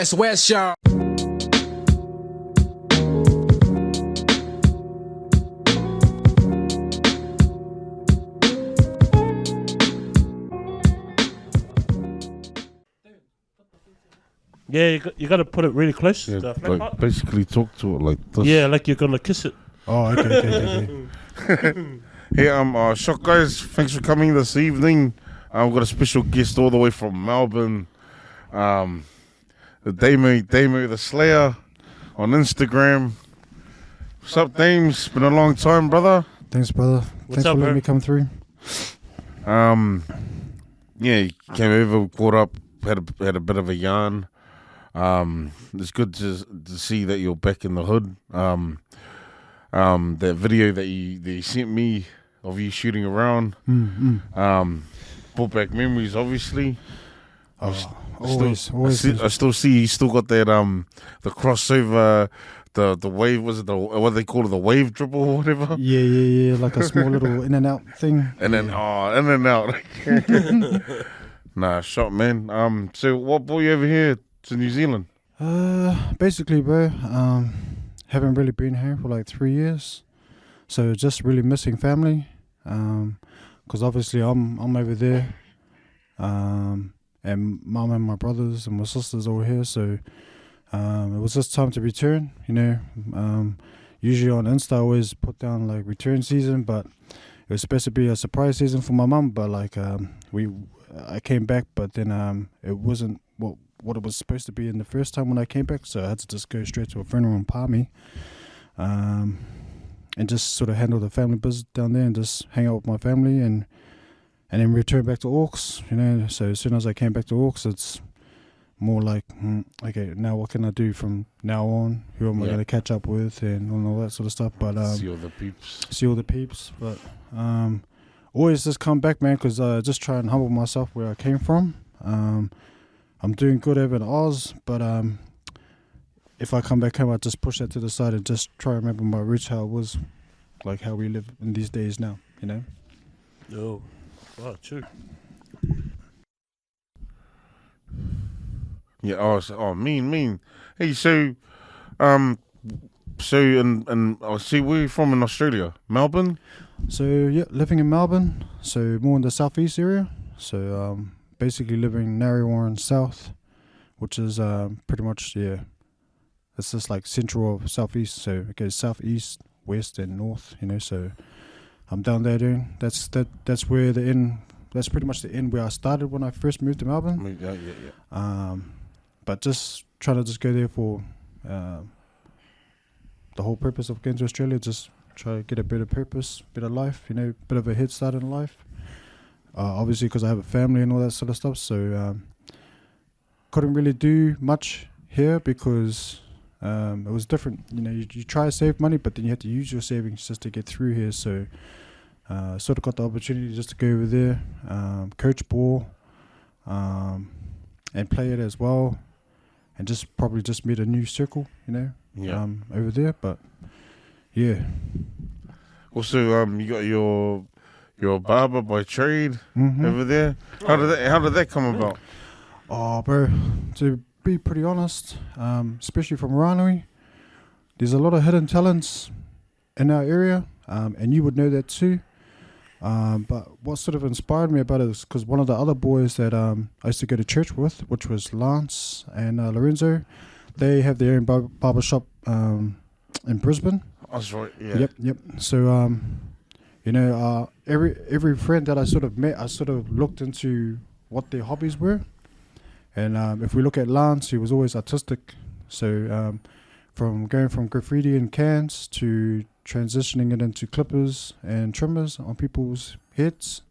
West, y'all. Yeah, you got to put it really close. Yeah, to the flat like part. basically talk to it like this. Yeah, like you're gonna kiss it. Oh, okay. Hey, Shock guys, thanks for coming this evening. I've got a special guest all the way from Melbourne. The Damo the Slayer on Instagram. What's up, Dame? It's been a long time, brother. Thanks, brother. What's Thanks up, for letting bro? me come through. Yeah, you came over, caught up, had a bit of a yarn. It's good to see that you're back in the hood. That video that you sent me of you shooting around, brought back memories, obviously. Always. I still see you still got that the crossover, the wave, was it what they call it, the wave dribble or whatever? Yeah. Like a small little in and out thing. And then in and out. Nah, shot, man. So what brought you over here to New Zealand? Basically, bro, haven't really been here for like 3 years, so just really missing family. Cause obviously I'm over there, and mum and my brothers and my sisters all here. So it was just time to return. You know, usually on Insta I always put down like return season, but it was supposed to be a surprise season for my mum. But like I came back, but then it wasn't what it was supposed to be in the first time when I came back, so I had to just go straight to a funeral in Palmy, and just sort of handle the family business down there and just hang out with my family and then return back to Auckland, you know. So as soon as I came back to Auckland, it's more like, okay, now what can I do from now on? Who am I going to catch up with and all that sort of stuff? But See all the peeps. But always just come back, man, because I just try and humble myself where I came from. I'm doing good over in Oz, but if I come back home, I just push that to the side and just try and remember my roots, how it was, like how we live in these days now, you know? Oh, wow, true. Yeah. Mean. Hey, so and I see where you from in Australia, Melbourne. So yeah, living in Melbourne, so more in the southeast area. So basically living Narre South, which is pretty much, it's just like central of southeast. So it goes southeast, west, and north. You know, so I'm down there doing. That's where the end. That's pretty much the end where I started when I first moved to Melbourne. Yeah. But just trying to just go there for the whole purpose of going to Australia. Just try to get a better purpose, better life. You know, bit of a head start in life. Obviously, because I have a family and all that sort of stuff, so couldn't really do much here because it was different. You know, you try to save money, but then you have to use your savings just to get through here. So sort of got the opportunity just to go over there, coach ball, and play it as well, and just probably just meet a new circle, you know, over there. But yeah. Also, you got you're a barber by trade over there. How did that come about? Oh, bro, to be pretty honest, especially from Ranui, there's a lot of hidden talents in our area, and you would know that too. But what sort of inspired me about it is because one of the other boys that I used to go to church with, which was Lance and Lorenzo, they have their own barber shop in Brisbane. That's right, yeah. Yep. So, you know, every friend that I sort of met, I sort of looked into what their hobbies were. And if we look at Lance, he was always artistic. So from going from graffiti and cans to transitioning it into clippers and trimmers on people's heads.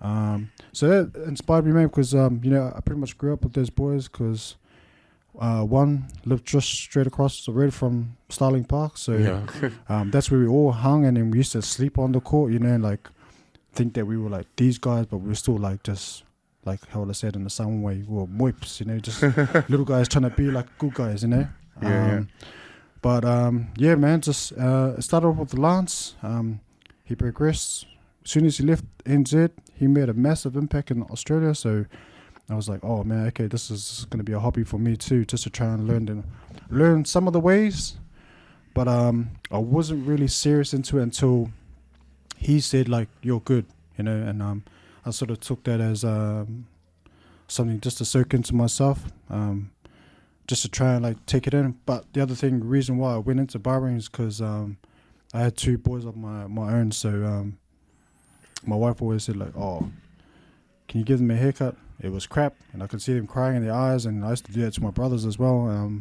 So that inspired me, man, because, you know, I pretty much grew up with those boys because one lived just straight across the road from Starling Parks. So that's where we all hung, and then we used to sleep on the court, you know, and like think that we were like these guys, but we were still like just like how I said in the same way, we were moips, you know, just little guys trying to be like good guys, you know. But yeah, man, just it started off with Lance. He progressed. As soon as he left NZ, he made a massive impact in Australia. So I was like, oh man, okay, this is gonna be a hobby for me too, just to try and learn some of the ways. But I wasn't really serious into it until he said like, you're good, you know, and I sort of took that as something just to soak into myself, just to try and like take it in. But the other reason why I went into barbering is because I had 2 boys of my own, so my wife always said like, oh, can you give them a haircut? It was crap, and I could see them crying in their eyes, and I used to do that to my brothers as well.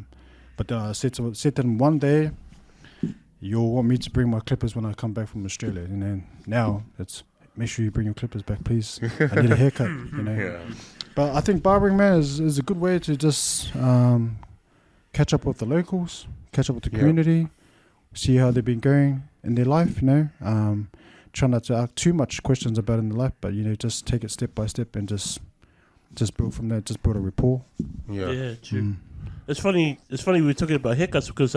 But then I said to them one day, you'll want me to bring my clippers when I come back from Australia. And then now it's, make sure you bring your clippers back, please. I need a haircut, you know. Yeah. But I think barbering, man, is a good way to just catch up with the locals, catch up with the community, see how they've been going in their life, you know. Try not to ask too much questions about in their life, but, you know, just take it step by step and just build from there, just build a rapport. Yeah, true. It's funny we were talking about haircuts because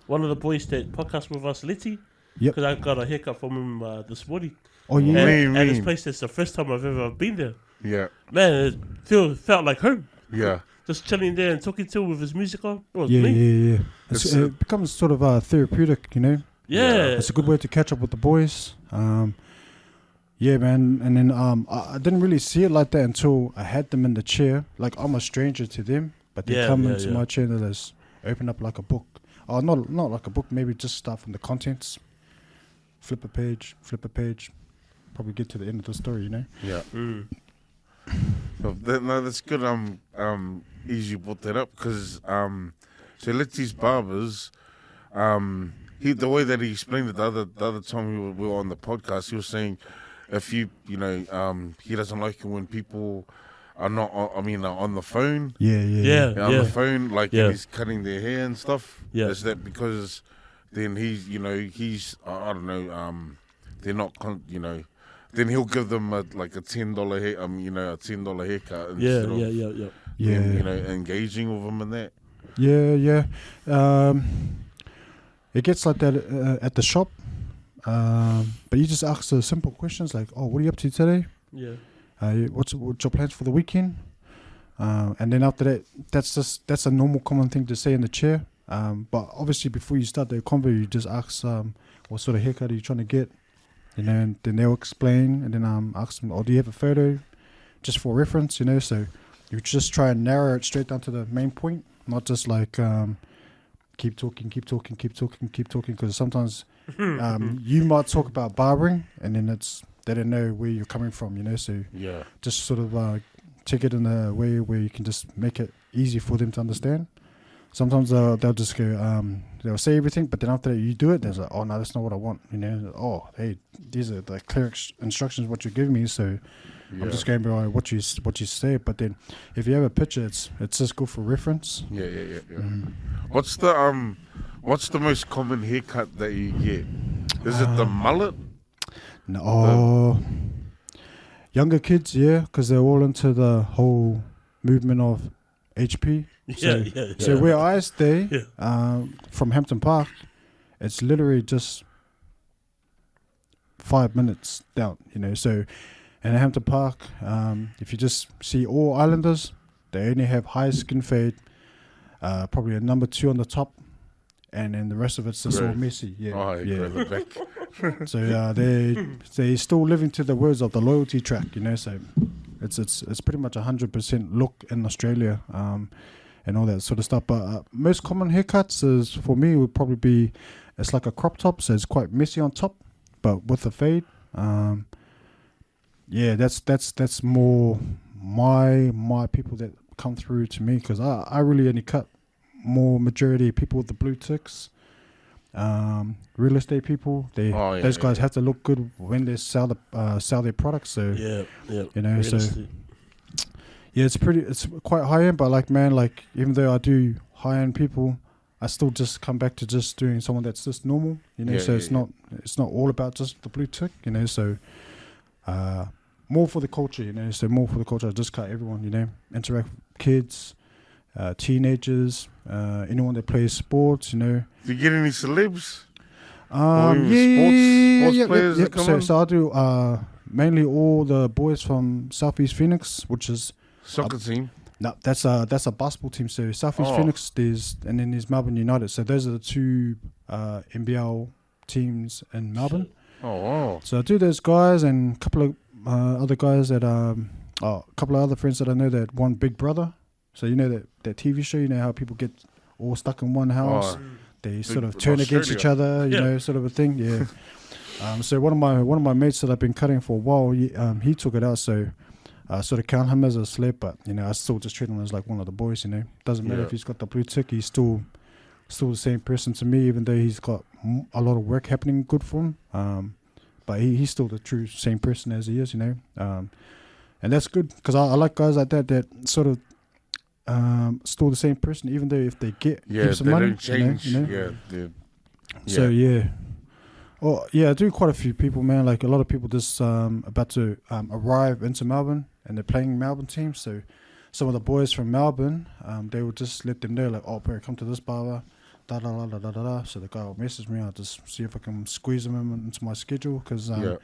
one of the boys that podcast with us, Letty, because I got a haircut from him this morning. Oh, yeah. And this place, that's the first time I've ever been there. Yeah. Man, it felt like home. Yeah. Just chilling there and talking to him with his music on. Yeah. It becomes sort of therapeutic, you know. Yeah. It's a good way to catch up with the boys. Yeah, man. And then I didn't really see it like that until I had them in the chair. Like, I'm a stranger to them, but they come into my chair and just open up like a book. Oh, not like a book, maybe just start from the contents. Flip a page. Probably get to the end of the story, you know? Yeah. No, that's good. Easy you brought that up because so Letty's Barbers, the way that he explained it the other time we were on the podcast, he was saying if you know he doesn't like it when people are not on the phone. Yeah. On the phone, like he's cutting their hair and stuff. Yeah. Is that because then he's I don't know, they're not then he'll give them a $10 hair, a $10 haircut instead of engaging with them and that. Yeah. It gets like that at the shop, but you just ask the simple questions like, "Oh, what are you up to today? Yeah. What's your plans for the weekend?" And then after that, that's a normal common thing to say in the chair. But obviously, before you start the convo, you just ask, "What sort of haircut are you trying to get?" You know, and then they'll explain, and then ask them, "Oh, do you have a photo?" Just for reference, you know. So you just try and narrow it straight down to the main point, not just like keep talking, because sometimes you might talk about barbering, and then they don't know where you're coming from, you know. So just sort of take it in a way where you can just make it easy for them to understand. Sometimes they'll just go, they'll say everything, but then after that you do it, they're like, oh no, that's not what I want, you know. Oh, hey, these are the clear instructions what you give me, so I'm just going by what you say. But then if you have a picture, it's just good for reference. Yeah. What's the most common haircut that you get? Is it the mullet? No, younger kids, because they're all into the whole movement of HP. So where I stay, from Hampton Park, it's literally just 5 minutes down, you know. So in Hampton Park, if you just see all islanders, they only have high skin fade, probably a number 2 on the top, and then the rest of it's just all messy. So they still living to the words of the loyalty track, you know. So it's pretty much 100% look in Australia, and all that sort of stuff. But most common haircuts is, for me, would probably be, it's like a crop top, so it's quite messy on top, but with a fade. That's more my people that come through to me, because I really only cut more majority of people with the blue ticks, real estate people. Those guys have to look good when they sell their products. So you know, so it's quite high end. But even though I do high end people, I still just come back to just doing someone that's just normal. You know, it's not all about just the blue tick. You know, so more for the culture. You know, so more for the culture. I just cut everyone. You know, interact with kids, teenagers, anyone that plays sports. You know. Do you get any celebs? Sports players that come on? So I do mainly all the boys from Southeast Phoenix, which is Soccer team. No, that's a basketball team. So Southeast Phoenix, and then there's Melbourne United. So those are the two NBL teams in Melbourne. Oh, wow. So I do those guys and a couple of other guys that a couple of other friends that I know that won Big Brother. So you know that TV show. You know how people get all stuck in one house. They sort of turn against each other. You know, sort of a thing. Yeah. So one of my mates that I've been cutting for a while, he took it out. So I sort of count him as a celeb, but you know I still just treat him as like one of the boys. You know, doesn't matter if he's got the blue tick. He's still the same person to me, even though he's got a lot of work happening good for him. But he's still the true same person as he is. You know, and that's good because I like guys like that sort of still the same person, even though if they get heaps of money, don't change. You know? Yeah. So I do quite a few people, man. Like a lot of people just about to arrive into Melbourne, and they're playing Melbourne teams. So some of the boys from Melbourne, they will just let them know, like, oh, bro, come to this barber, da da da da da da. So the guy will message me. I'll just see if I can squeeze them into my schedule because I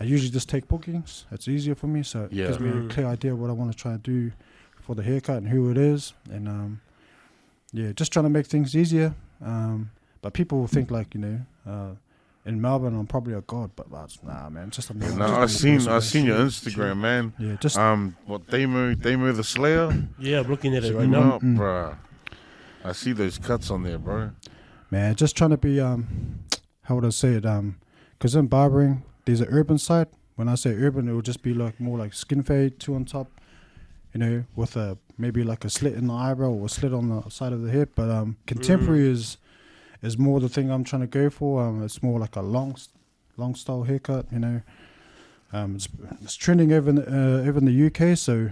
usually just take bookings. It's easier for me, so it gives me a clear idea of what I want to try to do for the haircut and who it is, and just trying to make things easier. But people will think like, you know, in Melbourne I'm probably a god, but nah, man. Just I seen your Instagram, man. Yeah, just what Damo the Slayer. Yeah, I'm looking at it right now, bruh. I see those cuts on there, bro. Man, just trying to be how would I say it? Because in barbering there's an urban side. When I say urban, it will just be like more like skin fade, two on top. You know, with maybe like a slit in the eyebrow or a slit on the side of the head. But contemporary is more the thing I'm trying to go for. It's more like a long style haircut. You know, it's trending over in the UK. So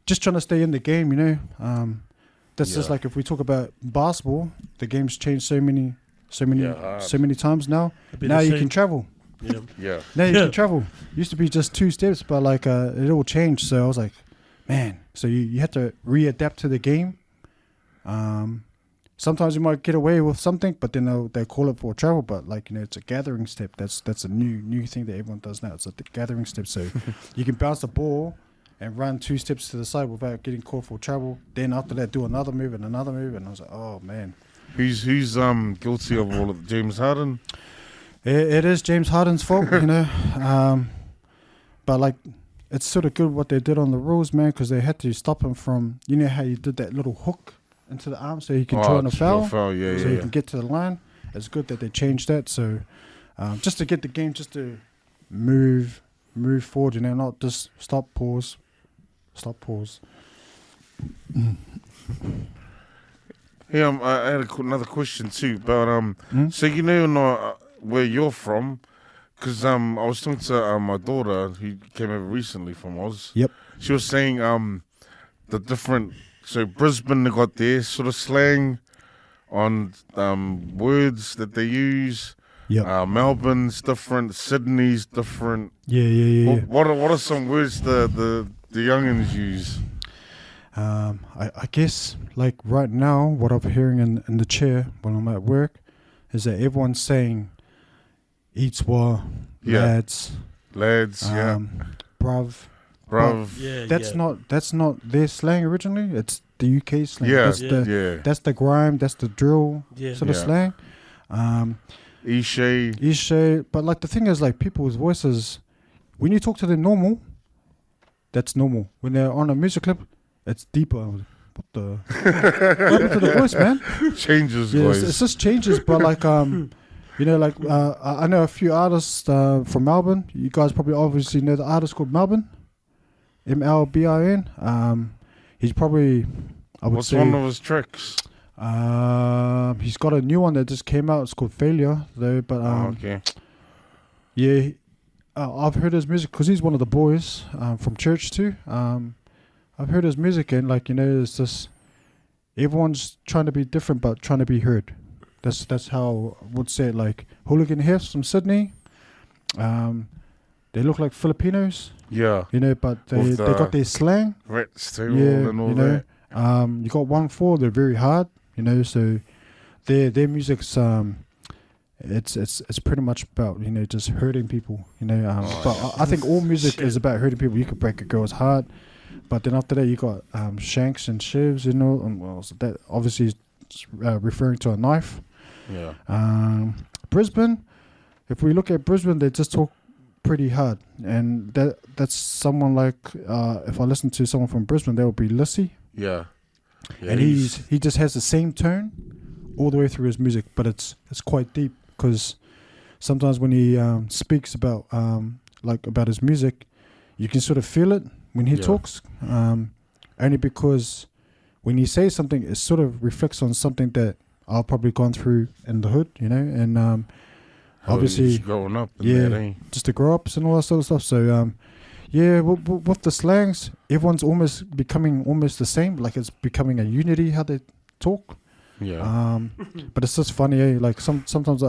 just trying to stay in the game. You know, that's just like if we talk about basketball, the game's changed so many times now. Now you can travel. Yeah. Now you can travel. Used to be just 2 steps, but like it all changed. So I was like, man. So you have to readapt to the game. Sometimes you might get away with something, but then they call it for travel. But like, you know, it's a gathering step. That's a new thing that everyone does now. It's a gathering step. So you can bounce the ball and run 2 steps to the side without getting called for travel. Then after that, do another move. And I was like, oh man. Who's guilty of all of James Harden? It is James Harden's fault, you know. But like, it's sort of good what they did on the rules, man, because they had to stop him from, you know how you did that little hook into the arm so he can draw on a foul, so he can get to the line. It's good that they changed that. So just to get the game just to move forward, you know, not just stop, pause. Yeah, I had another question too, but so you know where you're from, because I was talking to my daughter who came over recently from Oz. Yep. She was saying the different, so Brisbane, they got their sort of slang on words that they use. Yep. Melbourne's different, Sydney's different. Yeah. What are some words the youngins use? I guess like right now, what I'm hearing in the chair when I'm at work is that everyone's saying "eats-wa," lads, bruv. Yeah, that's not their slang originally. It's the UK slang. Yeah, that's the grime. That's the drill sort of slang. Ishe. But like the thing is, like people's voices, when you talk to them normal, that's normal. When they're on a music clip, it's deeper. What happened to the voice, man? Changes, voice. It's just changes, but like you know, like I know a few artists from Melbourne. You guys probably obviously know the artist called Melbourne, Melbin. He's probably, I would say, what's one of his tricks? He's got a new one that just came out. It's called Failure, though. But okay. Yeah, I've heard his music because he's one of the boys from church too. I've heard his music, and like, you know, it's just everyone's trying to be different but trying to be heard. That's how I would say it. Like Hooligan Hefs from Sydney, they look like Filipinos. Yeah, you know, but they got their slang. Rats too, and all that. You got 1-4. They're very hard. You know, so their music's it's pretty much about, you know, just hurting people. You know, but I think all music is about hurting people. You could break a girl's heart. But then after that, you got shanks and shivs, you know, and well, so that obviously is referring to a knife. Yeah. Brisbane, if we look at Brisbane, they just talk pretty hard, and that's someone like if I listen to someone from Brisbane, that would be Lissy. Yeah. And he just has the same tone all the way through his music, but it's quite deep, because sometimes when he speaks about about his music, you can sort of feel it when he talks, only because when he says something, it sort of reflects on something that I've probably gone through in the hood, you know, and obviously growing up, just the grow ups and all that sort of stuff. So with the slangs, everyone's almost becoming almost the same, like it's becoming a unity how they talk. Yeah. But it's just funny, like sometimes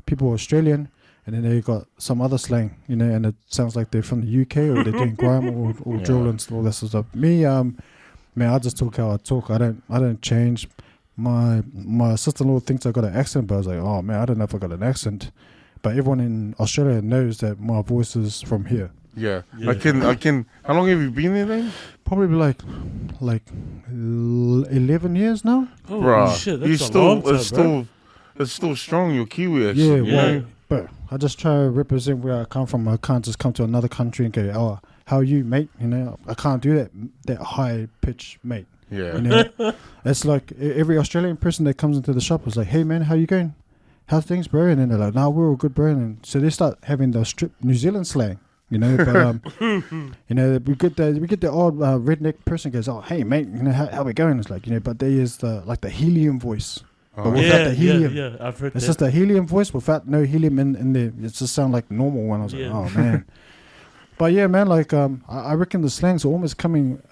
people are Australian and then they got some other slang, you know, and it sounds like they're from the UK or they're doing grime or drill and all that sort of stuff. Me, man, I just talk how I talk. I don't change. My sister-in-law thinks I got an accent, but I was like, oh man, I don't know if I got an accent. But everyone in Australia knows that my voice is from here. Yeah. I can. How long have you been there then? Probably like 11 years now. Oh Bruh, shit, that's a long time, it's still strong. You're Kiwi, actually. Yeah. But I just try to represent where I come from. I can't just come to another country and go, oh, how are you, mate? You know, I can't do that high pitch, mate. Yeah. You know, it's like every Australian person that comes into the shop is like, hey man, how you going? How's things, bro? And then they're like, nah, we're all good, bro. And so they start having the strip New Zealand slang. You know, but you know, we get the odd redneck person goes, oh hey mate, you know how we going? It's like, you know, but there is the helium voice. But without the helium, I've heard it's that. just the helium voice without no helium in there. It just sound like normal one. I was like, oh man. But yeah, man, like I reckon the slangs are almost coming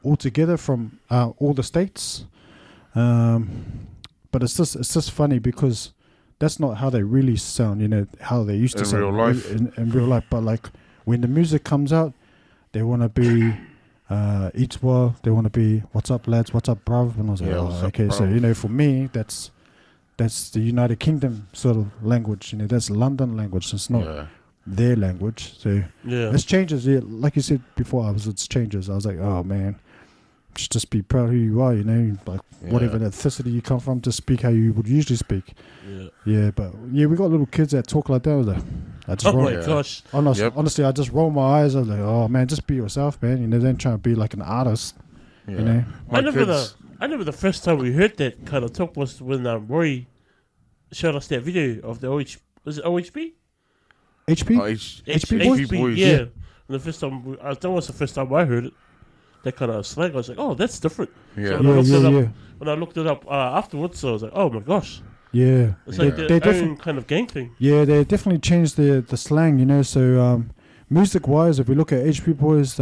all together from all the states. But it's just funny because that's not how they really sound, you know, how they used to sound in real life. But like when the music comes out, they want to be eats well. They want to be what's up, lads? What's up, bruv? And I was like, okay. So you know, for me, that's the United Kingdom sort of language. You know, that's London language. It's not their language. So it's changes. Yeah, like you said before, it's changes. I was like, oh man. Just be proud of who you are, you know, like whatever ethnicity you come from, just speak how you would usually speak. But we got little kids that talk like that. I was like, gosh. Honestly, I just roll my eyes. I was like, oh man, just be yourself, man. You know, don't try to be like an artist. You know, I remember the first time we heard that kind of talk was when Roy showed us that video of the was it OHB? HP? HP boys. Yeah. And the first time, that was the first time I heard it. That kind of slang, I was like, oh, that's different. Yeah. So when I looked it up afterwards, so I was like, oh my gosh. Yeah. It's like their own kind of gang thing. Yeah, they definitely changed the slang, you know. So music-wise, if we look at HP boys,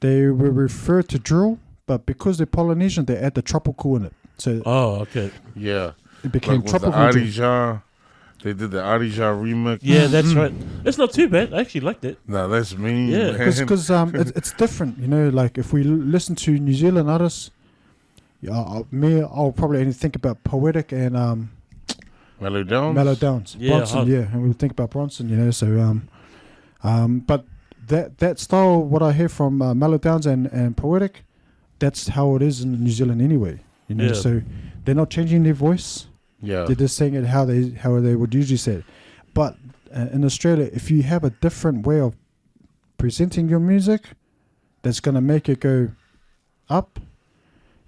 they were referred to drill, but because they're Polynesian, they add the tropical in it. So okay. Yeah. It became like tropical drill. They did the Arija remix. Yeah, that's right. It's not too bad. I actually liked it. No, that's me. Yeah, because it's different. You know, like if we listen to New Zealand artists, I'll probably only think about Poetic and Mellow Downs. Bronson, and we'll think about Bronson. You know, so but that style, what I hear from Mellow Downs and Poetic, that's how it is in New Zealand anyway. You know, so they're not changing their voice. Yeah, they're just saying it how they would usually say it. But in Australia, if you have a different way of presenting your music, that's gonna make it go up.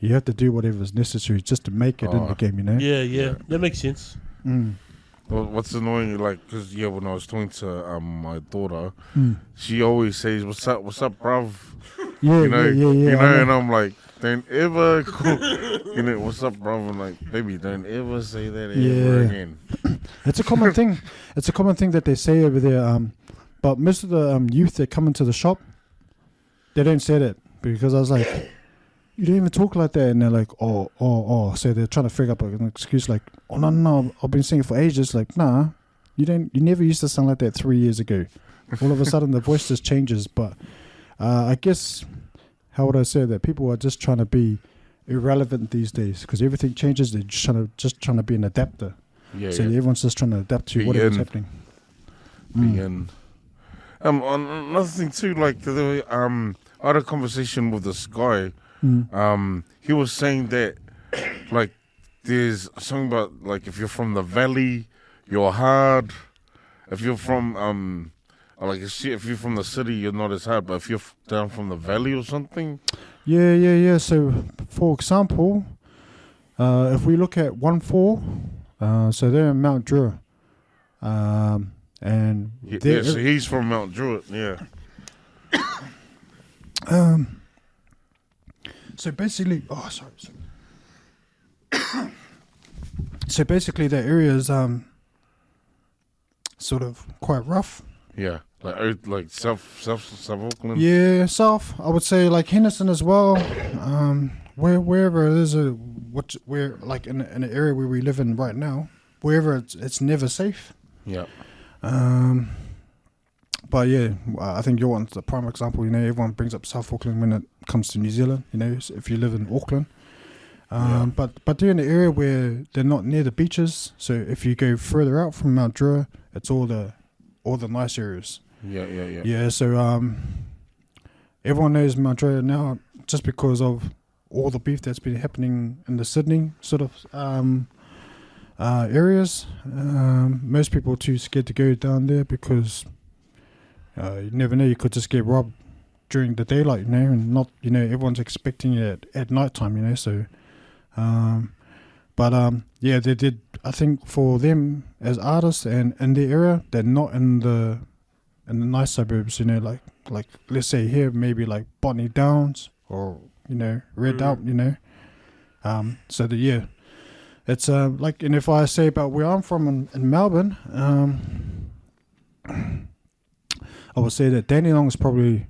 You have to do whatever is necessary just to make it in the game. You know. Yeah, that makes sense. Well, what's annoying, like, because when I was talking to my daughter, she always says, "What's up, bruv?" Yeah, you know, yeah. And I'm like, don't ever call, what's up, bruv? I'm like, baby, don't ever say that ever again. It's a common thing. It's a common thing that they say over there. But most of the youth that come into the shop, they don't say that because I was like, you don't even talk like that, and they're like, oh. So they're trying to figure out an excuse like, oh no, I've been singing for ages. Like, nah, you never used to sound like that 3 years ago. All of a sudden the voice just changes. But I guess, how would I say that? People are just trying to be irrelevant these days because everything changes. They're just trying to be an adapter. So everyone's just trying to adapt to whatever's happening. Another thing too, like I had a conversation with this guy. He was saying that, like, there's something about, like, if you're from the valley, you're hard. If you're from, like, if you're from the city, you're not as hard. But if you're down from the valley or something. Yeah. So, for example, if we look at 1-4, so they're in Mount Druitt. And so he's from Mount Druitt, yeah. So basically, so basically, the area is sort of quite rough. Yeah, like South Auckland. Yeah, south. I would say like Henderson as well. Wherever it is, where like in an area where we live in right now, wherever it's never safe. Yeah. But yeah, I think your one's the prime example. You know, everyone brings up South Auckland when it comes to New Zealand. You know, if you live in Auckland. But they're in an area where they're not near the beaches. So if you go further out from Mount Druitt, it's all the nice areas. Yeah. Yeah. So everyone knows Mount Druitt now just because of all the beef that's been happening in the Sydney sort of areas. Most people are too scared to go down there because you never know, you could just get robbed during the daylight, you know, and not, you know, everyone's expecting it at night time, you know, so yeah, they did, I think for them as artists and in their area, they're not in the nice suburbs, you know, like let's say here maybe like Botany Downs or, you know, Redoubt, you know, so yeah, it's like, and if I say about where I'm from in Melbourne, I would say that Dandenong is probably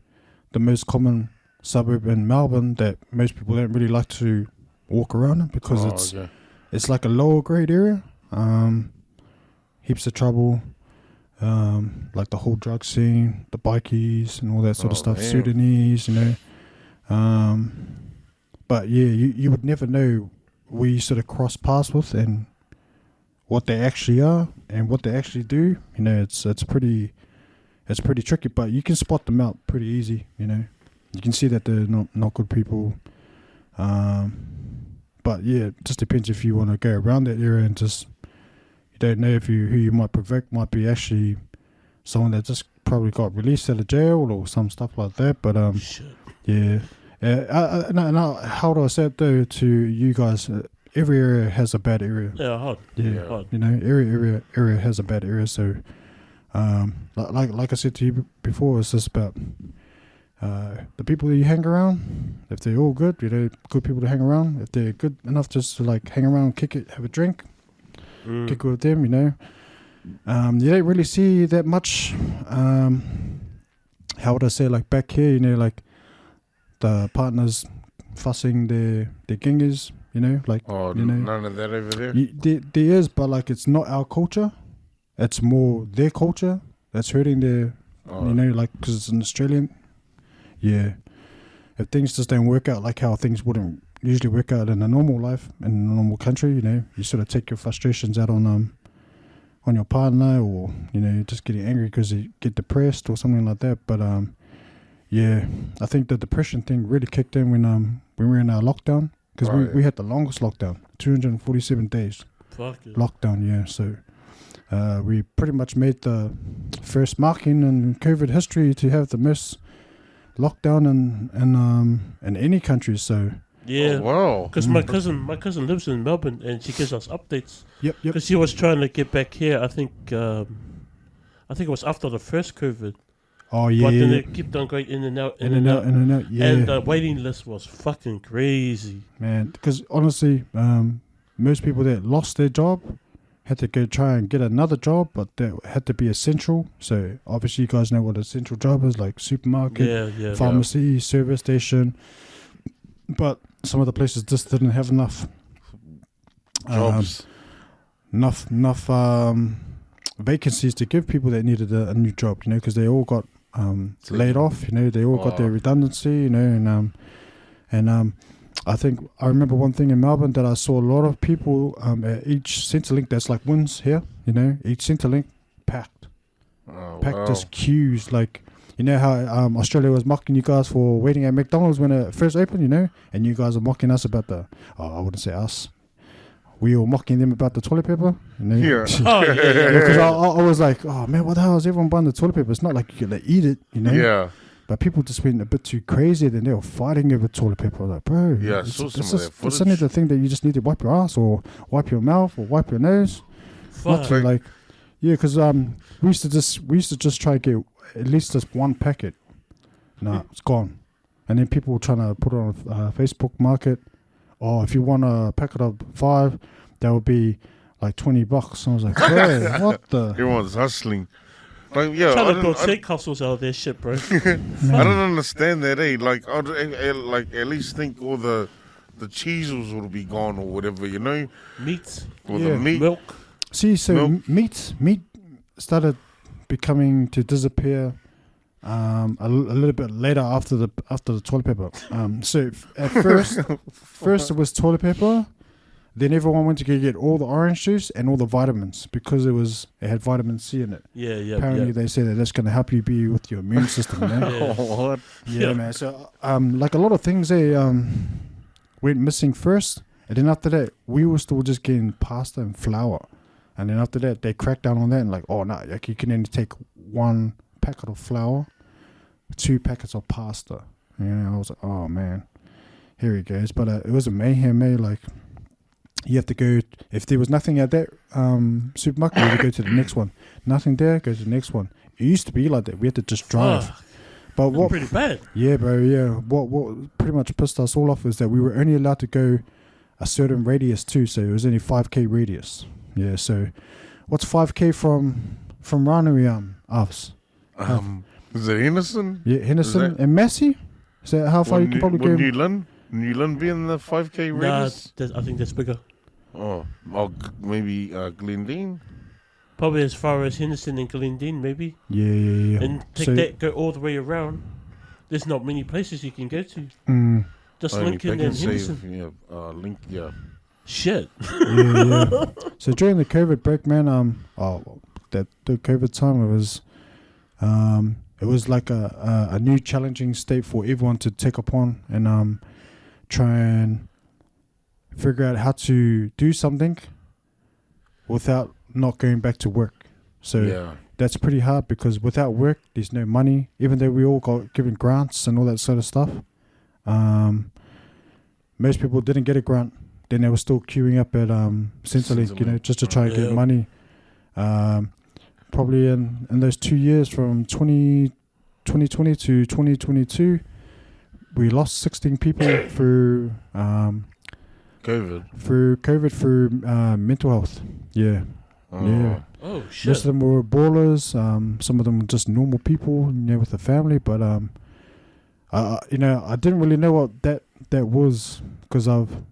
the most common suburb in Melbourne that most people don't really like to walk around in because it's like a lower grade area, heaps of trouble, like the whole drug scene, the bikies and all that sort of stuff, Sudanese, you know, but yeah, you would never know where you sort of cross paths with and what they actually are and what they actually do, you know, it's pretty tricky, but you can spot them out pretty easy, you know. You can see that they're not good people. But yeah, it just depends if you want to go around that area and just, you don't know if who you might provoke might be actually someone that just probably got released out of jail or some stuff like that. But yeah. How do I say it though to you guys? Every area has a bad area. Yeah, hard. Yeah, hard. You know, area has a bad area, so. Like I said to you before, it's just about the people that you hang around. If they're all good, you know, good people to hang around. If they're good enough just to like hang around, kick it, have a drink, kick it with them, you know. You don't really see that much. How would I say, like back here, you know, like the partners fussing their gingers, you know, like you know, none of that over there. There is, but like it's not our culture. It's more their culture that's hurting their, you know, like, because it's an Australian. Yeah. If things just don't work out like how things wouldn't usually work out in a normal life, in a normal country, you know, you sort of take your frustrations out on your partner or, you know, just getting angry because you get depressed or something like that. But, yeah, I think the depression thing really kicked in when we were in our lockdown because we had the longest lockdown, 247 days. Fuck it. Lockdown, yeah, so... we pretty much made the first marking in COVID history to have the most lockdown in any country. So yeah, wow. Because my cousin lives in Melbourne and she gives us updates. Yep. Because she was trying to get back here. I think it was after the first COVID. Oh yeah. But then it kept on going in and out. Yeah. And the waiting list was fucking crazy, man. Because honestly, most people that lost their job had to go try and get another job, but that had to be essential. So obviously you guys know what essential job is, like supermarket, pharmacy, service station. But some of the places just didn't have enough jobs, enough vacancies to give people that needed a new job, you know, because they all got laid off, you know, they all got their redundancy, you know, and I think I remember one thing in Melbourne that I saw a lot of people at each Centrelink that's like Wins here, you know, each Centrelink packed, just queues, like, You know how Australia was mocking you guys for waiting at McDonald's when it first opened, you know, and you guys are mocking us about I wouldn't say us. We were mocking them about the toilet paper. You know? Yeah. Because I was like, oh man, what the hell is everyone buying the toilet paper? It's not like you can eat it, you know. Yeah. But people just went a bit too crazy. Then they were fighting over toilet paper. I was like, bro, Yeah, I saw some of that footage. It's only the thing that you just need to wipe your ass or wipe your mouth or wipe your nose. Not to like, yeah, because we used to just try to get at least just one packet. Nah, it's gone. And then people were trying to put it on Facebook Market. Oh, if you want a packet of 5, that would be like $20. I was like, bro, what the? Everyone's hustling. Like, yeah, trying to build fake hustles out of their shit, bro. I don't understand that, eh? Like, I'd like at least think all the cheeses will be gone or whatever, you know? Meat. Or the meat. Milk. See, so meat started becoming to disappear a little bit later after the toilet paper. So at first it was toilet paper. Then everyone went to go get all the orange juice and all the vitamins because it had vitamin C in it. Yeah. Apparently they say that that's going to help you be with your immune system. You know? What? Yeah, man. So like a lot of things they went missing first, and then after that we were still just getting pasta and flour, and then after that they cracked down on that and like, oh no, like you can only take 1 packet of flour, 2 packets of pasta. You know, I was like, oh man, here he goes. But it was a mayhem, man. Like, you have to go, if there was nothing at that supermarket, you had to go to the next one. Nothing there, go to the next one. It used to be like that. We had to just drive. But what? Pretty bad. Yeah, bro. Yeah. What pretty much pissed us all off is that we were only allowed to go a certain radius too. So it was only 5k radius. Yeah. So what's 5k from Ranui? Us. Is it Henderson? Yeah, Henderson and Massey. Is that how far you can probably go? Newland be in the 5k radius? Nah, I think that's bigger. Oh, maybe Glendine? Probably as far as Henderson and Glendine, maybe. Yeah. And go all the way around. There's not many places you can go to. Just Lincoln and Henderson. Yeah. Shit. Yeah. So during the COVID break, man, the COVID time, it was like a new challenging state for everyone to take upon and try and figure out how to do something without not going back to work. So that's pretty hard because without work, there's no money. Even though we all got given grants and all that sort of stuff, most people didn't get a grant. Then they were still queuing up at Centrelink, you know, just to try and get money. Probably in those 2 years from 2020 to 2022, we lost 16 people through COVID. Through mental health. Yeah. Oh. Yeah. Oh shit. Most of them were ballers. Some of them were just normal people, you know, with a family. But you know, I didn't really know what that was because I've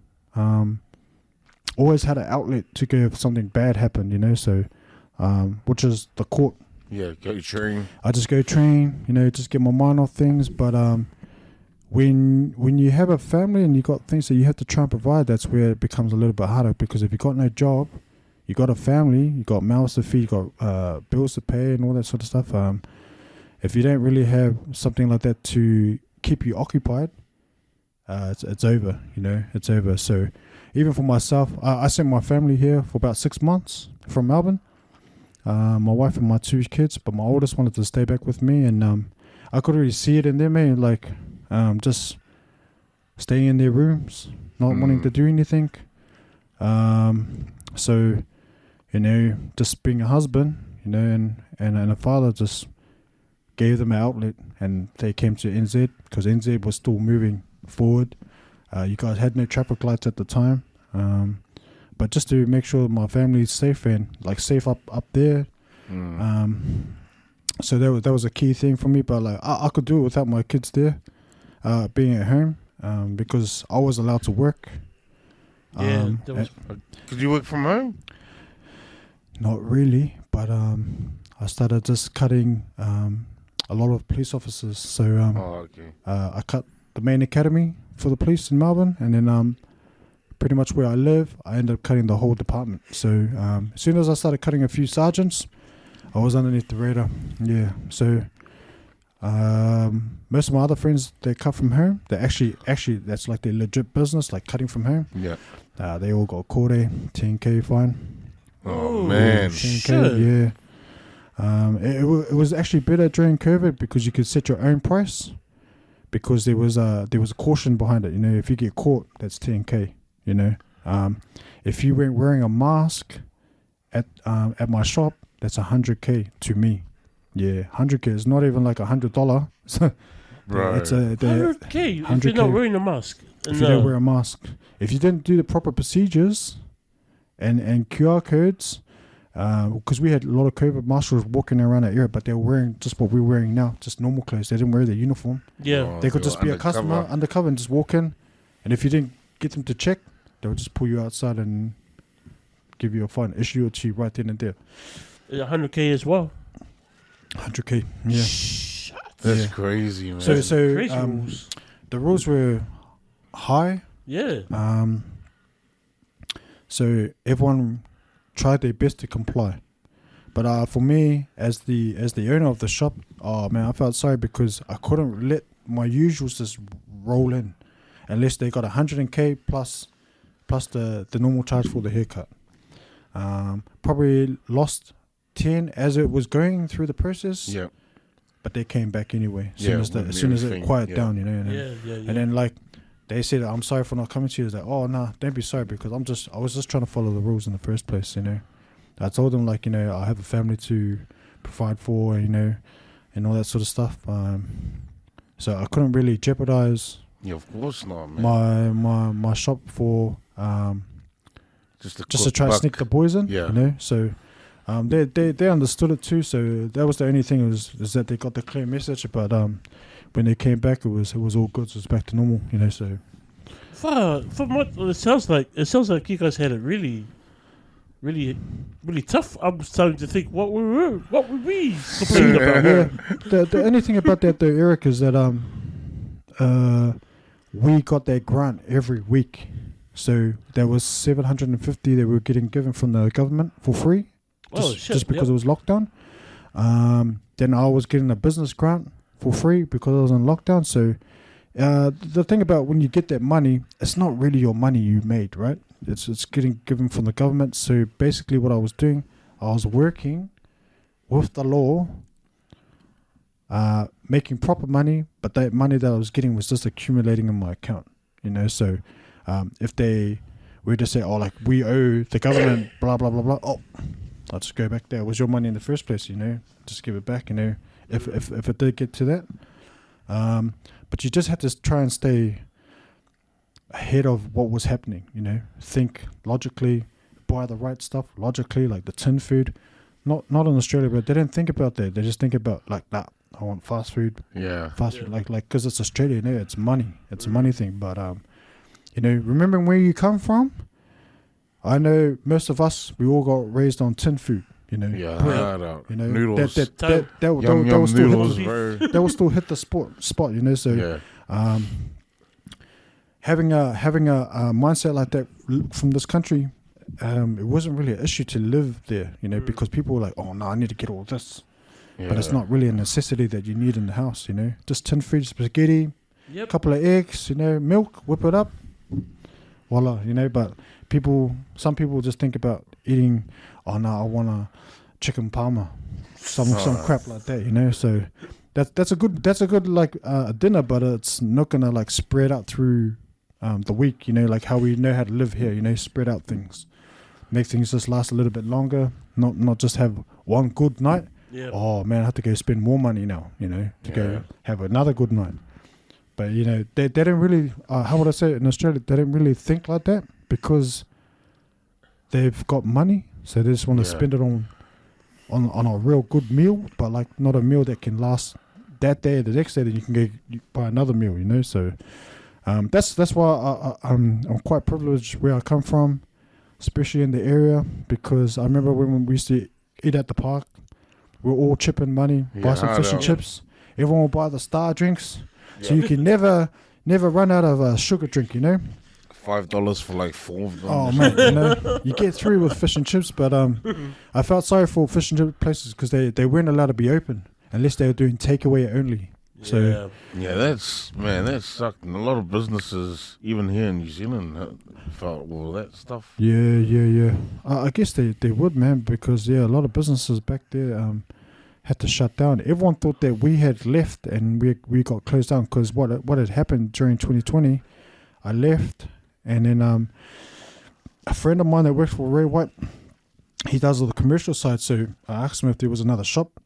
always had an outlet to go if something bad happened, you know. So, which is the court. Yeah, go train. I just go train, you know, just get my mind off things. But when you have a family and you got things that you have to try and provide, that's where it becomes a little bit harder because if you got no job, you got a family, you got mouths to feed, you got bills to pay and all that sort of stuff. If you don't really have something like that to keep you occupied, it's over, you know, it's over. So even for myself, I sent my family here for about 6 months from Melbourne. My wife and my 2 kids, but my oldest wanted to stay back with me, and I could really see it in them, man. Like, just staying in their rooms, not wanting to do anything. So, you know, just being a husband, you know, and a father just gave them an outlet, and they came to NZ because NZ was still moving forward. You guys had no traffic lights at the time. But just to make sure my family's safe and like safe up there. So that was a key thing for me. But like I could do it without my kids there, being at home, because I was allowed to work. Could you work from home? Not really, but I started just cutting a lot of police officers. So I cut the main academy for the police in Melbourne, and then pretty much where I live, I ended up cutting the whole department. So as soon as I started cutting a few sergeants, I was underneath the radar. Yeah. So Most of my other friends, they cut from home. They actually, that's like their legit business, like cutting from home. Yeah. They all got caught 10K fine. Oh man. 10K, yeah. It was actually better during COVID because you could set your own price. Because there was a caution behind it. You know, if you get caught, that's 10K. You know, if you weren't wearing a mask at my shop, that's 100K to me. Yeah, 100K is not even like $100. So right. It's 100K if you're not wearing a mask. If you don't wear a mask, if you didn't do the proper procedures and QR codes, because we had a lot of COVID marshals walking around that area, but they were wearing just what we're wearing now, just normal clothes. They didn't wear their uniform. Yeah, they could just be a customer undercover and just walk in, and if you didn't get them to check, they would just pull you outside and give you a fine, issue it to you right then and there. 100K as well. 100K, yeah. That's crazy, man. So crazy rules. The rules were high. Yeah. So everyone tried their best to comply, but for me, as the owner of the shop, oh man, I felt sorry because I couldn't let my usuals just roll in, unless they got 100K plus the normal charge for the haircut. Probably lost 10 as it was going through the process. Yeah. But they came back anyway. As soon as it quieted down, you know. And then like they said, I'm sorry for not coming to you. It's like, oh no, don't be sorry because I was just trying to follow the rules in the first place, you know. I told them like, you know, I have a family to provide for, you know, and all that sort of stuff. So I couldn't really jeopardize. Yeah, of course not, man. My shop for just to try to sneak the boys in, yeah. You know. So they understood it too. So that was the only thing is that they got the clear message. But when they came back, it was all good. It was back to normal, you know. So from what it sounds like you guys had it really, really, really tough. I'm starting to think what were we complaining about? Yeah, the only thing about that though, Eric, is that we got that grant every week. So there was 750 that we were getting given from the government for free, just because it was lockdown. Then I was getting a business grant for free because I was on lockdown. So the thing about when you get that money, it's not really your money you made, right? It's getting given from the government. So basically what I was doing, I was working with the law, making proper money, but that money that I was getting was just accumulating in my account, you know. So if they were to say, oh, like we owe the government blah blah blah blah, oh, I'll just go back there. It was your money in the first place, you know. Just give it back, you know. If it did get to that, but you just had to try and stay ahead of what was happening, you know. Think logically, buy the right stuff logically, like the tin food. Not in Australia, but they didn't think about that. They just think about like that. I want fast food. Yeah. Fast food, like because it's Australia, you know, it's money. It's a money thing. But you know, remembering where you come from, I know most of us, we all got raised on tin food. You know, you know, noodles. That will still hit the spot. You know, so having a mindset like that from this country, it wasn't really an issue to live there. You know, because people were like, oh no, I need to get all this. Yeah. But it's not really a necessity that you need in the house, you know. Just tin food, spaghetti, a couple of eggs, you know, milk, whip it up, voila, you know. But some people just think about eating, oh no, I want a chicken parma, some crap like that, you know. So that's a good like dinner, but it's not gonna like spread out through the week, you know, like how we know how to live here, you know, spread out things, make things just last a little bit longer, not just have one good night. Yeah. Oh man, I have to go spend more money now, you know, to go have another good night. But you know, they didn't really. How would I say it? In Australia, they didn't really think like that because they've got money, so they just want to spend it on a real good meal, but like not a meal that can last that day. The next day, then you can go buy another meal, you know. So that's why I'm quite privileged where I come from, especially in the area, because I remember when we used to eat at the park. We're all chipping money, buy some fish and chips. Everyone will buy the Star drinks, so you can never run out of a sugar drink, you know. $5 for like 4 of them. Oh man, you know, you get through with fish and chips, but I felt sorry for fish and chip places because they weren't allowed to be open unless they were doing takeaway only. So that sucked. And a lot of businesses, even here in New Zealand, felt all that stuff. Yeah. I guess they would, man, because a lot of businesses back there had to shut down. Everyone thought that we had left and we got closed down because what had happened during 2020, I left, and then a friend of mine that works for Ray White, he does all the commercial side, so I asked him if there was another shop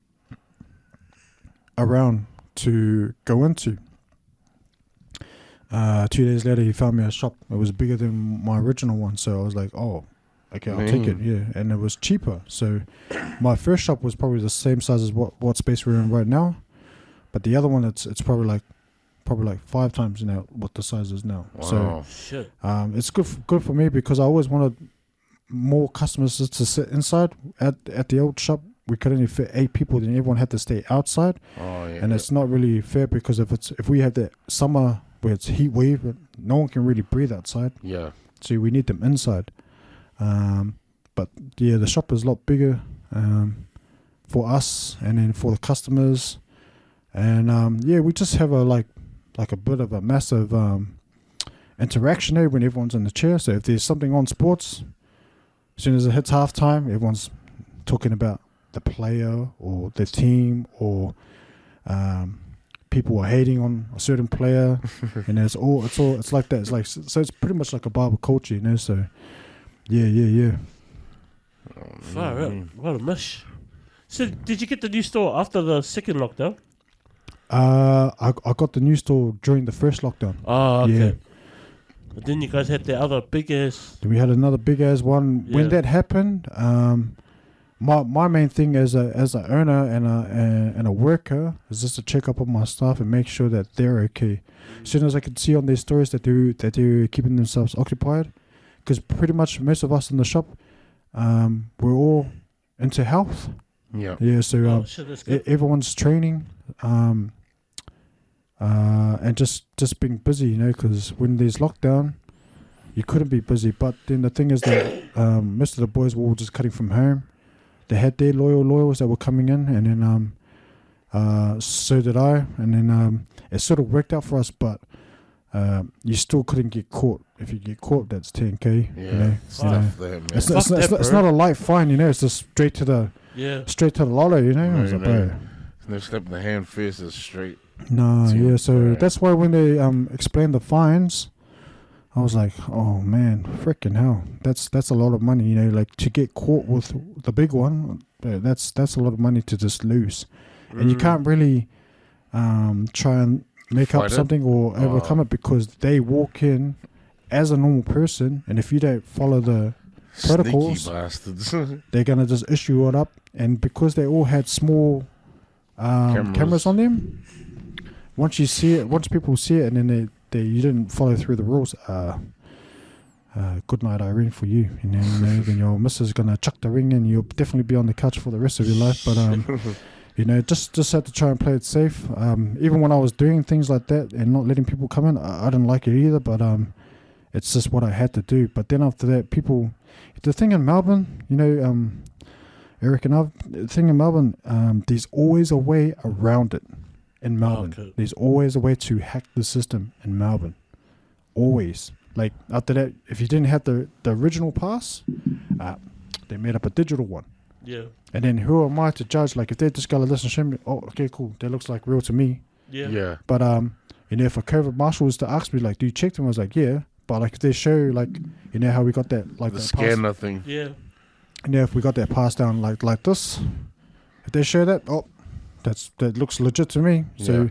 around to go into. 2 days later, he found me a shop. It was bigger than my original one, so I was like, oh, okay, I'll take it, and it was cheaper. So my first shop was probably the same size as what space we're in right now, but the other one, it's probably like 5 times what the size is now. Wow. So Shit. it's good for me because I always wanted more customers to sit inside. At the old shop, we could only fit 8 people, then everyone had to stay outside. And it's not really fair because if we have that summer where it's heat wave, no one can really breathe outside. Yeah. So we need them inside. But the shop is a lot bigger for us and then for the customers. And we just have a bit of a massive interaction there when everyone's in the chair. So if there's something on sports, as soon as it hits halftime, everyone's talking about the player or the team, or people are hating on a certain player, and it's like that. It's like so it's pretty much like a Barber culture, So yeah. Far out. What a mish. So did you get the new store after the second lockdown? I got the new store during the first lockdown. Oh, okay. Yeah. But then you guys had the other big ass. We had another big ass one. When that happened, my main thing as a owner and a worker is just to check up on my staff and make sure that they're okay. As soon as I could see on their stories that they're keeping themselves occupied, because pretty much most of us in the shop, we're all into health. Yeah. Yeah. So shit, everyone's training, and just being busy, because when there's lockdown, you couldn't be busy. But then the thing is that most of the boys were all just cutting from home. They had their loyals that were coming in, and then so did I, and then it sort of worked out for us. But you still couldn't get caught. If you get caught, that's 10K. It's not a light fine, It's just straight to the lotto, I was like, bro. No slap in the hand first is straight. No, so that's why when they explained the fines, I was like, oh man, freaking hell, that's a lot of money, like to get caught with the big one, that's a lot of money to just lose, and you can't really try and make up something or overcome it, because they walk in as a normal person, and if you don't follow the protocols, they're gonna just issue it up, and because they all had small cameras on them. Once people see it, and then you didn't follow through the rules, good night, Irene, for you. Then your missus is gonna chuck the ring, and you'll definitely be on the couch for the rest of your life. But just had to try and play it safe. Even when I was doing things like that and not letting people come in, I didn't like it either. But it's just what I had to do. But then after that, the thing in Melbourne, Eric and the thing in Melbourne, there's always a way around it. In Melbourne, there's always a way to hack the system in Melbourne. Always. Like after that, if you didn't have the original pass, they made up a digital one. Yeah. And then who am I to judge? Like if they just gotta listen to me, oh, okay, cool, that looks like real to me. Yeah. Yeah. But if a COVID marshal was to ask me, like, do you check them? I was like, yeah. But like if they show, like, how we got that, like the that scanner thing. Yeah. And if we got that pass down like this, if they show that, that looks legit to me. So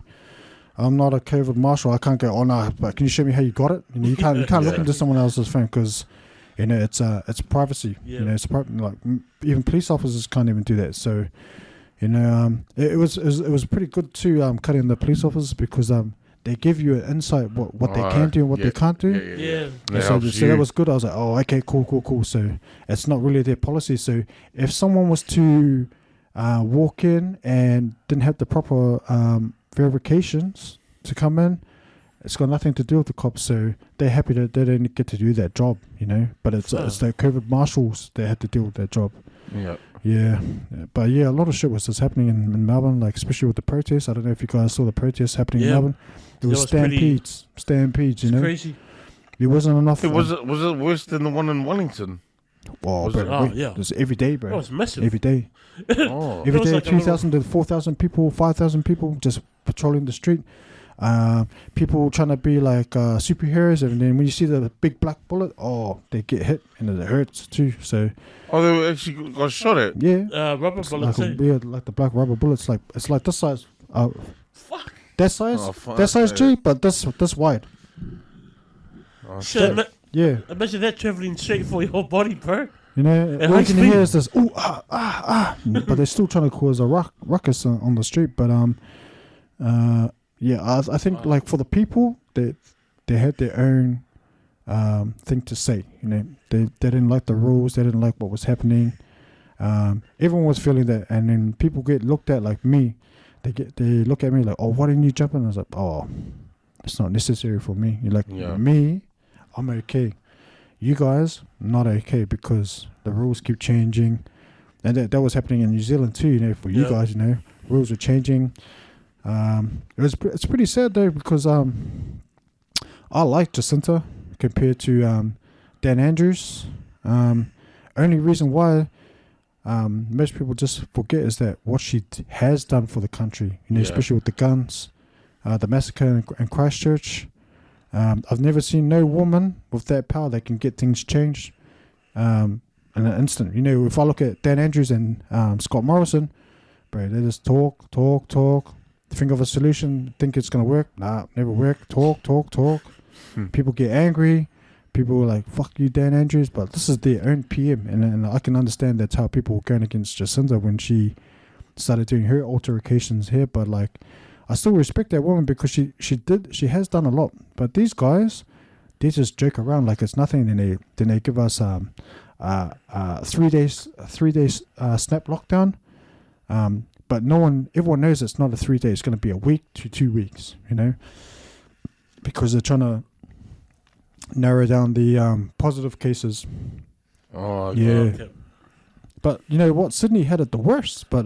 I'm not a COVID marshal. I can't go, oh no, but can you show me how you got it? You can't look into someone else's phone, because it's privacy. Yeah. It's like even police officers can't even do that. So it was pretty good to cutting the police officers, because they give you an insight what they can do and what they can't do. Yeah. So that was good. I was like, oh, okay, cool. So it's not really their policy. So if someone was to walk in and didn't have the proper verifications to come in, it's got nothing to do with the cops. So they're happy that they didn't get to do that job, But it's the COVID marshals that had to deal with that job. Yeah. Yeah, but yeah, a lot of shit was just happening in Melbourne, like especially with the protests. I don't know if you guys saw the protests happening in Melbourne. It was stampedes, you know. Crazy. There wasn't enough. Was it worse than the one in Wellington? Oh, bro, it was every day, bro. It was massive. Every day. Every day, like 2,000 to 4,000 people, 5,000 people just patrolling the street. People trying to be like superheroes, and then when you see the big black bullet, they get hit and it hurts too. So they actually got shot at. Yeah, rubber bullets. Like the black rubber bullets. Like it's like this size. Fuck. That size G, but this wide. Shit, yeah. Imagine that traveling straight for your body, bro. You know, all you can hear is this but they're still trying to cause a ruckus on the street. But I think like for the people, they had their own thing to say. You know, they didn't like the rules. They didn't like what was happening. Everyone was feeling that, and then people get looked at like me. They look at me like, oh, why didn't you jump in? I was like, oh, it's not necessary for me. You're like, me, I'm okay. You guys, not okay, because the rules keep changing. And that was happening in New Zealand too, you know, for you guys, you know. Rules are changing. It's pretty sad though, because I like Jacinta compared to Dan Andrews. Only reason why most people just forget is that what she has done for the country, you know, especially with the guns, the massacre in Christchurch. I've never seen no woman with that power that can get things changed in an instant. You know, if I look at Dan Andrews and Scott Morrison, bro, they just talk, think of a solution, think it's going to work. Nah, never work. Talk. People get angry. People are like, fuck you, Dan Andrews. But this is their own PM. And I can understand that's how people were going against Jacinta when she started doing her altercations here. But like, I still respect that woman because she has done a lot. But these guys, they just joke around like it's nothing. Then they give us 3 days snap lockdown. But everyone knows it's not a 3 day. It's going to be a week to 2 weeks. You know, because they're trying to narrow down the positive cases. Oh yeah. Okay. But you know what? Sydney had it the worst. But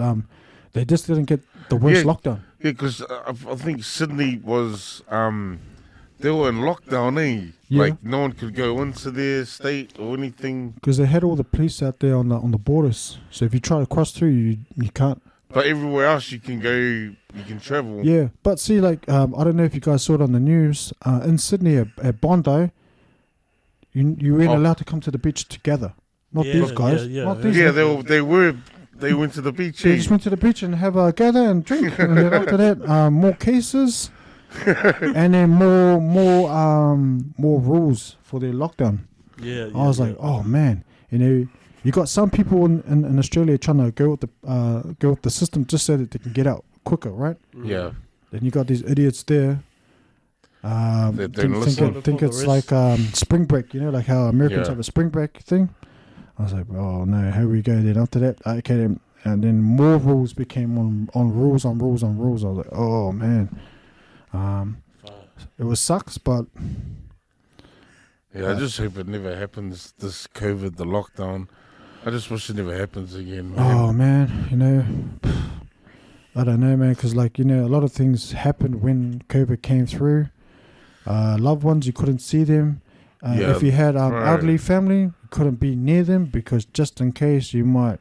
they just didn't get the worst lockdown. Yeah, because I think Sydney was, they were in lockdown, eh? Yeah. Like, no one could go into their state or anything. Because they had all the police out there on the borders. So if you try to cross through, you can't. But everywhere else you can go, you can travel. Yeah, but see, like, I don't know if you guys saw it on the news. In Sydney, at Bondi, you weren't allowed to come to the beach together. Not these guys. Not these guys. They went to the beach. They just went to the beach and have a gather and drink. And then after that, more cases, and then more rules for their lockdown. Yeah. I was like, oh man, you know, you got some people in Australia trying to go with the system just so that they can get out quicker, right? Yeah. Then you got these idiots there. Think it's like spring break, you know, like how Americans have a spring break thing. I was like, oh no, here we go. Then after that, and then more rules became on rules. I was like, oh man, it was sucks, but I just hope it never happens. This COVID, the lockdown. I just wish it never happens again, man. Oh man, you know, I don't know, man, because like, you know, a lot of things happened when COVID came through. Loved ones, you couldn't see them. If you had elderly family, you couldn't be near them because just in case you might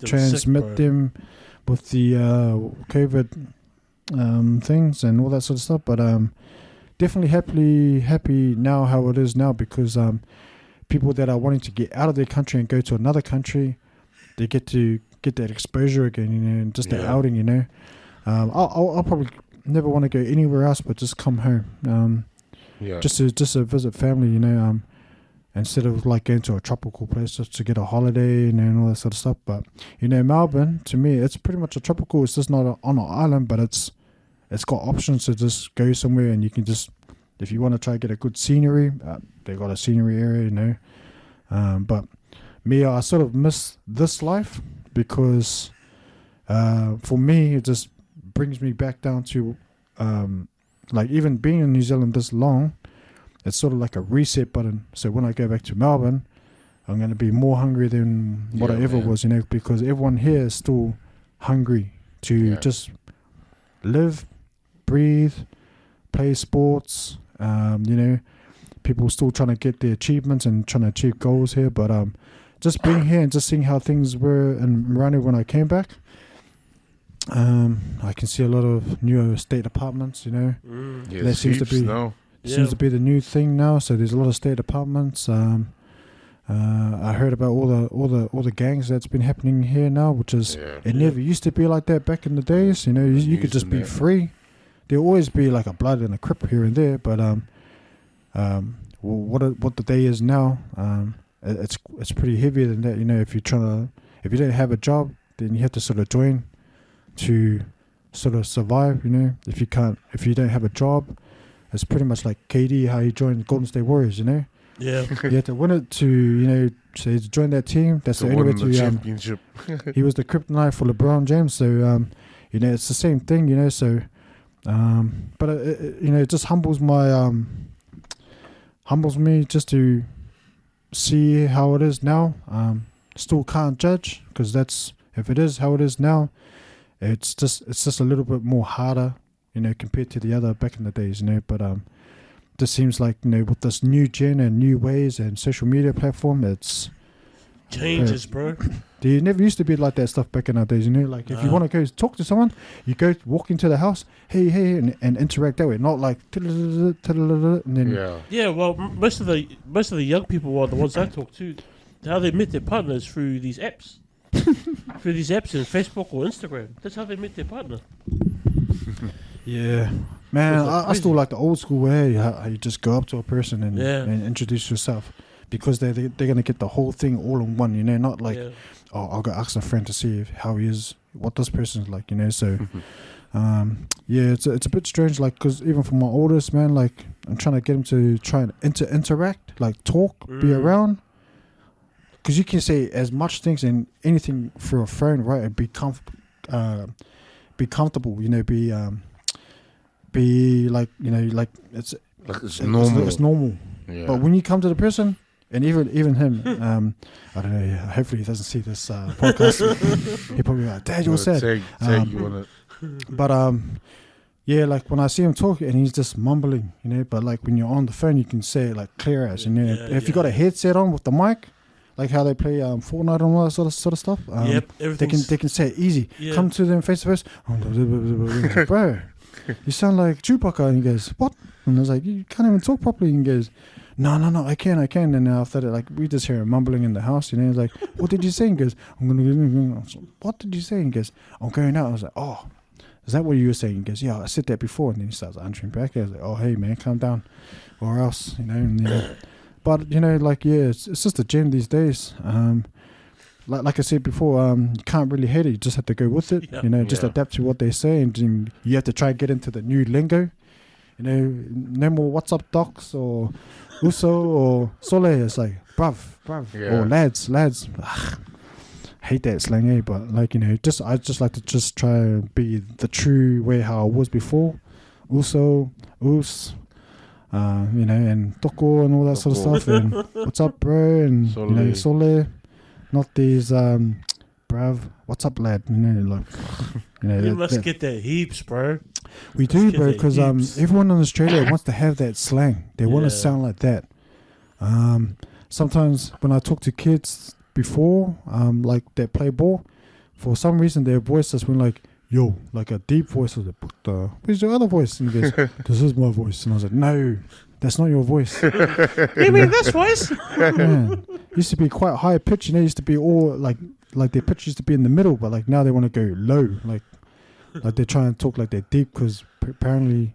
transmit them with the COVID things and all that sort of stuff. But definitely happy now how it is now, because people that are wanting to get out of their country and go to another country, they get to get that exposure again, you know, and just that outing, you know. I'll probably never want to go anywhere else but just come home. Just to visit family, you know, instead of like going to a tropical place just to get a holiday and all that sort of stuff. But you know, Melbourne, to me, it's pretty much a tropical. It's just not on an island, but it's got options to just go somewhere, and you can just, if you want to try to get a good scenery, they got a scenery area, you know. But me, I sort of miss this life because for me, it just brings me back down to like even being in New Zealand this long, it's sort of like a reset button. So when I go back to Melbourne, I'm going to be more hungry than what I ever was, because everyone here is still hungry to just live, breathe, play sports. People still trying to get their achievements and trying to achieve goals here. But just being here and just seeing how things were in Ranui when I came back, I can see a lot of new estate apartments. That seems to be seems to be the new thing now. So there's a lot of estate apartments. I heard about all the gangs that's been happening here now, which is it never used to be like that back in the days. You could just be free. There'll always be like a blood and a crip here and there, but what the day is now, it's pretty heavier than that. If you don't have a job, then you have to sort of join to sort of survive. If you don't have a job, it's pretty much like KD, how he joined Golden State Warriors. Yeah, you have to win it to to join that team. That's the only way to championship. He was the kryptonite for LeBron James, so it's the same thing. So but it just humbles me just to see how it is now. Still can't judge, because if it is how it is now, it's just a little bit more harder, compared to the other back in the days, but this seems like, with this new gen and new ways and social media platform, it's changes, bro. There never used to be like that stuff back in our days, like if you want to go talk to someone, you go walk into the house, hey, and interact that way, not like and then well, most of the young people are the ones I talk to, how they met their partners through these apps. Through these apps in Facebook or Instagram. That's how they met their partner. Yeah. Man, I still like the old school way, how you just go up to a person and introduce yourself, because they're going to get the whole thing all in one, not like, I'll go ask a friend to see how he is, what this person's like, so it's a bit strange, like, because even for my oldest, man, like, I'm trying to get him to try and interact, like talk, be around, because you can say as much things and anything through a phone, right, and be comfortable, be like, like it's normal. It's normal. Yeah. But when you come to the person, and even him, I don't know. Yeah, hopefully he doesn't see this podcast. He probably like, Dad, you're sad. Tag you on it. But like when I see him talk and he's just mumbling, But like when you're on the phone, you can say it like clear as, if you got a headset on with the mic, like how they play Fortnite and all that sort of stuff. They can say it easy. Yeah. Come to them face to face. Bro, you sound like Chewbacca. And he goes, what? And I was like, you can't even talk properly. And he goes, no, I can. And after that, like, we just hear him mumbling in the house. He's like, what did you say? And he goes, what did you say? And he goes, I'm going out. I was like, oh, is that what you were saying? He goes, yeah, I said that before. And then he starts answering back. I was like, oh, hey, man, calm down. Or else, But, it's just a gen these days. Like I said before, you can't really hate it. You just have to go with it. Just adapt to what they say. And you have to try and get into the new lingo. No more what's up docs or uso or sole. It's like, bruv. Or lads. Ugh, hate that slang, but like, I just like to just try and be the true way how I was before. Uso, us. And toko and all that sort of stuff, and what's up, bro, and sole, not these bruv, what's up, lad, like, you must get that heaps, bro. We do, bro, because everyone in Australia wants to have that slang. They want to sound like that. Sometimes when I talk to kids before, like that play ball, for some reason their voice just went like, yo, like a deep voice. I was like, where's your other voice? And he goes, this is my voice. And I was like, no, that's not your voice. You mean this voice? Man, used to be quite high pitch, used to be all like their pitch used to be in the middle, but like now they want to go low, like they're trying to talk like they're deep, because apparently,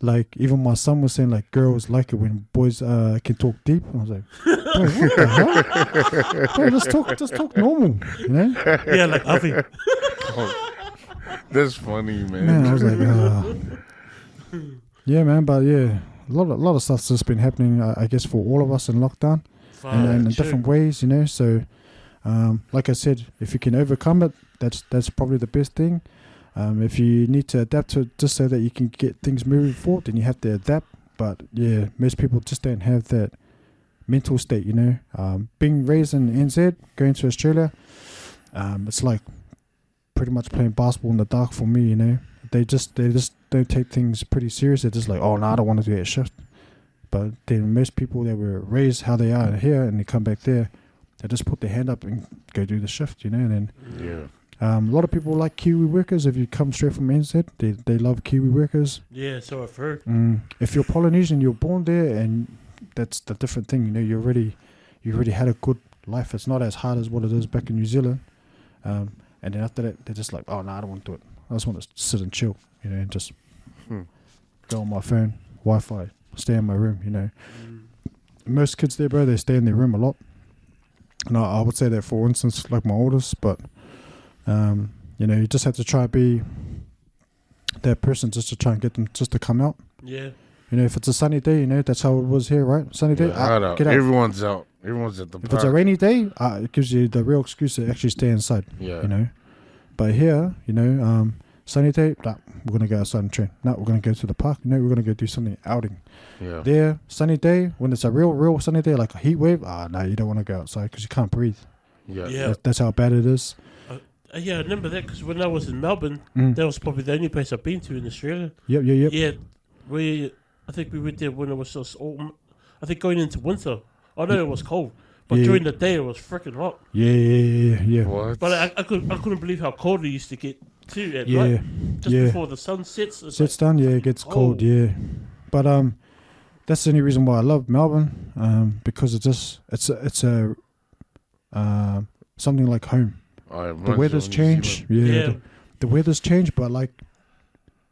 like even my son was saying like girls like it when boys can talk deep. And I was like, bro, what the hell? Bro, just talk normal, Yeah, like Avi. That's funny, man. I was like, yeah, man, but yeah, a lot of stuff's just been happening, I guess, for all of us in lockdown, and in different ways, So, like I said, if you can overcome it, that's probably the best thing. If you need to adapt to it just so that you can get things moving forward, then you have to adapt. But yeah, most people just don't have that mental state, you know. Being raised in NZ, going to Australia, it's like pretty much playing basketball in the dark for me, you know. They just don't take things pretty serious. They're just like, oh no, I don't want to do that shift. But then most people that were raised how they are here and they come back there, they just put their hand up and go do the shift, you know. And then a lot of people like Kiwi workers. If you come straight from NZ, they love Kiwi workers. Yeah, so I've heard. If you're Polynesian, you're born there, and that's the different thing, you know. You already had a good life. It's not as hard as what it is back in New Zealand. And then after that, they're just like, oh no, I don't want to do it. I just want to sit and chill, you know, and just go on my phone, Wi-Fi, stay in my room, you know. Most kids there, bro, they stay in their room a lot. And I would say that, for instance, like my oldest, but, you know, you just have to try to be that person just to try and get them just to come out. Yeah. You know, if it's a sunny day, you know, that's how it was here, right? Sunny day, get out. Everyone's out. Everyone's at the park. If it's a rainy day, it gives you the real excuse to actually stay inside, you know. But here, you know, sunny day, we're going to go outside and train. We're going to go to the park. We're going to go do something outing. Yeah. There, sunny day, when it's a real sunny day, like a heat wave, no, you don't want to go outside because you can't breathe. Yeah. That's how bad it is. Yeah, I remember that because when I was in Melbourne, that was probably the only place I've been to in Australia. Yep. Yeah, I think we went there when it was just autumn. I think going into winter. I know it was cold. But during the day, it was freaking hot. Yeah. What? But I couldn't believe how cold it used to get too at night. Just before the sun sets. Sets down, it gets cold, yeah. But that's the only reason why I love Melbourne, because it's something like home. The weather's changed, the weather's changed, but like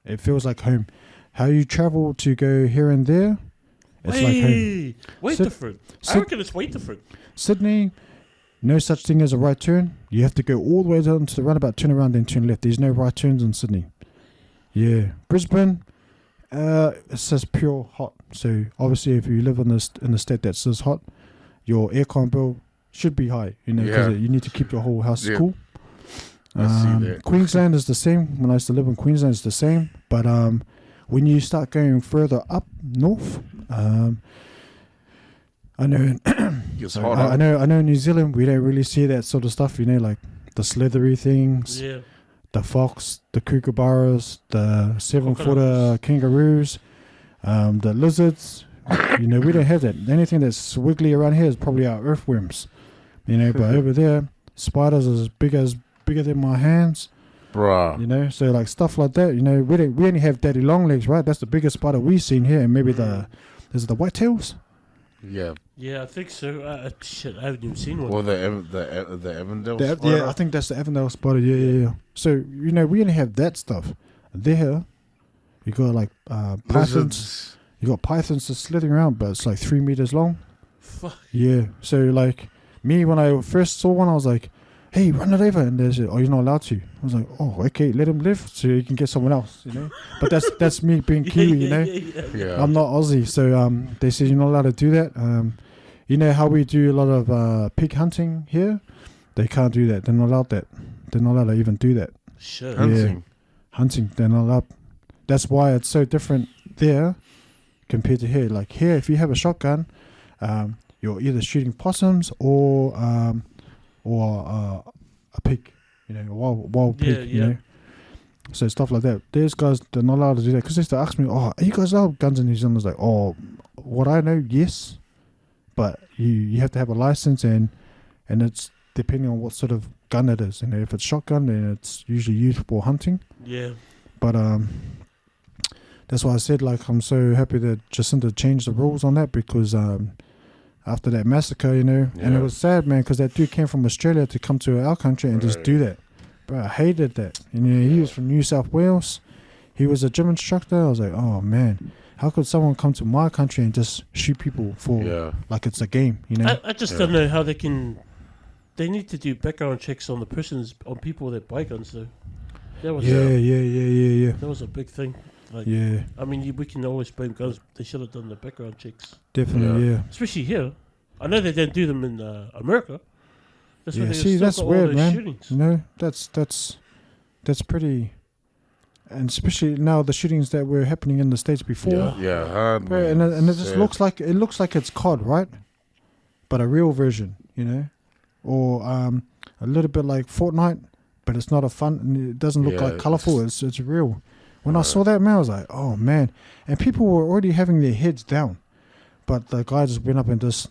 it feels like home. How you travel to go here and there, it's like home. Way different. I reckon it's way different. Sydney, no such thing as a right turn. You have to go all the way down to the roundabout, turn around, then turn left. There's no right turns in Sydney. Yeah. Brisbane, it's just pure hot. So obviously if you live in the state that says hot, your aircon bill should be high, you know, because you need to keep your whole house cool. I see that. Queensland is the same. When I used to live in Queensland, it's the same. But when you start going further up north, I know in New Zealand we don't really see that sort of stuff, you know, like the slithery things, the fox, the kookaburras, the 7-footer kangaroos, the lizards. You know, we don't have that. Anything that's wiggly around here is probably our earthworms, you know. But over there, spiders are bigger than my hands. Bruh. You know, so like stuff like that, you know, we only have daddy long legs, right? That's the biggest spider we've seen here, and maybe is it the whitetails? Yeah, I think so. Shit, I haven't even seen one. Or the Avondale spider? Yeah, I think that's the Avondale spider. Yeah. So, you know, we only have that stuff. There, you got like pythons. You got pythons just slithering around, but it's like 3 meters long. Fuck. Yeah. So like me, when I first saw one, I was like, hey, run it over. And they said, oh, you're not allowed to. I was like, oh, okay, let him live so you can get someone else, you know. But that's me being Kiwi, you know. Yeah. I'm not Aussie. So they said you're not allowed to do that. You know how we do a lot of pig hunting here? They can't do that. They're not allowed that. They're not allowed to even do that. Sure. Hunting. They're not allowed. That's why it's so different there compared to here. Like here, if you have a shotgun, you're either shooting possums or a pig, you know, a wild pig, you know. So stuff like that. There's guys that are not allowed to do that because they used to ask me, oh, are you guys allowed guns in New Zealand? I was like, oh, what I know, yes, but you have to have a license and it's depending on what sort of gun it is. You know, if it's shotgun, then it's usually used for hunting. Yeah. But that's why I said, like, I'm so happy that Jacinda changed the rules on that because after that massacre, you know, and it was sad, man, because that dude came from Australia to come to our country and just do that. But I hated that. You know, he was from New South Wales. He was a gym instructor. I was like, oh, man, how could someone come to my country and just shoot people for like it's a game, you know? I just don't know how they can. They need to do background checks on on people that buy guns, though. That was That was a big thing. Like, I mean, we can always blame guns. They should have done the background checks. Definitely, Especially here. I know they don't do them in America. That's why see, that's weird, man. Shootings. You know, that's pretty. And especially now, the shootings that were happening in the States before. Hard. And it just looks like it's COD, right? but a real version, you know, or a little bit like Fortnite, but it's not a fun. It doesn't look like colorful. It's real. When I saw that, man, I was like, oh man, and people were already having their heads down, but the guy just went up and just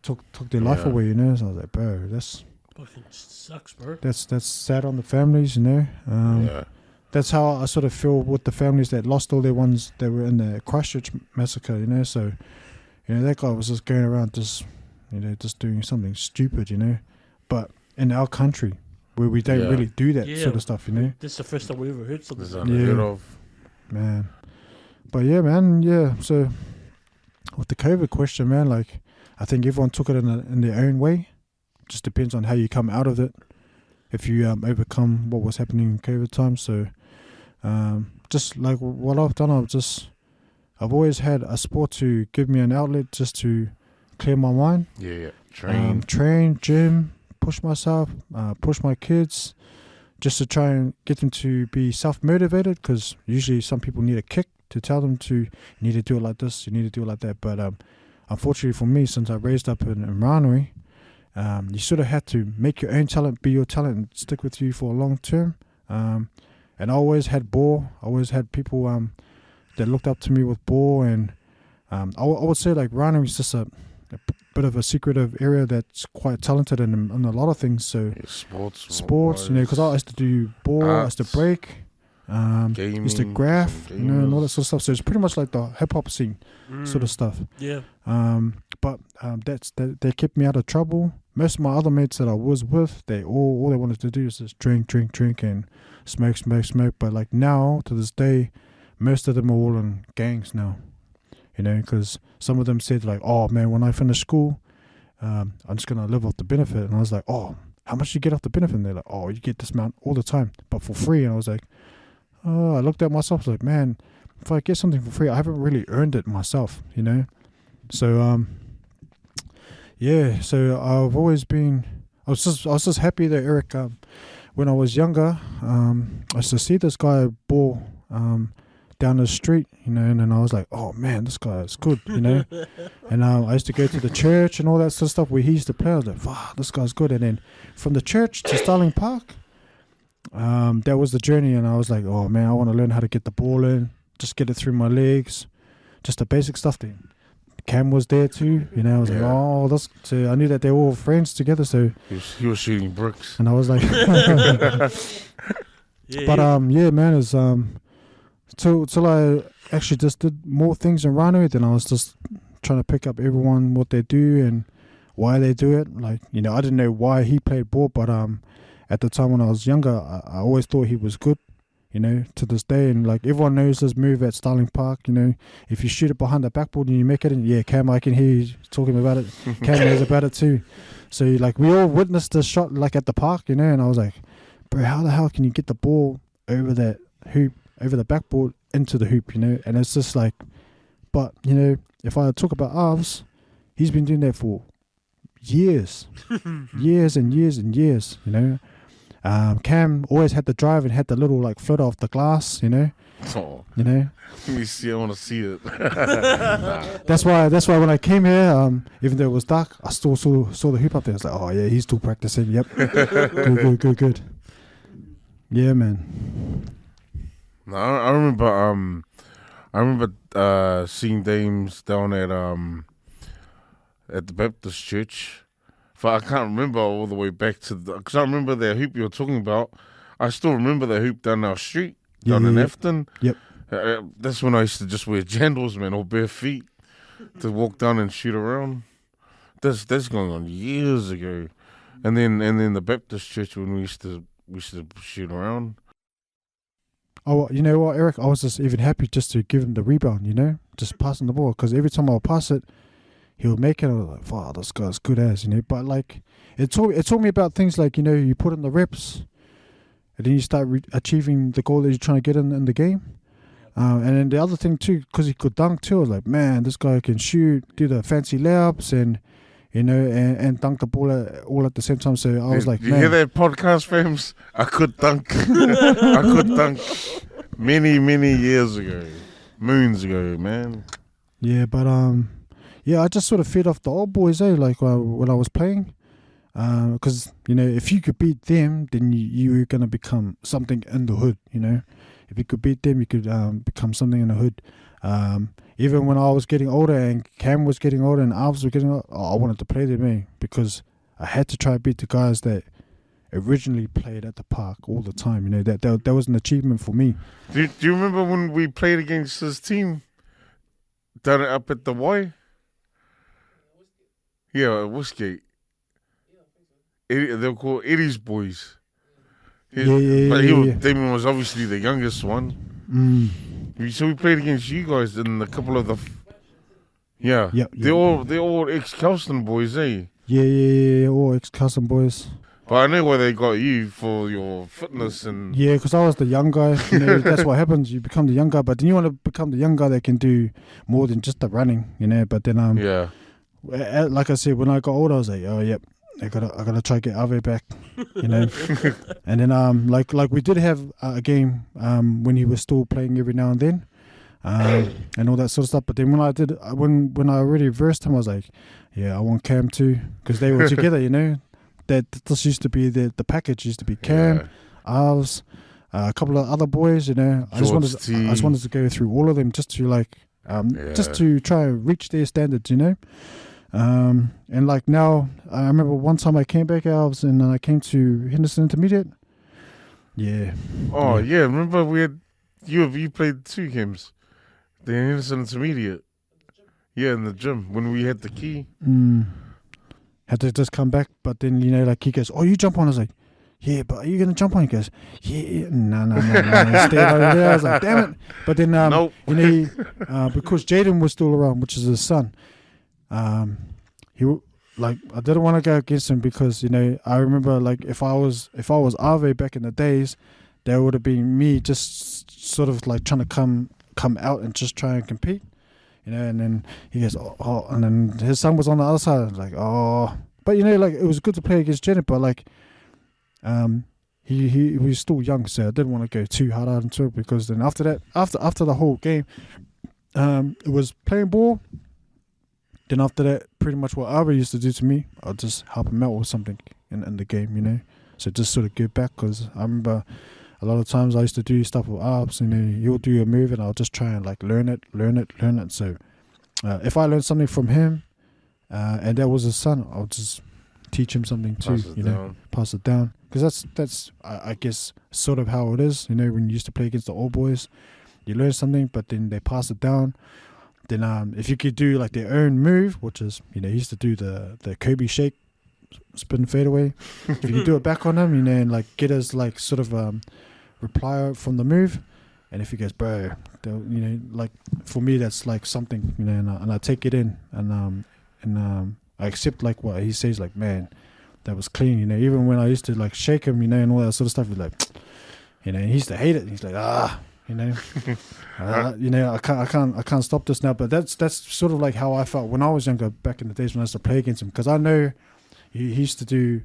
took their life away, you know. So I was like, bro, that's fucking sucks, bro. That's sad on the families, you know. That's how I sort of feel with the families that lost all their ones that were in the Christchurch massacre, you know. So, you know, that guy was just going around just, you know, just doing something stupid, you know. But in our country, where we don't really do that sort of stuff, you know. This is the first time we ever heard something. This is unheard of. Man. But yeah, man, so with the COVID question, man, like, I think everyone took it in their own way. Just depends on how you come out of it. If you overcome what was happening in COVID time. So, just like what I've done, I've always had a sport to give me an outlet just to clear my mind. Train, gym, push myself, push my kids, just to try and get them to be self-motivated, because usually some people need a kick to tell them to, you need to do it like this, you need to do it like that. But unfortunately for me, since I raised up in Ranui, you sort of had to make your own talent be your talent and stick with you for a long term. And I always had ball. I always had people that looked up to me with ball. And I would say like Ranui is just a bit of a secretive area that's quite talented in a lot of things. So sports, you know, because I used to do ball, I used to break, gaming, used to graph, you know, and all that sort of stuff. So it's pretty much like the hip hop scene sort of stuff. Yeah. But they kept me out of trouble. Most of my other mates that I was with, they all they wanted to do is just drink, and smoke. But like now, to this day, most of them are all in gangs now. You know, because some of them said like, oh man, when I finish school, I'm just going to live off the benefit. And I was like, oh, how much do you get off the benefit? And they're like, oh, you get this amount all the time, but for free. And I was like, oh, I looked at myself, I was like, man, if I get something for free, I haven't really earned it myself, you know? So, so I've always been, I was just happy that Eric, when I was younger, I used to see this guy ball, down the street, you know, and then I was like, oh man, this guy is good, you know. And I used to go to the church and all that sort of stuff where he used to play. I was like, wow, this guy's good. And then from the church to Starling Park, that was the journey. And I was like, oh man, I want to learn how to get the ball in, just get it through my legs, just the basic stuff. Then Cam was there too, you know. I was like, oh, that's. So I knew that they were all friends together. So he was shooting bricks, and I was like, yeah, man, it's till I actually just did more things in Ranui, then I was just trying to pick up everyone, what they do and why they do it. Like, you know, I didn't know why he played ball, but at the time when I was younger, I always thought he was good, you know, to this day. And like everyone knows this move at Starling Park, you know, if you shoot it behind the backboard and you make it, and yeah, Cam, I can hear you talking about it. Cam knows about it too. So like we all witnessed the shot like at the park, you know, and I was like, bro, how the hell can you get the ball over that hoop, over the backboard into the hoop, you know? And it's just like, but you know, if I talk about Arves, he's been doing that for years, years and years, you know. Cam always had the drive and had the little like flutter off the glass, you know. Oh, you know. Let me see. I want to see it. That's why when I came here, even though it was dark, I still saw the hoop up there. I was like, oh yeah, he's still practicing. Yep, good. Yeah, man. No, I remember seeing Dames down at the Baptist church. But I can't remember all the way back to because I remember that hoop you were talking about. I still remember the hoop down our street, down in Afton. Yep. That's when I used to just wear jandals, man, or bare feet to walk down and shoot around. That's going on years ago. And then the Baptist church when we used to shoot around. Oh, you know what, Eric? I was just even happy just to give him the rebound, you know, just passing the ball. Because every time I would pass it, he would make it. I was like, wow, this guy's good as, you know. But like, it taught me about things like, you know, you put in the reps, and then you start achieving the goal that you're trying to get in the game. And then the other thing too, because he could dunk too, I was like, man, this guy can shoot, do the fancy layups, and you know, and dunk the ball all at the same time. So I was like, you hear that podcast, fams? I could dunk. I could dunk many years ago, moons ago, man. Yeah, but I just sort of fed off the old boys, like when I was playing. Because, if you could beat them, then you're going to become something in the hood, If you could beat them, you could become something in the hood. Even when I was getting older and Cam was getting older and Alves were getting older, I wanted to play them, because I had to try to beat the guys that originally played at the park all the time. That was an achievement for me. Do you remember when we played against this team down up at the Y? Yeah, at Westgate. They were called Eddie's boys. Damien was obviously the youngest one. So we played against you guys and a couple of the. They're all ex-Kelston boys, eh? Yeah, all ex-Kelston boys. But I know why they got you for your fitness and. Yeah, because I was the young guy. That's what happens. You become the young guy, but then you want to become the young guy that can do more than just the running, But then like I said, when I got older, I was like, oh yep, I gotta try to get Ave back, And then like we did have a game when he was still playing every now and then, and all that sort of stuff. But then when I already versed him, I was like, yeah, I want Cam too, because they were together, That this used to be the package used to be Cam, Alves, a couple of other boys, I just wanted to go through all of them just to just to try and reach their standards, And like now, I remember one time I came back, Alves, and I came to Henderson Intermediate. Yeah. Oh yeah, remember we had you played 2 games, the Henderson Intermediate. Yeah, in the gym when we had the key. Had to just come back, but then he goes, "Oh, you jump on." I was like, "Yeah, but are you gonna jump on?" He goes, "Yeah, no." Stayed over there. I was like, "Damn it!" But then, nope. Because Jaden was still around, which is his son, I didn't want to go against him because I remember if I was Ave back in the days, there would have been me just sort of like trying to come out and just try and compete. And then he goes, oh, and then his son was on the other side. I was like, oh, but it was good to play against Janet, but he was still young, so I didn't want to go too hard out into it, because then after that, after the whole game, it was playing ball. Then after that, pretty much what Arbor used to do to me, I'll just help him out with something in the game, So just sort of give back, because I remember a lot of times I used to do stuff with Arbs, he'll do a move and I'll just try and learn it. So if I learned something from him, and that was his son, I'll just teach him something too, pass it down. Because that's I guess sort of how it is, when you used to play against the old boys, you learn something, but then they pass it down. Then if you could do their own move, which is, he used to do the Kobe shake, spin fadeaway. If you could do it back on him, and get his sort of reply from the move, and if he goes, bro, for me that's something, and I take it in, and I accept what he says, man, that was clean, even when I used to shake him, and all that sort of stuff, he's he used to hate it. He's I can't stop this now. But that's sort of how I felt when I was younger, back in the days when I used to play against him, because I know he used to do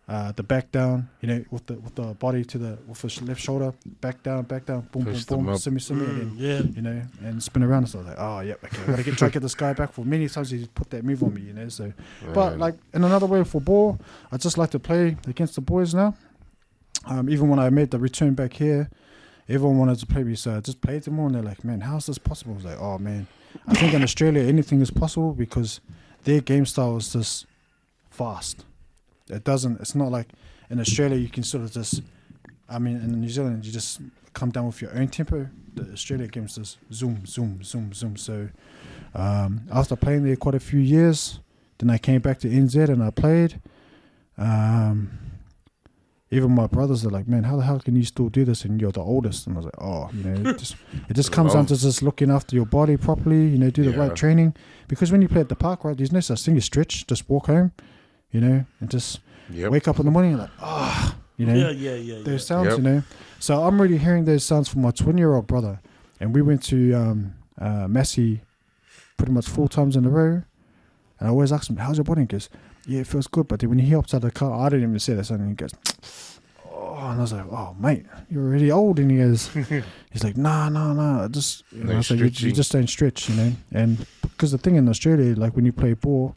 the back down, with the body with his left shoulder, back down, boom, boom, simi, and then, and spin around. So I was like, oh, yep, okay, I gotta try to get this guy back. For many times he's put that move on me, So, but in another way for ball, I just like to play against the boys now. Even when I made the return back here, everyone wanted to play me, so I just played them all, and they're like, man, how's this possible? I was like, oh man, I think in Australia anything is possible, because their game style is just fast. It's not like in Australia you can sort of just, in New Zealand you just come down with your own tempo. The Australia game's just zoom. So after playing there quite a few years, then I came back to NZ and I played. Even my brothers are like, man, how the hell can you still do this and you're the oldest? And I was like, oh, it just comes down to just looking after your body properly, do the right training. Because when you play at the park, right, there's no such thing as stretch, just walk home, and just wake up in the morning and those sounds, So I'm really hearing those sounds from my 20-year-old brother. And we went to Massey pretty much 4 times in a row. And I always ask him, how's your body? He goes, yeah, it feels good. But then when he hops out of the car, I didn't even say that. And he goes, oh, and I was like, oh, mate, you're already old. And he's like, nah, just, I was like, you just don't stretch, And because the thing in Australia, like when you play ball,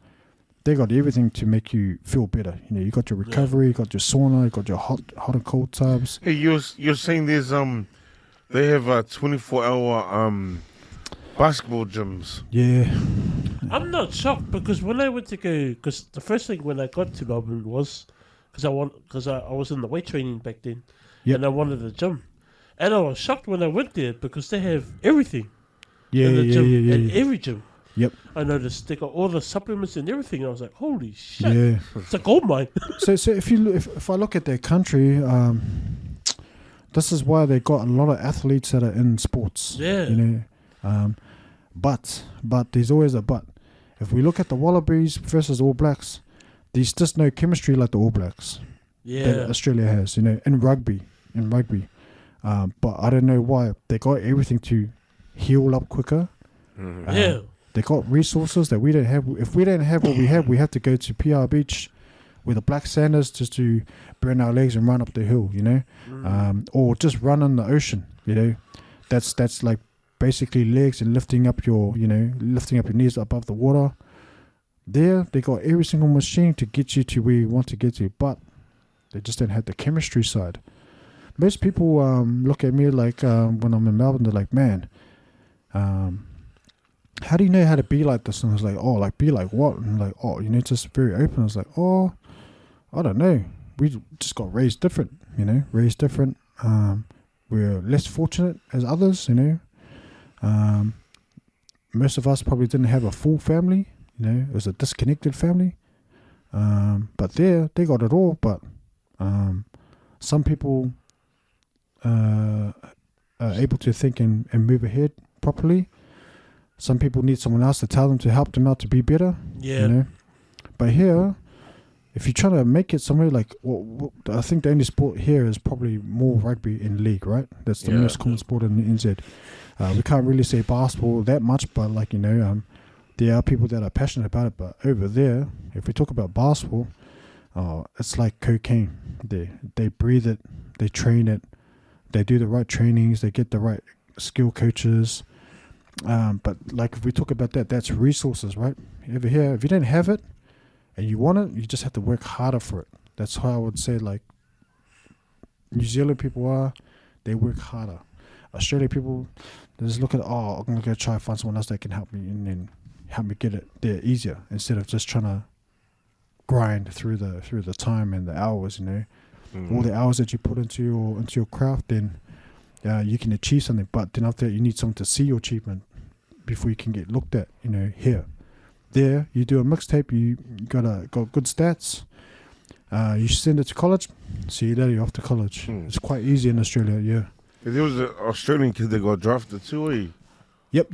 they got everything to make you feel better. You got your recovery, you got your sauna, you got your hot and cold tubs. Hey, you're saying there's they have 24-hour basketball gyms. Yeah. I'm not shocked because when I went to go, because the first thing when I got to Melbourne was because I was in the weight training back then, and I wanted a gym, and I was shocked when I went there because they have everything. In the gym, in every gym. Yep. I noticed they got all the supplements and everything. I was like, holy shit! Yeah. It's a gold mine. So if I look at their country, this is why they got a lot of athletes that are in sports. Yeah. But there's always a but. If we look at the Wallabies versus All Blacks, there's just no chemistry like the All Blacks. That Australia has, in rugby. But I don't know why. They got everything to heal up quicker. They got resources that we don't have. If we don't have what we have to go to PR Beach with the black sanders just to burn our legs and run up the hill, or just run in the ocean, That's like basically legs and lifting up your knees above the water. There, they got every single machine to get you to where you want to get to, but they just don't have the chemistry side. Most people look at me like when I'm in Melbourne, they're like, man, how do you know how to be like this? And I was like, oh, like be like what? And like, oh, just very open. I was like, oh, I don't know. We just got raised different, raised different. We're less fortunate as others, Most of us probably didn't have a full family, it was a disconnected family. But they got it all. But some people are able to think and move ahead properly. Some people need someone else to tell them to help them out to be better. Yeah. But here, if you're trying to make it somewhere like, I think the only sport here is probably more rugby in league, right? That's the most common sport in the NZ. We can't really say basketball that much, but there are people that are passionate about it. But over there, if we talk about basketball, it's like cocaine. They breathe it, they train it, they do the right trainings, they get the right skill coaches. But like if we talk about that's resources, right? Over here, if you don't have it and you want it, you just have to work harder for it. That's how I would say like New Zealand people they work harder. Australia people, they just look at, I'm going to go try and find someone else that can help me and then help me get it there easier instead of just trying to grind through the time and the hours, all the hours that you put into your craft, then you can achieve something. But then after that, you need someone to see your achievement before you can get looked at, here. There, you do a mixtape, you got good stats, you send it to college, see you later, you're off to college. It's quite easy in Australia, yeah. There was an Australian kid that got drafted too, eh? Yep.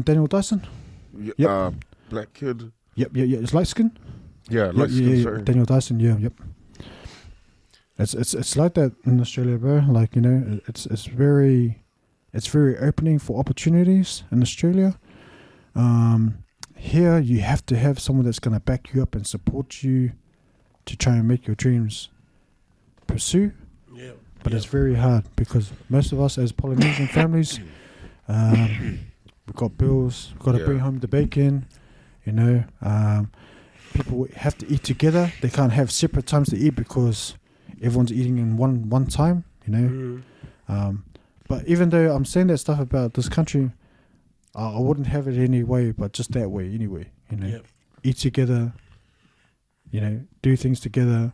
Daniel Dyson. Black kid. Yep. It's light skin. Yeah, light skin. Sorry. Daniel Dyson. Yeah. Yep. It's like that in Australia, bro. Like it's very opening for opportunities in Australia. Here you have to have someone that's gonna back you up and support you to try and make your dreams pursue. Yeah. But it's very hard because most of us as Polynesian families, we've got bills, we've got to bring home the bacon, people have to eat together. They can't have separate times to eat because everyone's eating in one time, But even though I'm saying that stuff about this country, I wouldn't have it any way, but just that way anyway, Eat together, do things together.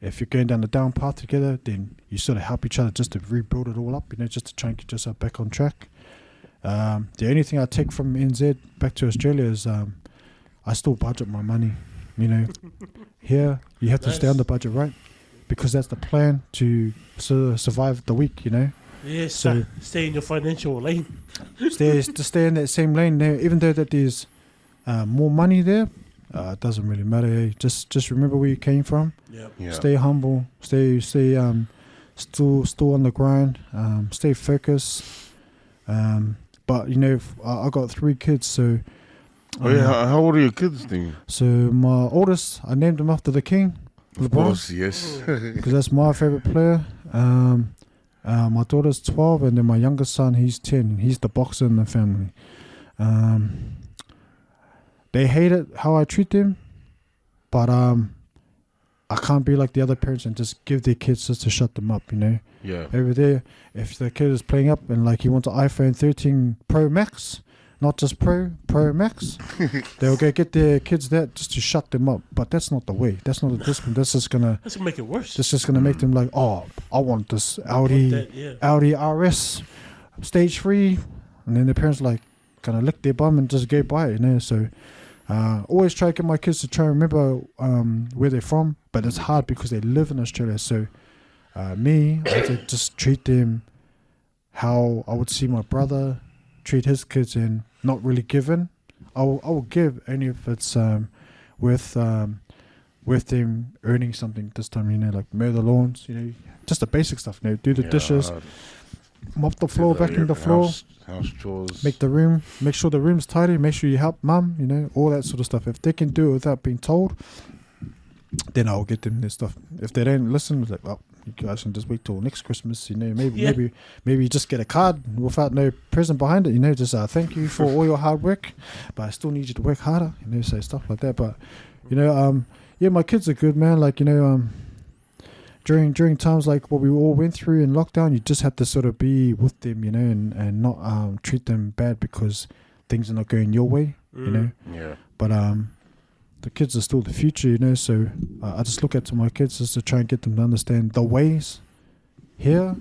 If you're going down the down path together, then you sort of help each other just to rebuild it all up, just to try and get yourself back on track. The only thing I take from NZ back to Australia is I still budget my money. Here you have to stay on the budget, right? Because that's the plan to survive the week. Yeah, so stay in your financial lane. stay in that same lane there, even though that there's more money there. It doesn't really matter. Eh? Just remember where you came from. Yeah. Stay humble. Stay still on the grind. Stay focused. But I got 3 kids, so. How old are your kids then? So my oldest, I named him after the king. Of course, yes. Because that's my favorite player. My daughter's 12, and then my youngest son, he's 10. He's the boxer in the family. They hate it how I treat them, but I can't be like the other parents and just give their kids just to shut them up, you know. Yeah. Over there, if the kid is playing up and like he wants an iPhone 13 Pro Max, not just Pro Max, they'll go get their kids that just to shut them up. But that's not the way. That's not the discipline. That's just gonna make it worse. That's just gonna make them like, oh, I want this Audi RS stage 3, and then the parents like gonna lick their bum and just go buy it, you know. So always try to get my kids to try and remember where they're from, but it's hard because they live in Australia. So I have to just treat them how I would see my brother treat his kids, and not really give in. I will give only if it's worth them earning something this time, you know, like mow the lawns, you know, just the basic stuff, you know, do the dishes, mop the floor, vacuum the floor, house chores, make sure the room's tidy, make sure you help mum, you know, all that sort of stuff. If they can do it without being told, then I'll get them their stuff. If they don't listen, it's like, well, you guys can just wait till next Christmas, you know, maybe you just get a card without no present behind it, you know, just thank you for all your hard work, but I still need you to work harder, you know, say stuff like that. But, you know, my kids are good, man. Like, you know, during times like what we all went through in lockdown, you just have to sort of be with them, you know, and not treat them bad because things are not going your way, you know. Yeah. But the kids are still the future, you know, so I just look at to my kids just to try and get them to understand the ways here,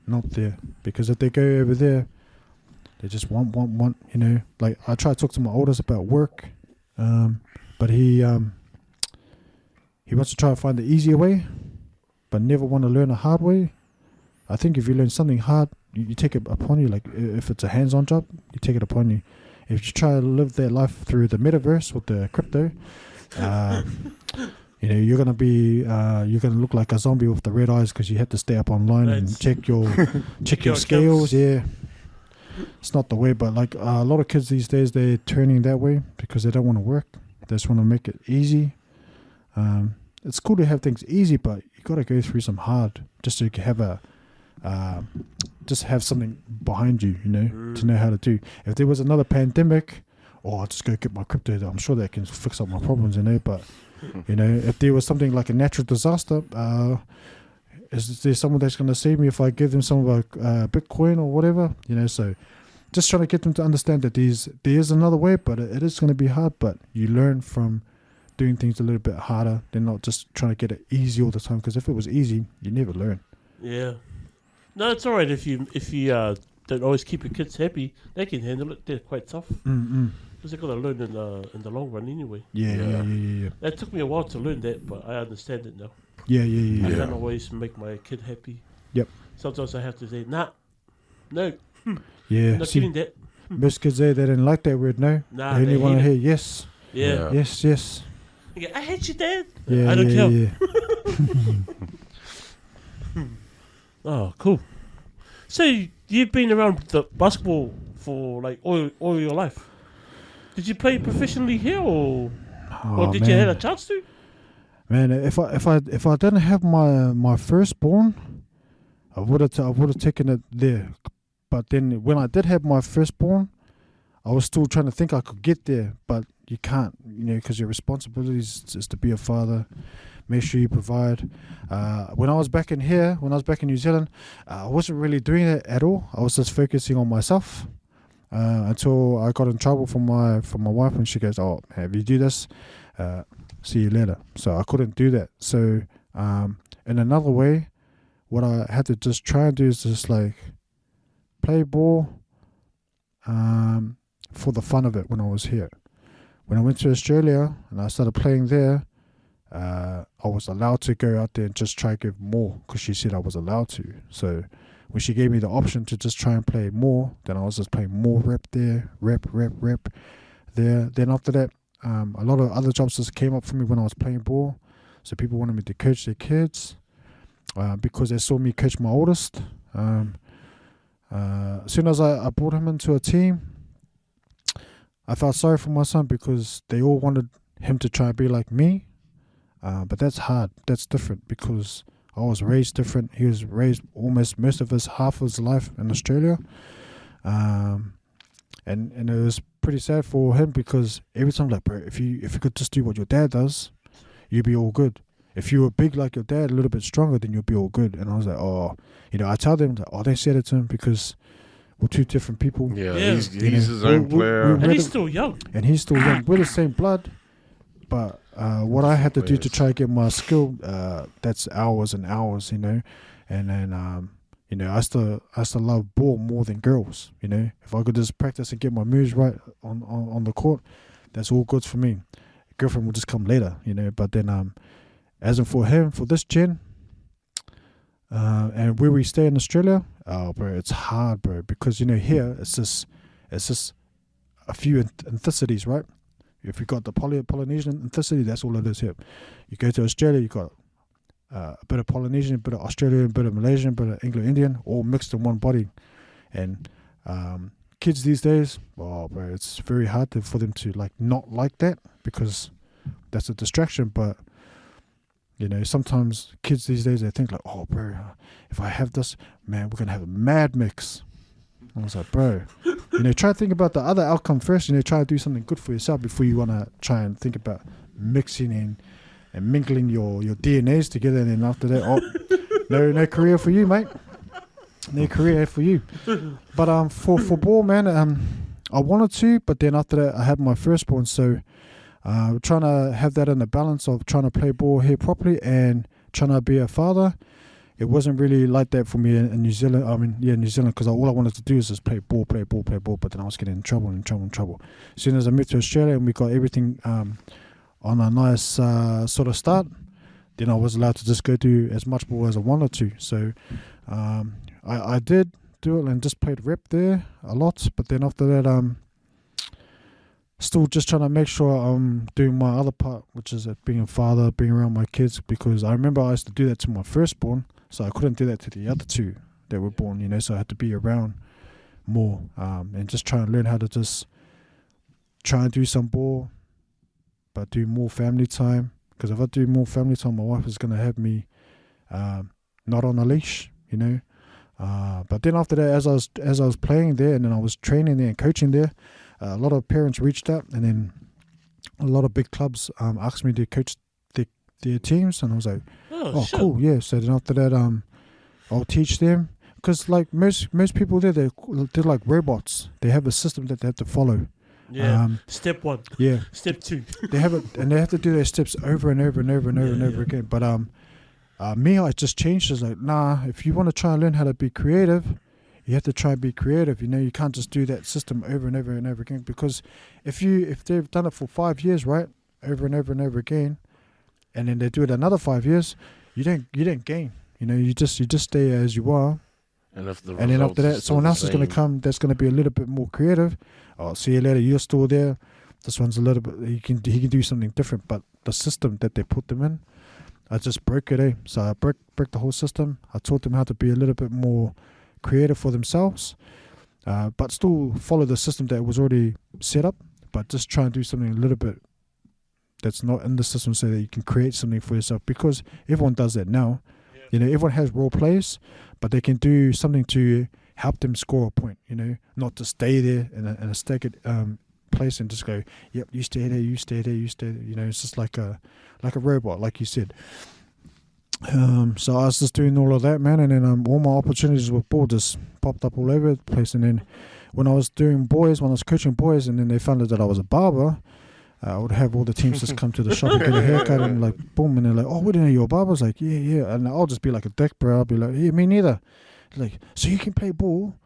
not there. Because if they go over there, they just want, you know. Like, I try to talk to my oldest about work, but he wants to try to find the easier way, but never want to learn a hard way. I think if you learn something hard, you take it upon you. Like, if it's a hands-on job, you take it upon you. If you try to live that life through the metaverse with the crypto, you know, you're gonna look like a zombie with the red eyes because you had to stay up online and check your scales. Yeah, it's not the way. But like a lot of kids these days, they're turning that way because they don't want to work. They just want to make it easy. It's cool to have things easy, but you got to go through some hard just so you can have just have something behind you, you know, to know how to do. If there was another pandemic, I'll just go get my crypto. I'm sure that can fix up my problems, you know. But, you know, if there was something like a natural disaster, is there someone that's going to save me if I give them some of a Bitcoin or whatever, you know? So just trying to get them to understand that there is another way, but it is going to be hard. But you learn from doing things a little bit harder than not just trying to get it easy all the time. Because if it was easy, you never learn. Yeah. No, it's all right if you don't always keep your kids happy. They can handle it. They're quite tough. Because they're gonna learn in the long run anyway. Yeah. It took me a while to learn that, but I understand it now. Yeah. I can't always make my kid happy. Yep. Sometimes I have to say, no. Yeah. I'm not getting that. Most kids they didn't like that word, no. Nah, they only want to hear yes. Yeah. Yes. Yeah, I hate you, Dad. Yeah, I don't care. Yeah. Oh, cool. So you've been around the basketball for like all your life. Did you play professionally here, or did you have a chance to? Man, if I didn't have my firstborn, I would have taken it there. But then when I did have my firstborn, I was still trying to think I could get there, but you can't, you know, because your responsibility is to be a father. Make sure you provide. When I was back in New Zealand, I wasn't really doing it at all. I was just focusing on myself until I got in trouble from my wife, and she goes, "Oh, if you do this, see you later." So I couldn't do that. So in another way, what I had to just try and do is just like play ball for the fun of it when I was here. When I went to Australia and I started playing there, I was allowed to go out there and just try to give more because she said I was allowed to. So when she gave me the option to just try and play more, then I was just playing more rep there, rep there. Then after that, a lot of other jobs just came up for me when I was playing ball. So people wanted me to coach their kids because they saw me coach my oldest. As soon as I brought him into a team, I felt sorry for my son because they all wanted him to try and be like me. But that's hard. That's different because I was raised different. He was raised almost half of his life in Australia. And it was pretty sad for him because every time, like, bro, if you could just do what your dad does, you'd be all good. If you were big like your dad, a little bit stronger, then you'll be all good. And I was like, oh, I tell them, like, oh, don't say that to him because we're two different people. Yeah. He's his own player. And he's still young. We're the same blood. But what I had to do to try to get my skill, that's hours and hours, And then, I still love ball more than girls, If I could just practice and get my moves right on the court, that's all good for me. Girlfriend will just come later, But then, as in for him, for this gen, and where we stay in Australia, oh, bro, it's hard, bro, because here it's just a few ethnicities, right? If you got the Polynesian ethnicity, that's all it is here. You go to Australia, you got a bit of Polynesian, a bit of Australian, a bit of Malaysian, a bit of Anglo-Indian, all mixed in one body. And kids these days, oh, bro, it's very hard for them to not like that because that's a distraction. But sometimes kids these days, they think like, oh, bro, if I have this, man, we're gonna have a mad mix. I was like, bro, try to think about the other outcome first. Try to do something good for yourself before you want to try and think about mixing and mingling your DNAs together. And then after that, oh, no career for you, mate. No career for you. But for ball, man, I wanted to, but then after that, I had my firstborn. So trying to have that in the balance of trying to play ball here properly and trying to be a father. It wasn't really like that for me in New Zealand. New Zealand, because all I wanted to do is just play ball. But then I was getting in trouble. As soon as I moved to Australia and we got everything on a nice sort of start, then I was allowed to just go do as much ball as I wanted to. So I did do it and just played rep there a lot. But then after that, still just trying to make sure I'm doing my other part, which is being a father, being around my kids, because I remember I used to do that to my firstborn. So I couldn't do that to the other two that were born, so I had to be around more and just try and learn how to just try and do some ball, but do more family time. Because if I do more family time, my wife is going to have me not on a leash, But then after that, as I was playing there and then I was training there and coaching there, a lot of parents reached out and then a lot of big clubs asked me to coach their teams, and I was like, oh cool, yeah. So then after that, I'll teach them, because like most people there, they're like robots. They have a system that they have to follow. Yeah. Step 1. Yeah. Step 2. They have it, and they have to do their steps over and over again. But me, I just changed. It's like, nah. If you want to try and learn how to be creative, you have to try and be creative. You can't just do that system over and over again. Because if they've done it for 5 years, right, over and over again, and then they do it another 5 years, you don't gain. You just stay as you are. And then after that, someone else is going to come that's going to be a little bit more creative. Oh, see you later. You're still there. This one's a little bit. He can do something different. But the system that they put them in, I just broke it. So I broke the whole system. I taught them how to be a little bit more creative for themselves, but still follow the system that was already set up. But just try and do something a little bit that's not in the system, so that you can create something for yourself. Because everyone does that now. Everyone has role plays, but they can do something to help them score a point. Not to stay there in a stagnant place and just go, yep, you stay there, you stay there, you stay there. It's just like a robot, like you said. So I was just doing all of that, man, and then all my opportunities with ball just popped up all over the place. And then when I was coaching boys, and then they found out that I was a barber, I would have all the teams just come to the shop and get a haircut, and like boom, and they're like, oh, we didn't know you're a barber. I was like, yeah, and I'll just be like a dick, bro. I'll be like, yeah, me neither. They're like, so you can play ball,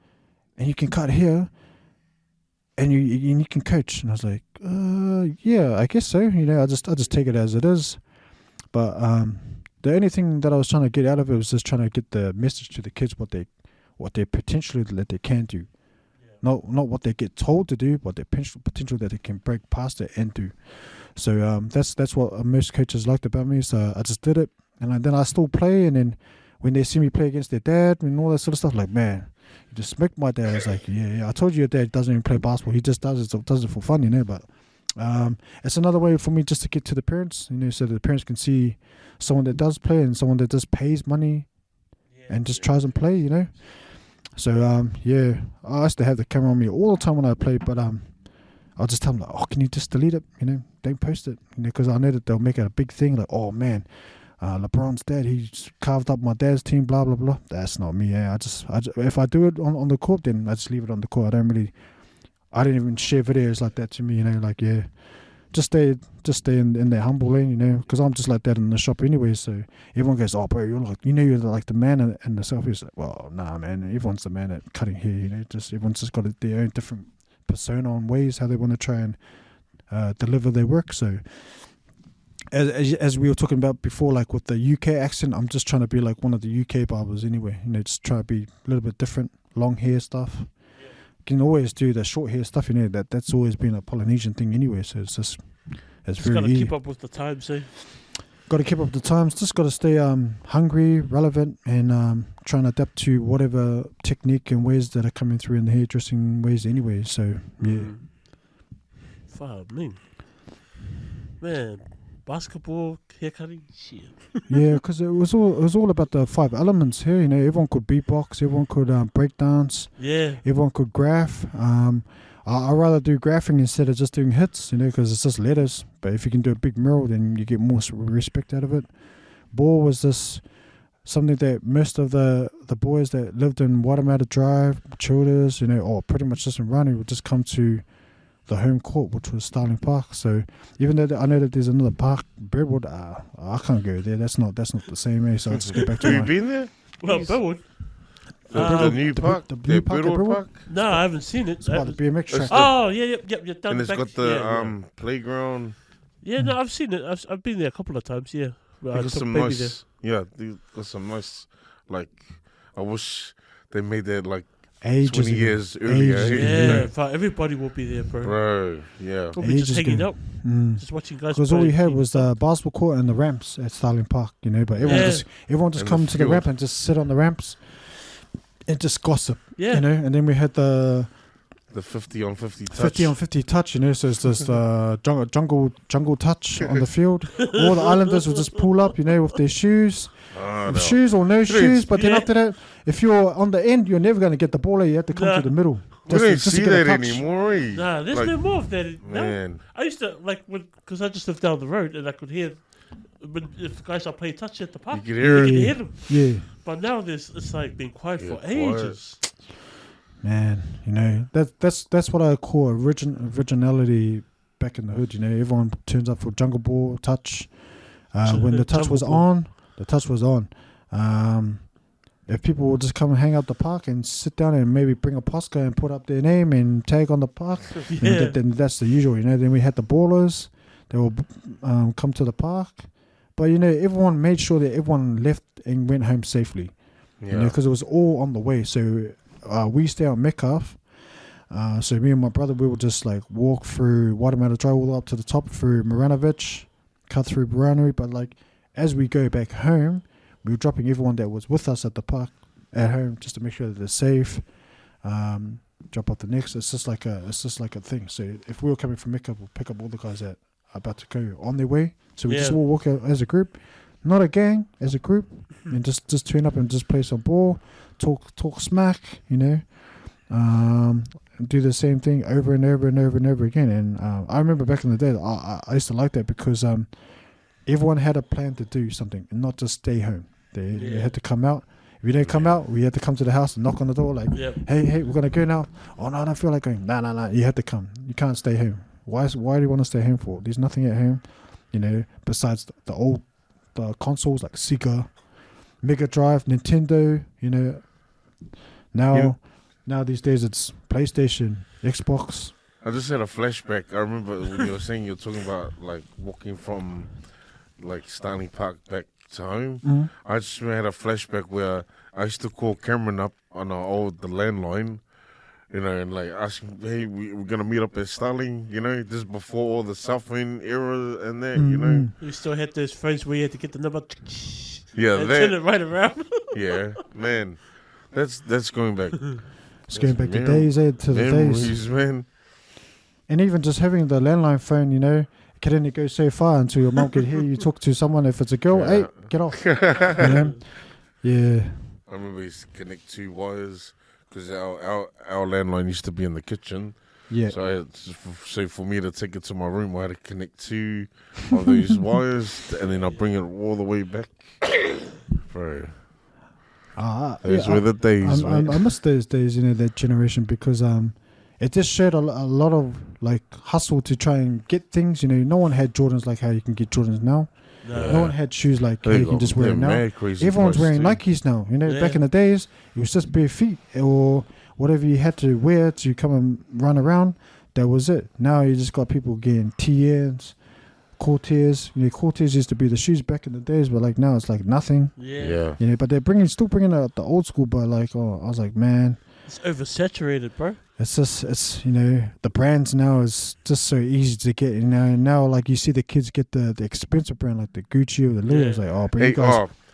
and you can cut hair, and you can coach. And I was like, yeah, I guess so. I just take it as it is. But the only thing that I was trying to get out of it was just trying to get the message to the kids what they potentially that they can do. Not what they get told to do, but their potential that they can break past it and do. So that's what most coaches liked about me. So I just did it, and then I still play. And then when they see me play against their dad and all that sort of stuff, like, man, you just smacked my dad. I was like, yeah. I told you your dad doesn't even play basketball. He just does it for fun, But It's another way for me just to get to the parents, so the parents can see someone that does play and someone that just pays money and just tries and play. So I used to have the camera on me all the time when I played, but I'll just tell them, like, oh, can you just delete it? Don't post it, because I know that they'll make it a big thing. Like, oh man, LeBron's dad, he's carved up my dad's team, blah blah blah. That's not me. I just if I do it on the court, then I just leave it on the court. I don't even share videos like that to me. Just stay in their humble lane, because I'm just like that in the shop anyway. So everyone goes, oh bro, you're like the man and the selfies. Like, well, nah man, everyone's the man at cutting hair. Everyone's just got their own different persona on ways how they want to try and deliver their work. So as we were talking about before, like with the UK accent, I'm just trying to be like one of the UK barbers anyway. Just try to be a little bit different, long hair stuff. Can always do the short hair stuff, that's always been a Polynesian thing anyway, so it's very got to easy. keep up with the times, eh? Got to keep up with the times, just got to stay hungry, relevant, and try and adapt to whatever technique and ways that are coming through in the hairdressing ways anyway, so yeah. Fuck me. Man, basketball, haircutting, shit. Yeah, because it was all about the 5 elements here. Everyone could beatbox, everyone could break dance. Yeah. Everyone could graph. I rather do graphing instead of just doing hits, because it's just letters. But if you can do a big mural, then you get more respect out of it. Ball was just something that most of the boys that lived in Watermatta Drive, Childers, or pretty much just in Ranui would just come to the home court, which was Starling Parks. So even though I know that there's another park, Birdwood, I can't go there. That's not the same. So I just go back to. Have you been there? Well, Birdwood. The new park, the new park, Birdwood Park. No, I haven't seen it. It's about the BMX track. Oh yeah. And it's got the playground. Yeah, no, I've seen it. I've been there a couple of times. Yeah, They got some nice. Yeah, they got some nice. Like, I wish they made that like ages 20 years earlier. Yeah, everybody will be there, bro. Bro, yeah. We'll be just hanging out, just watching guys. Because all we had was the basketball court and the ramps at Starling Park, but everyone just come to the ramp and just sit on the ramps and just gossip, and then we had the 50 on 50 touch. 50 on 50 touch, so it's just jungle touch on the field. All the islanders would just pull up, with their shoes. Shoes or no shoes, but then after that, if you're on the end, you're never going to get the ball. You have to come to the middle. We don't see that anymore. Nah, there's no more of that. Man. No. I used to, because I just lived down the road and I could hear if guys are playing touch at the park, you could hear them. Yeah. But now it's like been quiet for ages. Man, that's what I call originality back in the hood. Everyone turns up for jungle ball touch. When the touch was on, the touch was on. If people would just come and hang out the park and sit down and maybe bring a Posca and put up their name and tag on the park, then that's the usual. Then we had the ballers. They will come to the park, but everyone made sure that everyone left and went home safely. Because it was all on the way. So we stay on Metcalf. So me and my brother, we would just like walk through Watermatta Drive all the way up to the top through Maranovic, cut through Ranui. But like as we go back home, we were dropping everyone that was with us at the park at home just to make sure that they're safe. Drop off the next. It's just like a thing. So if we were coming from Metcalf, we'll pick up all the guys that are about to go on their way. So we just all walk out as a group, not a gang, as a group, and just turn up and just play some ball, talk smack, do the same thing over and over and over and over again. And I remember back in the day, I used to like that because everyone had a plan to do something and not just stay home. They had to come out. If you didn't come out, we had to come to the house and knock on the door like, hey, we're going to go now. Oh, no, I don't feel like going. No. You had to come. You can't stay home. Why do you want to stay home for? There's nothing at home, besides the old consoles like Sega, Mega Drive, Nintendo, Now these days it's PlayStation, Xbox. I just had a flashback. I remember when you were saying you're talking about like walking from like Starling Park back to home. Mm-hmm. I just had a flashback where I used to call Cameron up on the landline, and like ask him, hey, we're gonna meet up at Starling, this before all the cell phone era and that, You still had those phones where you had to get the number. Yeah, and turn it right around. Yeah, man, that's going back. It's going back to days, to the days. Man. And even just having the landline phone, you know, it can only go so far until your mom can hear you talk to someone. If it's a girl, hey, get off. You know? Yeah. I remember we used to connect 2 wires because our landline used to be in the kitchen. Yeah. So for me to take it to my room, I had to connect 2 of those wires, and then I bring it all the way back. Bro, those were the days. I miss those days, you know, that generation, because it just showed a lot of like hustle to try and get things. You know, no one had Jordans like how you can get Jordans now. No one had shoes like how you can just wear them now. Everyone's wearing Nikes now. You know, back in the days, it was just bare feet or whatever you had to wear to come and run around. That was it. Now you just got people getting TNs, Cortez. You know, Cortez used to be the shoes back in the days, but like now it's like nothing. Yeah. You know, but they're still bringing out the old school. But like, I was like, man, it's oversaturated, bro. It's you know, the brands now is just so easy to get. You know, and now like you see the kids get the expensive brand like the Gucci or the Louis. It's like, oh, bro, you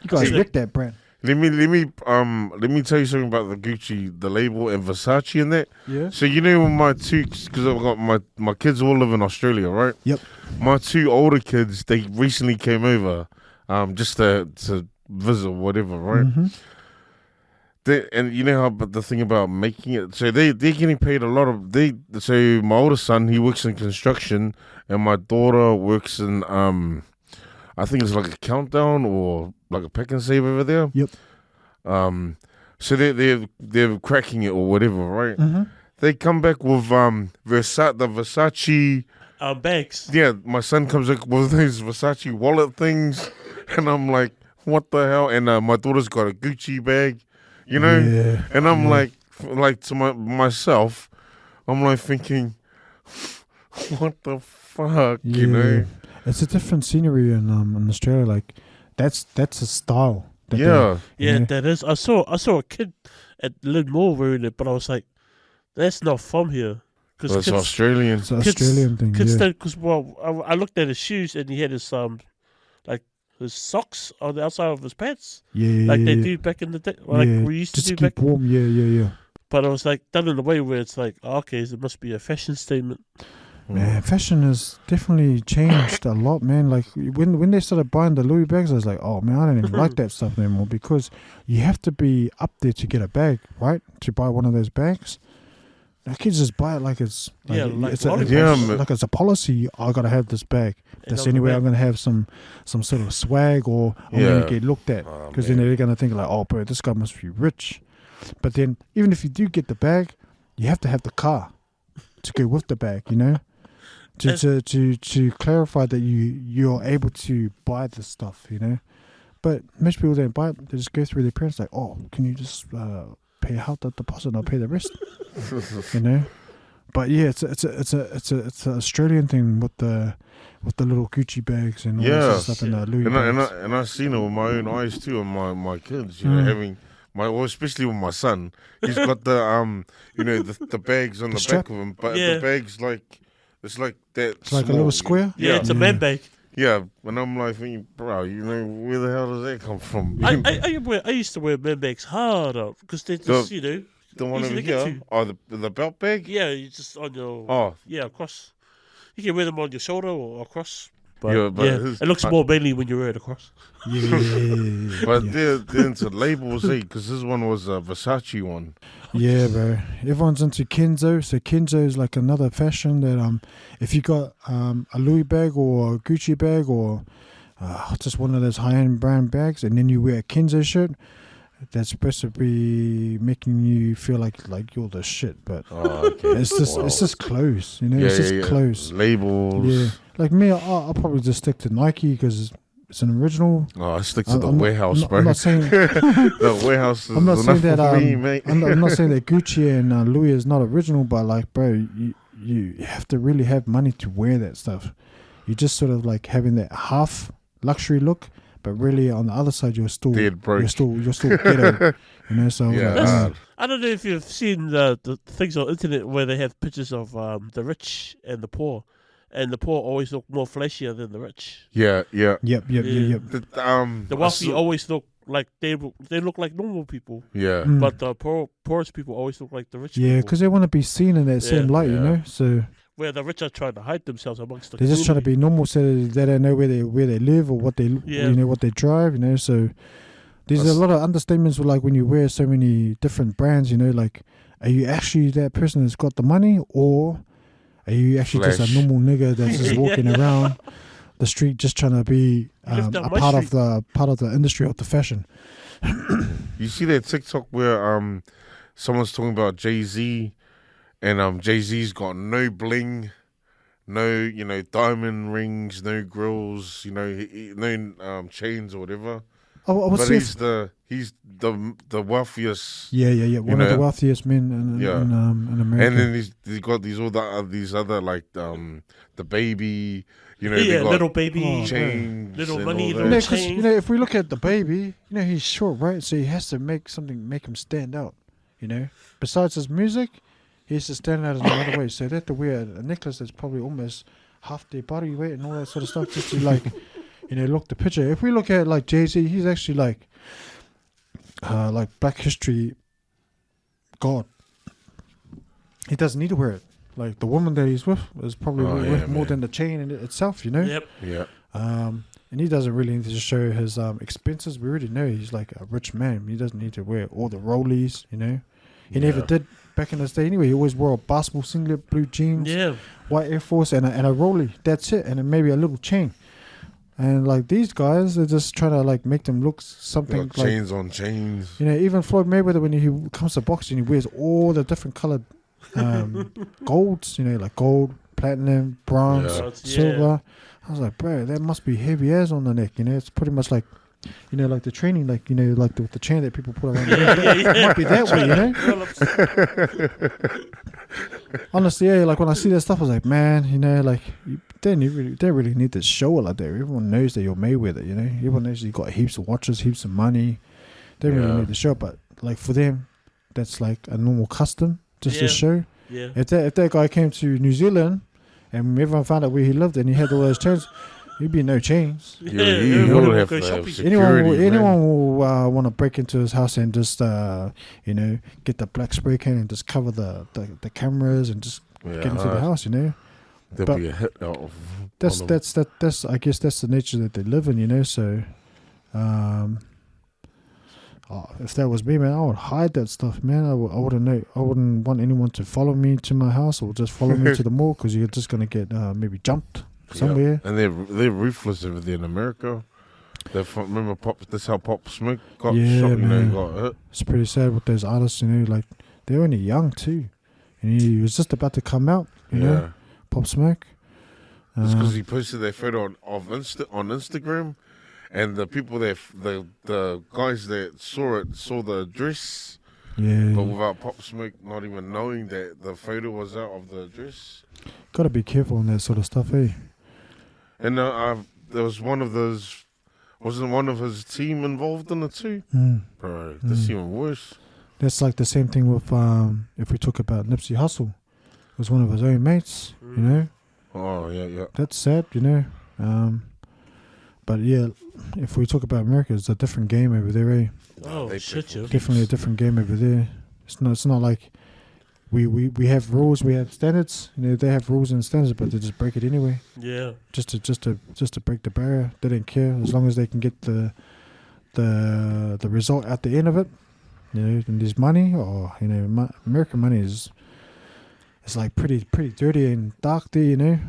guys wrecked that brand. Let me tell you something about the Gucci, the label, and Versace and that. Yeah. So you know when my 2, because I've got my kids all live in Australia, right? Yep. My 2 older kids, they recently came over, just to visit, whatever, right? Mm-hmm. And you know how, but the thing about making it, so they're getting paid a lot of So my older son, he works in construction, and my daughter works in I think it's like a Countdown or like a Pack and Save over there. Yep. So they're cracking it or whatever, right? Mm-hmm. They come back with the Versace bags. Yeah, my son comes back with these Versace wallet things, and I'm like, what the hell? And my daughter's got a Gucci bag, you know. Yeah. And I'm like to myself, I'm like thinking, what the fuck, you know? It's a different scenery in Australia. Like, that's a style. Yeah, that is. I saw a kid at Lidmore wearing it, but I was like, that's not from here. Cause it's Australian. It's an Australian thing. Kids because I looked at his shoes and he had his like his socks on the outside of his pants. Like they do back in the day. Like we used to do back. Just keep warm. Yeah. But I was like done in a way where it's like, okay, so it must be a fashion statement. Man, fashion has definitely changed a lot, man. Like when they started buying the Louis bags, I was like, oh man, I don't even like that stuff anymore, because you have to be up there to get a bag, right? To buy one of those bags. The kids just buy it like it's like it's a policy. I gotta have this bag. That's the only way I'm gonna have some sort of swag, or I'm gonna get looked at, because then they're gonna think like, oh bro, this guy must be rich. But then even if you do get the bag, you have to have the car to go with the bag, you know. To clarify that you're able to buy this stuff, you know. But most people don't buy it. They just go through their parents like, oh, can you just pay half the deposit and I'll pay the rest, you know. But yeah, it's an Australian thing with the little Gucci bags and all that stuff and the Louis bags. And I've seen it with my own eyes too, and my kids, you know, having. Especially with my son, he's got the the bags on the back of him, but the bags it's like that. It's like a little square. Yeah, it's a man bag. Yeah, and I'm like thinking, bro, you know, where the hell does that come from? I used to wear man bags hard because they just the one over here, the belt bag. Yeah, you just on your across. You can wear them on your shoulder or across. But it looks more manly when you wear it across. But they're into labels, because this one was a Versace one. Yeah, bro. Everyone's into Kenzo. So Kenzo is like another fashion that if you got a Louis bag or a Gucci bag or just one of those high-end brand bags, and then you wear a Kenzo shirt, that's supposed to be making you feel like you're the shit, but it's just clothes, you know. It's just clothes, labels. Yeah, like me, I'll probably just stick to Nike because it's an original. Oh, I stick to the warehouse, bro. I'm not saying the warehouse. I'm not saying that. Me, mate. I'm not saying that Gucci and Louis is not original, but like, bro, you have to really have money to wear that stuff. You just sort of like having that half luxury look. But really, on the other side, you're still ghetto, you know. So I don't know if you've seen the things on the internet where they have pictures of the rich and the poor always look more flashier than the rich. Yep. The wealthy always look like they look like normal people. Yeah. But the poorest people always look like the rich people. Yeah, because they want to be seen in that same light, you know. So where the rich are trying to hide themselves amongst the They're just trying to be normal, so they don't know where they live or what they what they drive. So there's a lot of understatements with, like, when you wear so many different brands. Like, are you actually that person that's got the money, or are you actually just a normal nigga that's just walking around the street just trying to be a part of the industry of the fashion? You see that TikTok where someone's talking about Jay-Z, and Jay-Z's got no bling, no diamond rings, no grills, no chains or whatever. But he's the wealthiest. Yeah. One of the wealthiest men in America. And then he's got these other like the baby. They got little baby chains, little money, little chain. If we look at the baby, he's short, right? So he has to make him stand out. Besides his music, he has to stand out in another way. So they have to wear a necklace that's probably almost half their body weight and all that sort of stuff, just to look the picture. If we look at like Jay-Z, he's actually like Black History God. He doesn't need to wear it. Like, the woman that he's with is probably worth more than the chain in itself, Yep. Yeah. And he doesn't really need to show his expenses. We already know he's like a rich man. He doesn't need to wear all the rollies, He never did back in his day anyway. He always wore a basketball singlet, blue jeans, white Air Force, and a rollie. That's it. And then maybe a little chain. And like these guys, they're just trying to like make them look something like chains on chains. Even Floyd Mayweather, when he comes to boxing, he wears all the different colored golds, like gold, platinum, bronze, silver. I was like, bro, that must be heavy as on the neck. It's pretty much like, like the training, like like the chain that people put around the neck. It might be that way, Honestly, like when I see that stuff, I was like, man, like they really need to show it like that. Everyone knows that you're Mayweather, Everyone knows you got heaps of watches, heaps of money. They really need to show it, but like for them, that's like a normal custom. Just to show. Yeah. If that guy came to New Zealand and everyone found out where he lived and he had all those chains, he'd be no chains. Anyone will want to break into his house and just get the black spray can and just cover the cameras and just get into the house. There'll be a hit out of. That's I guess that's the nature that they live in. So. If that was me, man, I would hide that stuff, man. I wouldn't want anyone to follow me to my house or just follow me to the mall, because you're just gonna get maybe jumped somewhere. And they're ruthless over there in America. Remember that's how Pop Smoke got shot. He got hit. It's pretty sad with those artists. Like they're only young too, and he was just about to come out. Pop Smoke. It's because he posted that photo on Instagram. And the people that the guys that saw the dress, but without Pop Smoke not even knowing that the photo was out of the dress. Gotta be careful on that sort of stuff, eh? And there was wasn't one of his team involved in it too? Bro, that's even worse. That's like the same thing with if we talk about Nipsey Hussle, it was one of his own mates, Oh yeah. That's sad, But yeah, if we talk about America, it's a different game over there, eh? Oh, shit, yo. Definitely a different game over there. It's not like we have rules, we have standards. They have rules and standards, but they just break it anyway. Yeah. Just to break the barrier. They don't care as long as they can get the result at the end of it. And there's money, or American money is like pretty dirty and dark there,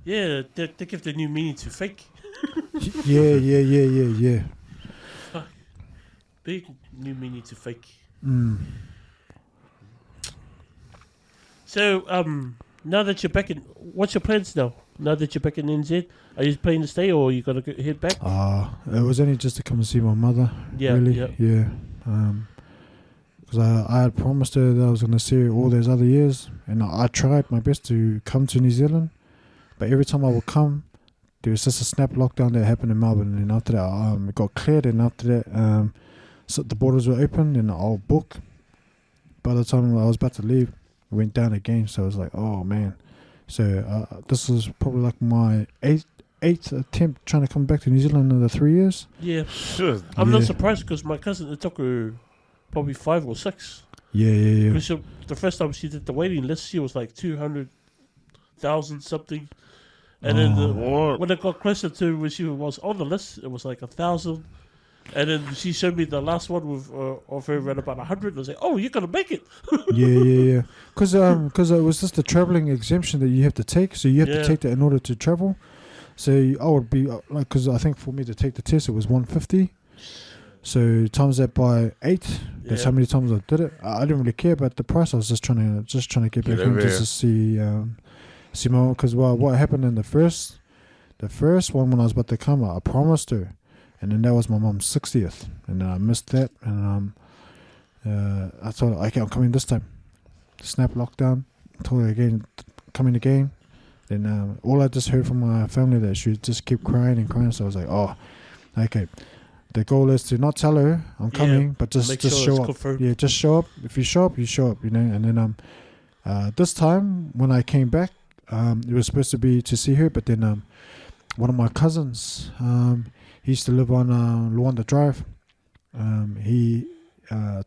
Yeah, they give the new meaning to fake. Yeah. Big new meaning to fake. So, now that you're back in, what's your plans now? Now that you're back in NZ, are you planning to stay, or are you gonna head back? It was only just to come and see my mother. Yeah, really. Yeah. Because I had promised her that I was gonna see her all those other years, and I tried my best to come to New Zealand, but every time I would come, there was just a snap lockdown that happened in Melbourne, and after that, it got cleared, and after that, so the borders were open, and I'll book. By the time I was about to leave, it went down again, so I was like, oh man. So this is probably like my eighth attempt trying to come back to New Zealand in the 3 years. Yeah, sure. I'm not surprised, because my cousin, it took her probably 5 or 6. Yeah. Because the first time she did the waiting list, she was like 200 1,000 something. And then when it got closer to when she was on the list, it was like 1,000. And then she showed me the last one with of her around about 100. I was like, "Oh, you're gonna make it." yeah. Because it was just the traveling exemption that you have to take. So you have to take that in order to travel. So I would be like, because I think for me to take the test it was 150. So times that by 8. That's how many times I did it. I didn't really care about the price. I was just trying to get back home just to see my. Because what happened in the first one when I was about to come, I promised her. And then that was my mum's 60th. And then I missed that. And I told her, okay, I'm coming this time. Snap lockdown. Told her again, coming again. Then all I just heard from my family that she just kept crying and crying. So I was like, oh, okay. The goal is to not tell her I'm coming, but just show up. Confirmed. Yeah, just show up. If you show up, you show up, And then this time when I came back, it was supposed to be to see her, but then one of my cousins, he used to live on Luanda Drive. He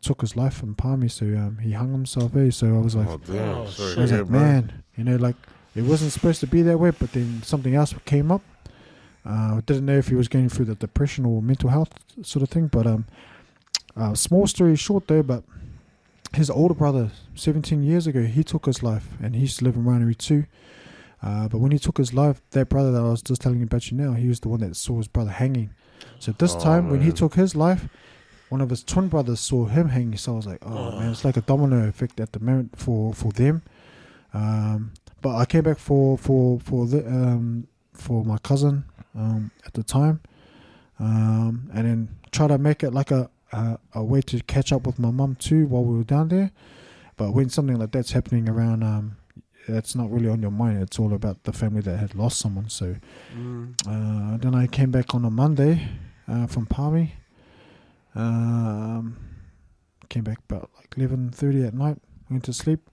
took his life in Palmy, so he hung himself. So I was like, man, like it wasn't supposed to be that way, but then something else came up. I didn't know if he was going through the depression or mental health sort of thing, but small story short though, but his older brother, 17 years ago, he took his life, and he used to live in Ranui too. But when he took his life, that brother that I was just telling you about now, he was the one that saw his brother hanging. So this time, when he took his life, one of his twin brothers saw him hanging. So I was like, man, it's like a domino effect at the moment for them. But I came back for my cousin at the time, and then try to make it like a way to catch up with my mum too while we were down there. But when something like that's happening around, that's not really on your mind. It's all about the family that had lost someone. So then I came back on a Monday from Palmy. Came back about like 11:30 at night. Went to sleep.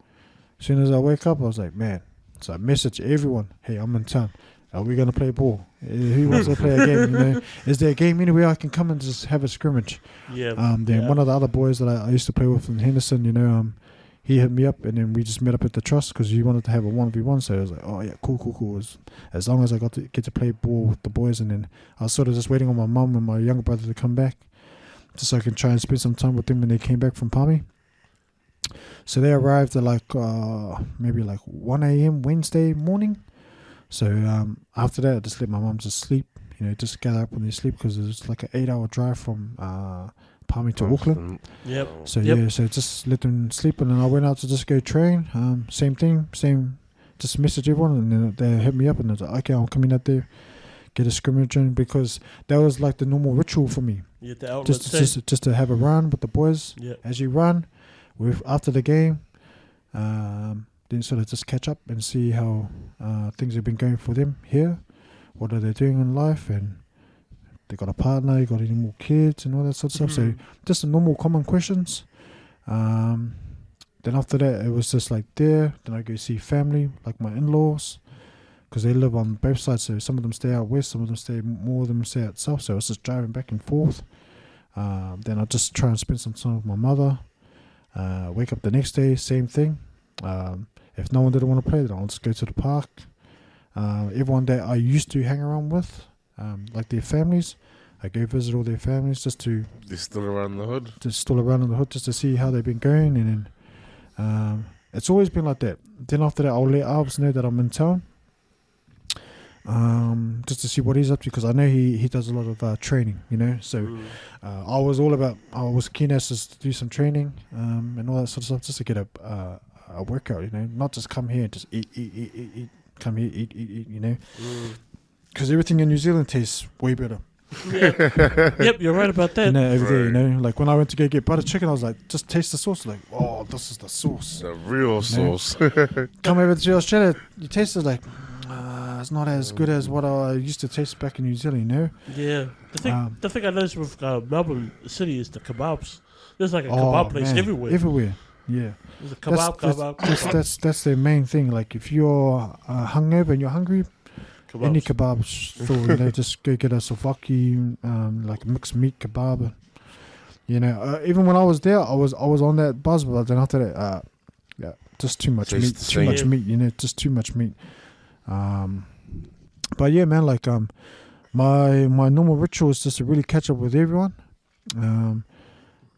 As soon as I wake up, I was like, man. So I messaged everyone, hey, I'm in town. Are we going to play ball? Who wants to play a game? Is there a game anywhere I can come and just have a scrimmage? Then one of the other boys that I used to play with in Henderson, he hit me up, and then we just met up at the Trust because he wanted to have a 1v1. So I was like, oh yeah, cool. As long as I get to play ball with the boys, and then I was sort of just waiting on my mum and my younger brother to come back, just so I can try and spend some time with them when they came back from Palmy. So they arrived at maybe 1 a.m. Wednesday morning. So after that, I just let my mum just sleep, just gather up when they sleep, because it's like an 8-hour drive from Palmy to Auckland. So so just let them sleep, and then I went out to just go train. Same thing, just message everyone, and then they hit me up, and I was like, okay, I'm coming out there, get a scrimmage in, because that was like the normal ritual for me. Just to have a run with the boys. As you run, after the game, then sort of just catch up and see how things have been going for them here. What are they doing in life, and they got a partner, you got any more kids, and all that sort of stuff. So just the normal common questions. Then after that, it was just like there. Then I go see family, like my in-laws, because they live on both sides. So some of them stay out west, some of them stay out south. So I was just driving back and forth. Then I just try and spend some time with my mother. Wake up the next day, same thing. If no one didn't want to play, then I'll just go to the park. Everyone that I used to hang around with, like their families, I go visit all their families just to... They're still around the hood? Just to see how they've been going. And then it's always been like that. Then after that, I'll let Albs know that I'm in town. Just to see what he's up to, because I know he does a lot of training, So I was keen as to do some training and all that sort of stuff, just to get a workout, not just come here and just eat, come here, eat, because everything in New Zealand tastes way better. Yep, you're right about that. Every day, like when I went to go get butter chicken, I was like, just taste the sauce. Like, oh, this is the sauce. The real sauce. Come over to Australia, you taste it like, it's not as good as what I used to taste back in New Zealand, Yeah. The thing I noticed with Melbourne City is the kebabs. There's like a kebab place everywhere. Yeah. There's a kebab. That's the main thing. Like if you're hungover and you're hungry, any kebab store, just go get a souvlaki, like mixed meat kebab. Even when I was there, I was on that buzz, but then after that, just too much meat, just too much meat. But yeah, man, like my normal ritual is just to really catch up with everyone,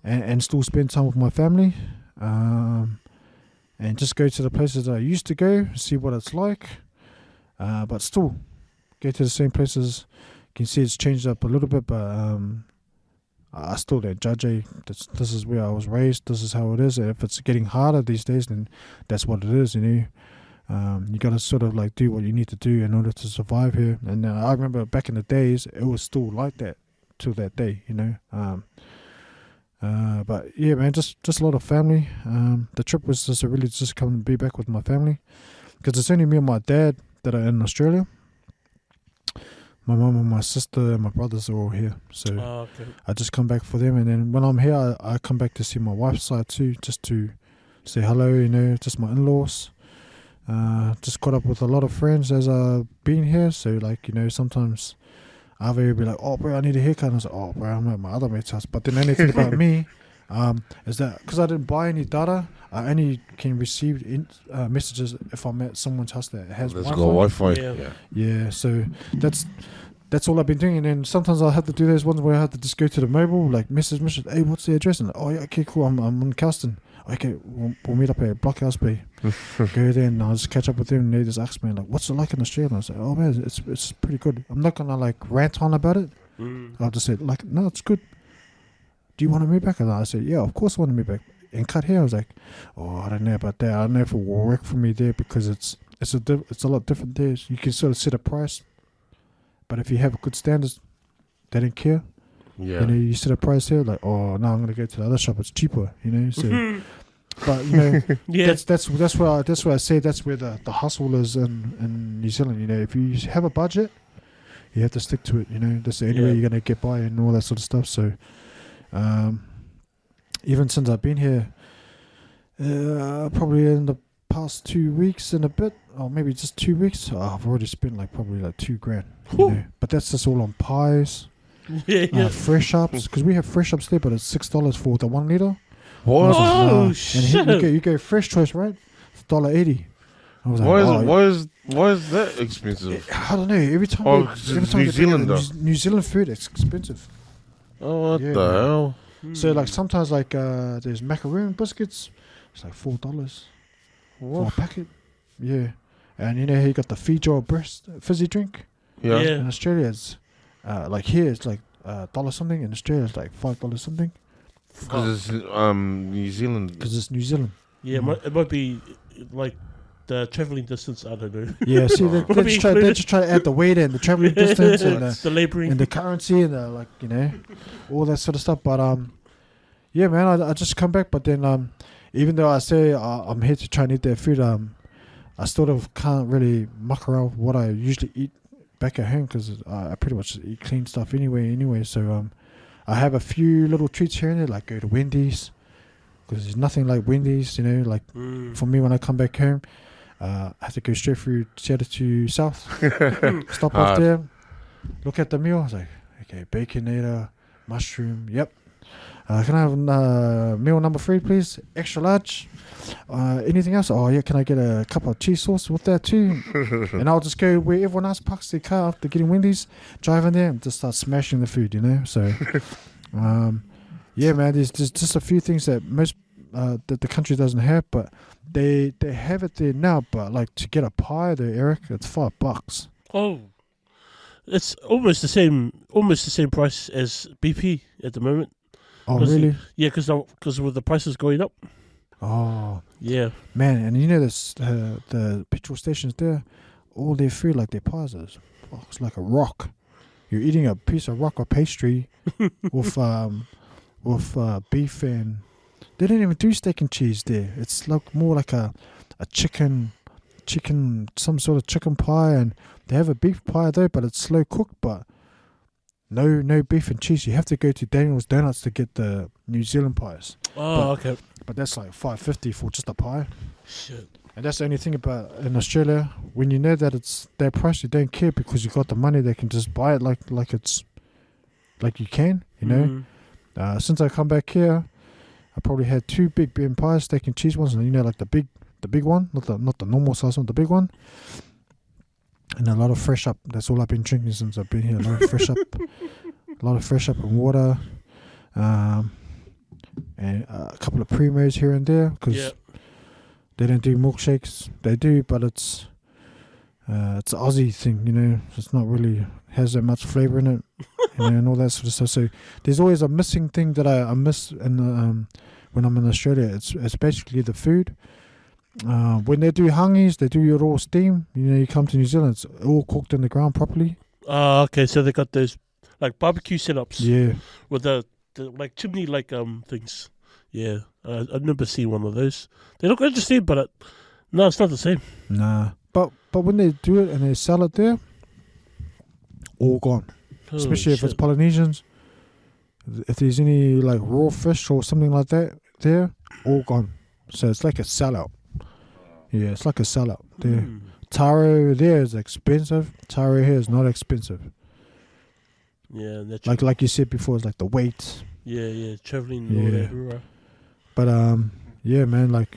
and still spend time with my family, and just go to the places that I used to go, see what it's like, but still go to the same places. You can see it's changed up a little bit, but I still don't judge. This is where I was raised. This is how it is. And if it's getting harder these days, then that's what it is, you know. You gotta sort of like do what you need to do in order to survive here. And I remember back in the days, it was still like that till that day, you know. But yeah, man, just a lot of family. The trip was just to really just come and be back with my family, because it's only me and my dad that are in Australia. My mum and my sister and my brothers are all here, so I just come back for them. And then when I'm here, I come back to see my wife's side too, just to say hello, you know, just my in-laws. Just caught up with a lot of friends as I've been here, so like, you know, sometimes Ave will be like, oh bro, I need a haircut, and I was like, oh bro, I'm at my other mate's house. But then the only thing about me is that because I didn't buy any data, I only can receive messages if I'm at someone's house that has Wi-Fi. Yeah, so that's all I've been doing. And then sometimes I'll have to do those ones where I have to just go to the mobile, like message, hey, what's the address? And like, oh yeah, okay, cool, I'm in Kelston. Okay, we'll meet up at Blockhouse Bay. Go there and I'll just catch up with them, and they just ask me like, what's it like in Australia? And I was like, oh man, it's pretty good. I'm not gonna like rant on about it. I'll just say like, no, it's good. Do you want to move back? And I said, yeah, of course I want to move back. And cut hair, I was like, oh, I don't know about that. I don't know if it will work for me there, because it's a lot different there. You can sort of set a price, but if you have good standards, they don't care. Yeah. You know, you set a price here, like, oh no, I'm gonna go to the other shop. It's cheaper, you know. So, but you know, that's where I say that's where the hustle is in New Zealand. You know, if you have a budget, you have to stick to it. You know, that's the only way you're gonna get by and all that sort of stuff. So, even since I've been here, probably in the past 2 weeks and a bit, or maybe just 2 weeks, I've already spent like probably like $2,000. You know? But that's just all on pies. Fresh ups, because we have fresh ups there, but it's $6 for the 1 liter. What? Oh, and shit! You go fresh choice, right? It's $1.80. I was like, why is that expensive? I don't know. Every time New Zealand, New Zealand food, it's expensive. Oh, what the hell? So like sometimes like there's macaroon biscuits. It's like $4 for a packet. Yeah, and you know how you got the Fiji breast fizzy drink. Yeah. In Australia, it's like here it's like $1 something. In Australia, it's like $5 something. Because it's New Zealand. Because it's New Zealand. Yeah, it might be like the travelling distance. I don't know. Yeah, see, they just try to add the weight and the travelling distance and the labouring and the currency and the, like, you know, all that sort of stuff. But yeah, man, I just come back. But then even though I say I'm here to try and eat their food, I sort of can't really muck around with what I usually eat back at home, because I pretty much eat clean stuff anyway. So I have a few little treats here and there, like go to Wendy's, because there's nothing like Wendy's, you know. Like for me, when I come back home, I have to go straight through Seattle to South, stop off there, look at the meal. I was like, okay, baconator, mushroom, yep. Can I have meal number 3, please? Extra large. Anything else? Oh yeah, can I get a cup of cheese sauce with that too? And I'll just go where everyone else parks their car after getting Wendy's, drive in there and just start smashing the food, you know. So, yeah, man, there's just a few things that most that the country doesn't have, but they have it there now. But like to get a pie there, Eric, it's $5. Oh, it's almost the same price as BP at the moment. Oh really? Yeah, because with the prices going up. Oh yeah, man, and you know this the petrol stations there, all their food, like their pies, it's like a rock. You're eating a piece of rock or pastry with beef, and they don't even do steak and cheese there. It's like more like a chicken, some sort of chicken pie, and they have a beef pie though, but it's slow cooked, but no beef and cheese. You have to go to Daniel's Donuts to get the New Zealand pies. Oh, okay. But that's like $5.50 for just a pie. Shit. And that's the only thing about in Australia. When you know that it's their price, you don't care, because you got the money. They can just buy it like it's like you can, you know. Since I come back here, I probably had 2 big bean pies, steak and cheese ones, and you know, like the big one, not the normal size one, the big one. And a lot of fresh up. That's all I've been drinking since I've been here. A lot of fresh up. A lot of fresh up and water. And a couple of primos here and there. Because they don't do milkshakes. They do, but it's an Aussie thing, you know. It's not really has that much flavour in it, you know, and all that sort of stuff. So there's always a missing thing that I miss in when I'm in Australia. It's basically the food. When they do hangis, they do your raw steam. You know, you come to New Zealand, it's all cooked in the ground properly. Okay, so they got those like barbecue setups. Yeah. With the like chimney like things. Yeah, I've never seen one of those. They look interesting, but no, it's not the same. Nah, but when they do it and they sell it there, all gone. Especially if it's Polynesians. If there's any like raw fish or something like that there, all gone. So it's like a sellout. Yeah, it's like a sellout there. Taro there is expensive. Taro here is not expensive. Yeah, that's like you said before, it's like the weight. Yeah, traveling. Yeah. But yeah, man, like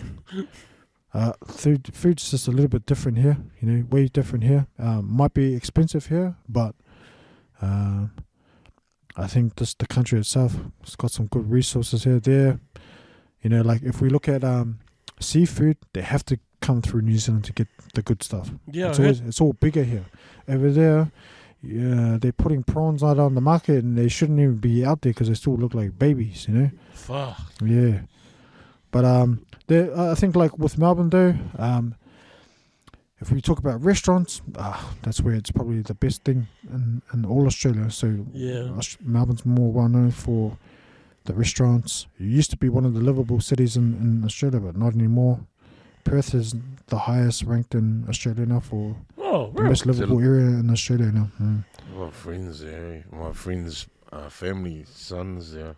food's just a little bit different here. You know, way different here. Might be expensive here, but I think just the country itself, it's got some good resources here. There, you know, like if we look at seafood, they have to come through New Zealand to get the good stuff. Yeah, it's all bigger here. Over there, they're putting prawns out on the market and they shouldn't even be out there because they still look like babies, you know. Fuck. Yeah, but I think like with Melbourne though, if we talk about restaurants, that's where it's probably the best thing in all Australia. So yeah, Melbourne's more well known for the restaurants. It used to be one of the livable cities in Australia, but not anymore. Perth is the highest ranked in Australia now for the most livable area in Australia now. My friends there, my friends' family, sons there.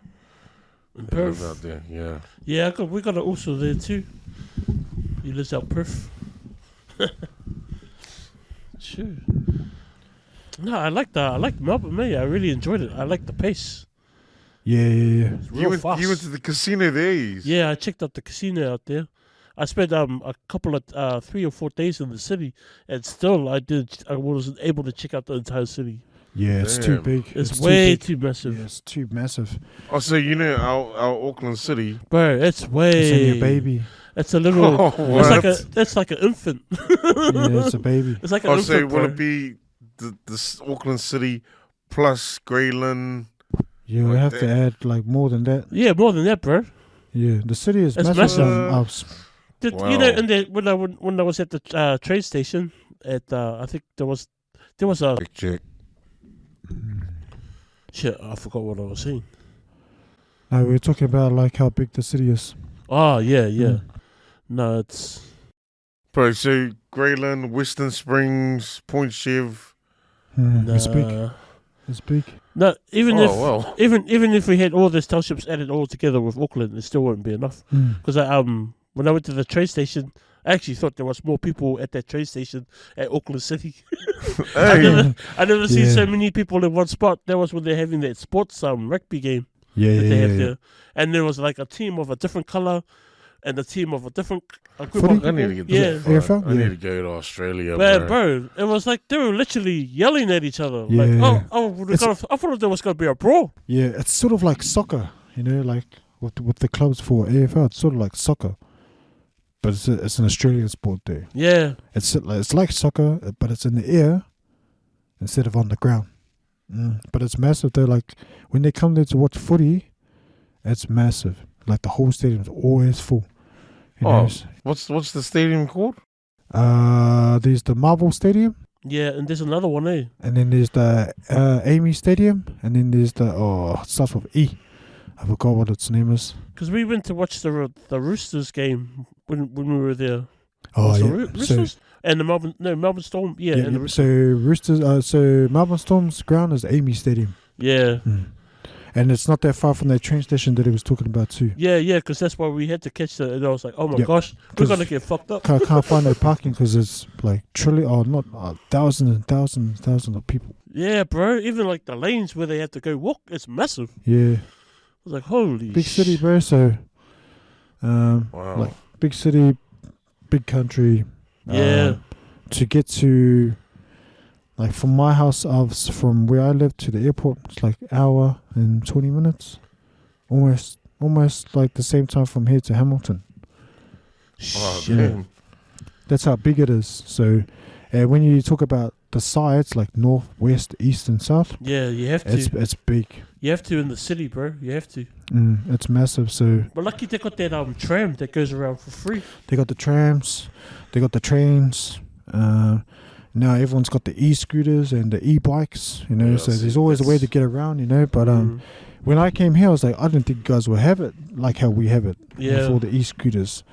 In Perth? Live out there, yeah. Yeah, we got it also there too. He lives out Perth. Sure. No, I like Melbourne, mate. I really enjoyed it. I like the pace. Yeah. You went to the casino there? Yeah, I checked out the casino out there. I spent a couple of 3 or 4 days in the city, and still I wasn't able to check out the entire city. Yeah, it's too big. It's way too massive. Yeah, it's too massive. Oh, so you know our Auckland city, bro? It's way. It's in your baby. It's a little. It's like an infant. Yeah, it's a baby. It's like an infant. So will it be the Auckland city plus Greyland? Yeah, we have to add like more than that. Yeah, more than that, bro. Yeah, the city is massive. You know, and when I was at the train station, I think there was a big check. Shit, I forgot what I was saying. No, we were talking about like how big the city is. Oh yeah. No, it's. Bro, so Greyland, Western Springs, Point Chev. It's big. It's big. No, even if we had all these townships added all together with Auckland, it still wouldn't be enough. Because when I went to the train station, I actually thought there was more people at that train station at Auckland City. I never seen so many people in one spot. That was when they're having that sports rugby game. They have there. And there was like a team of a different colour and a team of a different group of people. I need to get I need to go to Australia, bro. It was like they were literally yelling at each other. Like, I thought there was going to be a brawl. Yeah, it's sort of like soccer, you know, like with the clubs for AFL. It's sort of like soccer. But it's an Australian sport there. Yeah. It's like soccer, but it's in the air instead of on the ground. But it's massive though. Like when they come there to watch footy, it's massive. Like the whole stadium's always full. What's the stadium called? There's the Marvel Stadium. Yeah, and there's another one, eh? And then there's the Amy Stadium, and then there's the it starts with E. I forgot what its name is. Because we went to watch the Roosters game when we were there. Oh, yeah. Roosters? And the Melbourne Storm. Yeah. And the Roosters. So Melbourne Storm's ground is Amy Stadium. Yeah. And it's not that far from that train station that he was talking about too. Yeah, because that's why we had to catch the. And I was like, oh my gosh, we're gonna get fucked up. Can't find no parking because it's like thousands and thousands of people. Yeah, bro. Even like the lanes where they have to go walk, it's massive. Yeah. I was like, holy big city, bro. So, like big city, big country. Yeah. To get to Like from my house, from where I live to the airport, it's like hour and 20 minutes. Almost like the same time from here to Hamilton. Oh, Yeah. damn. That's how big it is. So when you talk about the sides, like north, west, east, and south, Yeah, you have to. it's big. You have to in the city, bro. You have to. It's massive. So But lucky they got that tram that goes around for free. they got the trams, they got the trains. Now everyone's got the e-scooters and the e-bikes, you know. Yeah, so see, there's always a way to get around, you know. But when I came here, I was like, I didn't think you guys would have it like how we have it with all the e-scooters.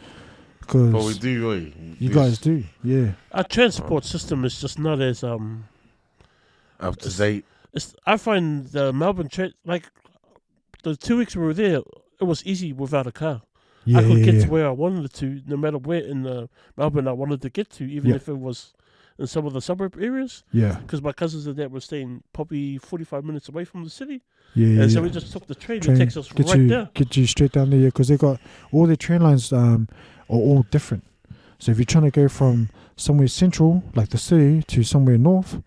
But we Because do, you guys do, yeah. Our transport system is just not as up to date. I find the Melbourne like the 2 weeks we were there, it was easy without a car. Yeah, I could get yeah. to where I wanted to, no matter where in Melbourne I wanted to get to, even Yeah. if it was in some of the suburb areas. Yeah, Because my cousins and that were staying probably 45 minutes away from the city. yeah, And so yeah. we just took the train. Train It takes us right there. get you straight down there, because they got all their train lines are all different. So if you're trying to go from somewhere central, like the city, to somewhere north,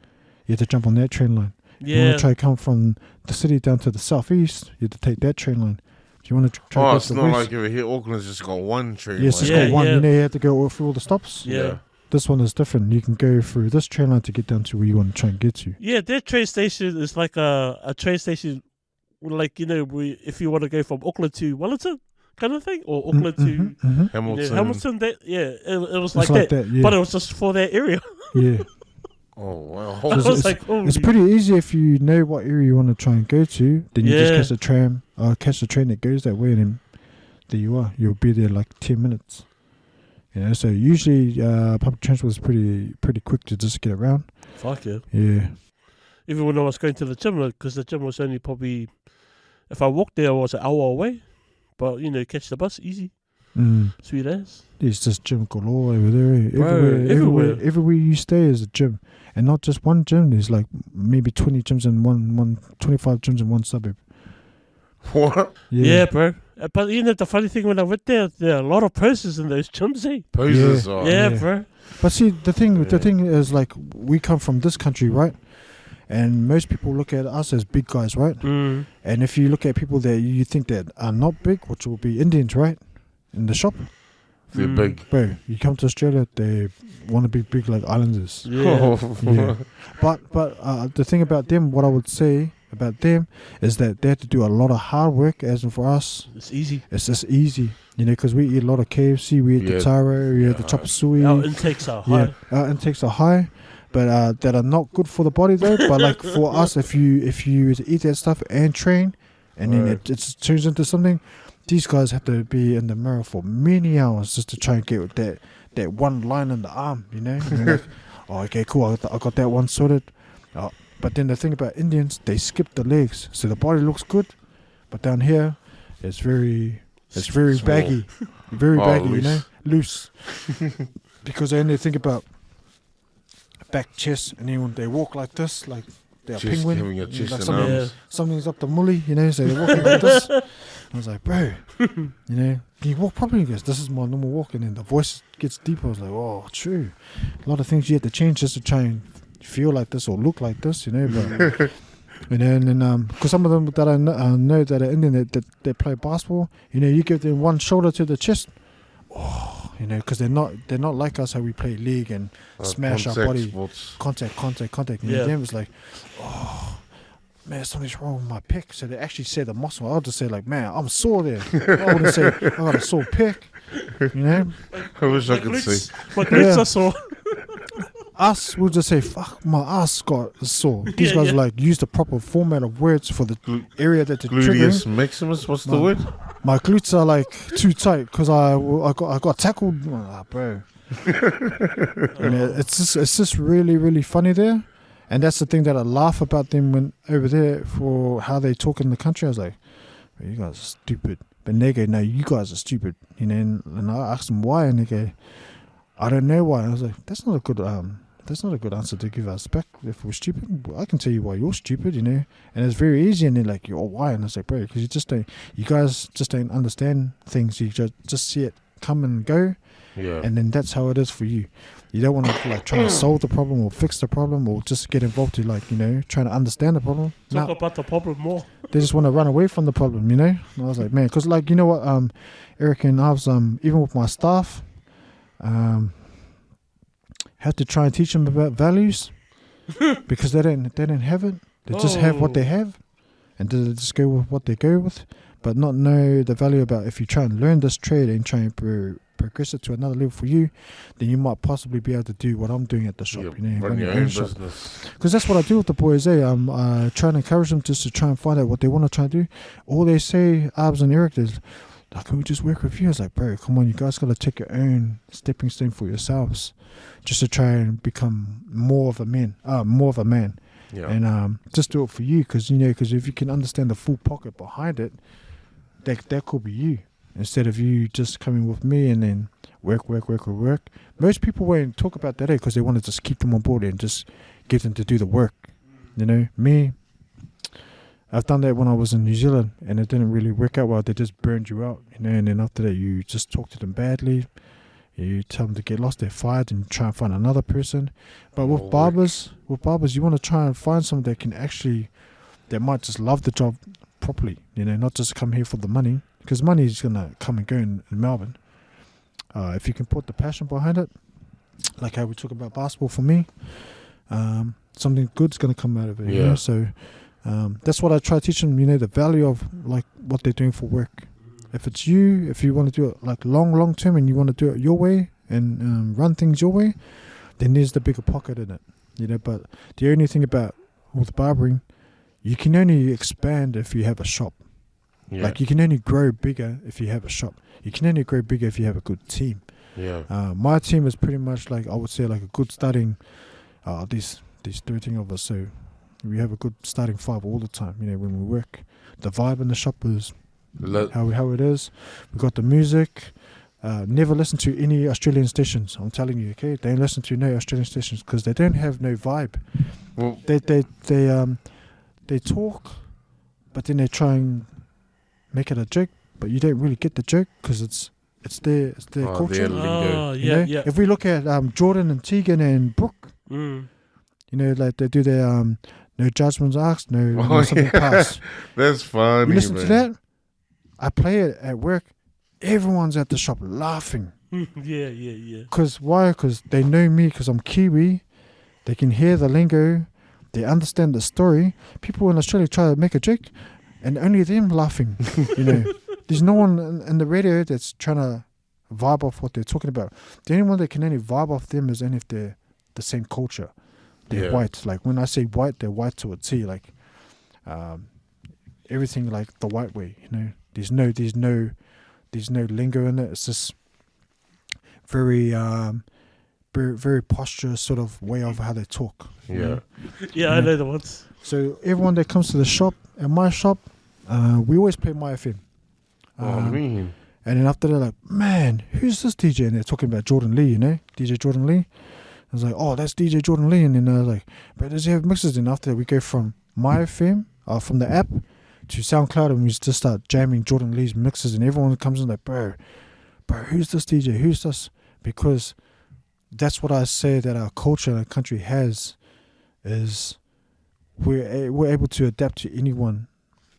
you have to jump on that train line. If you want Yeah. to try to come from the city down to the southeast, you have to take that train line. If you want to try to Oh, go it's to the not west, like over here. Auckland's just got one train yes, line. it's Yeah, got one. yeah. You know, you have to go through all the stops. Yeah. This one is different. You can go through this train line to get down to where you want to try and get to. Yeah, that train station is like a train station, like, you know, if you want to go from Auckland to Wellington kind of thing, or Auckland to Hamilton. Hamilton. It was It's like like that, that, yeah. but it was just for that area. Yeah. Oh, wow. I it's- was like, oh, It's pretty easy if you know what area you want to try and go to. Then you just Yeah. catch the tram, catch the train that goes that way, and then there you are. You'll be there like 10 minutes. You know, so usually public transport is pretty quick to just get around. fuck yeah. Yeah, Even when I was going to the gym, because the gym was only probably, if I walked there, I was an hour away. But, you know, catch the bus, easy. Sweet ass. there's just gym galore over there. Eh? Bro, everywhere. Everywhere you stay is a gym, and not just one gym. There's like maybe 20 gyms in 25 gyms in one suburb. What? Yeah, bro. But, you know, the funny thing, when I went there are a lot of poses in those gyms, eh? Poses Yeah. are. Yeah, yeah. bro. But see, the Yeah. thing is, like, we come from this country, right? And most people look at us as big guys, right? Mm. And if you look at people that you think that are not big, which will be Indians, right? In the shop, They're big. bro, you come to Australia, they want to be big like islanders. Yeah. Yeah. But the thing about them, what I would say about them is that they have to do a lot of hard work, as in for us, It's easy. it's just easy. You know, because we eat a lot of KFC, we eat Yeah. the taro, we eat the Yeah. chop suey. Our intakes are high. Yeah, our intakes are high, but that are not good for the body though. But like for us, if you eat that stuff and train, and then Right. it turns into something, these guys have to be in the mirror for many hours just to try and get that one line in the arm, you know. And you're like, oh, okay, cool, I got that one sorted. But then the thing about Indians, they skip the legs, so the body looks good, but down here, it's very Small. baggy, very Oh, baggy, you loose. know, loose. Because they only think about back, chest, and then when they walk like this, like they're a Chest, penguin, having a and chest like and something- Yeah. arms. something's up the mully, you know, so they're walking like this. I was like, bro, you know, can you walk properly? He goes, this is my normal walk, and then the voice gets deeper. I was like, oh, true. A lot of things you have to change just to try and feel like this or look like this, you know. But and then because some of them that I know that are Indian that play basketball, you know, you give them one shoulder to the chest, oh, you know, because they're not like us how we play league and smash our Contact body, sports. contact. And Yeah. them was like, oh. Man, something's wrong with my pec. So they actually say the muscle. I'll just say like, man, I'm sore there. I wouldn't say I got a sore pec. You know, I wish I My could glutes, see. my glutes Yeah. are sore. us will just say, fuck, my ass got sore. These Yeah, guys yeah. like use the proper format of words for the area that they're Gluteus triggering. maximus, what's the Man. word? My glutes are like too tight because I got tackled. Bro. You know, it's just really funny there. And that's the thing that I laugh about them when over there for how they talk in the country. I was like, you guys are stupid. But they go, no, you guys are stupid. You know, and I asked them why, and they go, I don't know why. I was like, that's not a good answer to give us back. If we're stupid, I can tell you why you're stupid, you know. And it's very easy. And they're like, oh, why? And I was like, bro, because you guys just don't understand things. You just see it come and go. Yeah. And then that's how it is for you. You don't want to like try to solve the problem or fix the problem or just get involved to like, trying to understand the problem. Talk about the problem more. They just want to run away from the problem, And I was like, man, because like, what, Eric and I was, even with my staff, had to try and teach them about values because they don't have it. They just have what they have and they just go with what they go with, but not know the value about if you try and learn this trade and try and progress it to another level for you, then you might possibly be able to do what I'm doing at the shop, run your own business. Because that's what I do with the boys, I'm trying to encourage them just to try and find out what they want to try and do. All they say, Abs and Eric, is, like, can we just work with you? I was like, bro, come on, you guys got to take your own stepping stone for yourselves just to try and become more of a man. Yeah. And just do it for you because if you can understand the full pocket behind it, that could be you. Instead of you just coming with me and then work. Most people won't talk about that because they want to just keep them on board and just get them to do the work. Me, I've done that when I was in New Zealand and it didn't really work out well. They just burned you out, and then after that you just talk to them badly. You tell them to get lost, they're fired, and try and find another person. But with barbers, you want to try and find someone that might just love the job properly, not just come here for the money. Because money is going to come and go in Melbourne. If you can put the passion behind it, like how we talk about basketball for me, something good's going to come out of it. Yeah. So that's what I try to teach them, the value of like what they're doing for work. If you want to do it like long term and you want to do it your way and run things your way, then there's the bigger pocket in it. But the only thing about with barbering, you can only expand if you have a shop. Yeah. Like you can only grow bigger if you have a shop. You can only grow bigger if you have a good team. Yeah. My team is pretty much like I would say like a good starting. These 13 of us, so we have a good starting 5 all the time. When we work, the vibe in the shop is how it is. We got the music. Never listen to any Australian stations. I'm telling you, okay? Don't listen to no Australian stations because they don't have no vibe. Well, they talk, but then they try and make it a joke, but you don't really get the joke because it's their culture. Yeah. If we look at Jordan and Tegan and Brooke, like they do their no judgments asked, no something passed. That's funny. You listen to that? I play it at work. Everyone's at the shop laughing. Yeah. Because why? Because they know me because I'm Kiwi. They can hear the lingo. They understand the story. People in Australia try to make a joke, and only them laughing. There's no one in the radio that's trying to vibe off what they're talking about. The only one that can only vibe off them is only if they're the same culture. They're white. Like when I say white, they're white to a T. Like everything like the white way. There's no lingo in it. It's just very very posture sort of way of how they talk. Yeah. Yeah, I know the ones. So everyone that comes to the shop, at my shop, we always play my FM. And then after they're like, man, who's this DJ? And they're talking about Jordan Lee, DJ Jordan Lee. I was like, oh, that's DJ Jordan Lee. And then I was like, but does he have mixes? And after that, we go from my FM, from the app, to SoundCloud, and we just start jamming Jordan Lee's mixes. And everyone comes in like, bro, who's this DJ? Who's this? Because that's what I say that our culture and our country has, is we're able to adapt to anyone.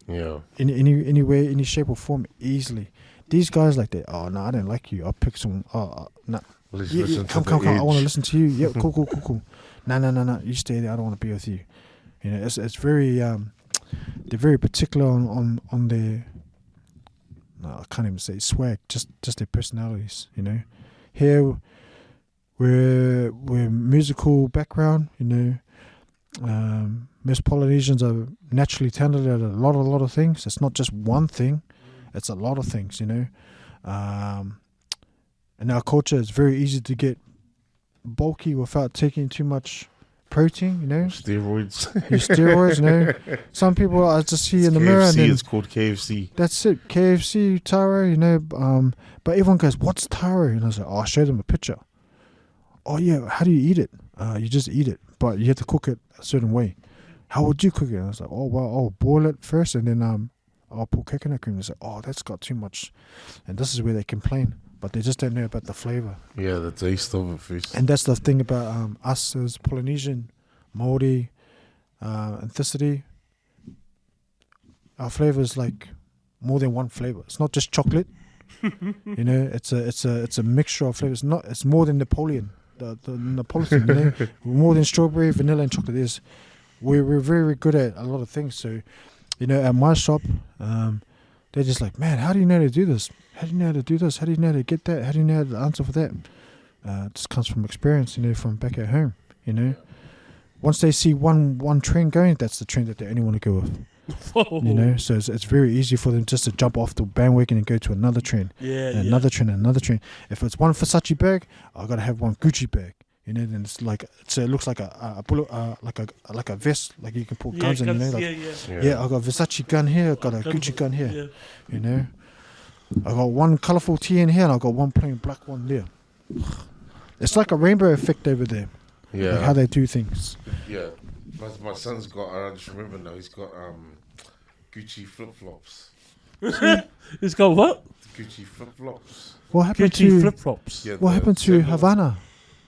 Yeah. In any way, any shape or form, easily. These guys like that. Oh no, I don't like you. I'll pick someone. Oh no. Come. I want to listen to you. Yeah, cool. No. You stay there. I don't want to be with you. It's very. They're very particular on their. No, I can't even say swag. Just their personalities. Here, we're musical background. Most Polynesians are naturally talented at a lot of things. It's not just one thing; it's a lot of things. In our culture, it's very easy to get bulky without taking too much protein. Steroids. Some people I just see in the KFC, mirror. And then, it's called KFC. That's it, KFC, taro. But everyone goes, "What's taro?" And I was like, "Oh, I'll show them a picture." Oh yeah, how do you eat it? You just eat it, but you have to cook it a certain way. How would you cook it? And I was like, oh well, I'll boil it first, and then I'll put coconut cream. They say, oh, that's got too much, and this is where they complain. but they just don't know about the flavor. Yeah, the taste of it first. And that's the thing about us as Polynesian, Māori, ethnicity. Our flavor is like more than one flavor. It's not just chocolate. You know, it's a mixture of flavors. It's more than Napoleon. The Napolitan, you know, more than strawberry, vanilla, and chocolate. We're very good at a lot of things. So, you know, at my shop, they're just like, man, how do you know how to do this? How do you know how to do this? How do you know how to get that? How do you know how to answer for that? It just comes from experience, you know, from back at home, you know. Once they see one trend going, that's the trend that they only want to go with. You know, so it's very easy for them just to jump off the bandwagon and go to another trend, another trend, another trend. If it's one Versace bag, I gotta have one Gucci bag. You know, then it's like, so it looks like a bullet, like a vest, like you can put guns in. You know, like, I got a Versace gun here, I got a Gucci gun here. Yeah. You know, I got one colourful tee in here, and I got one plain black one there. It's like a rainbow effect over there. Yeah, like how they do things. Yeah, my son's got. I just remember now. He's got Gucci flip flops. He's got what? Gucci flip flops. What happened Gucci to flip flops? Yeah, what happened to Havana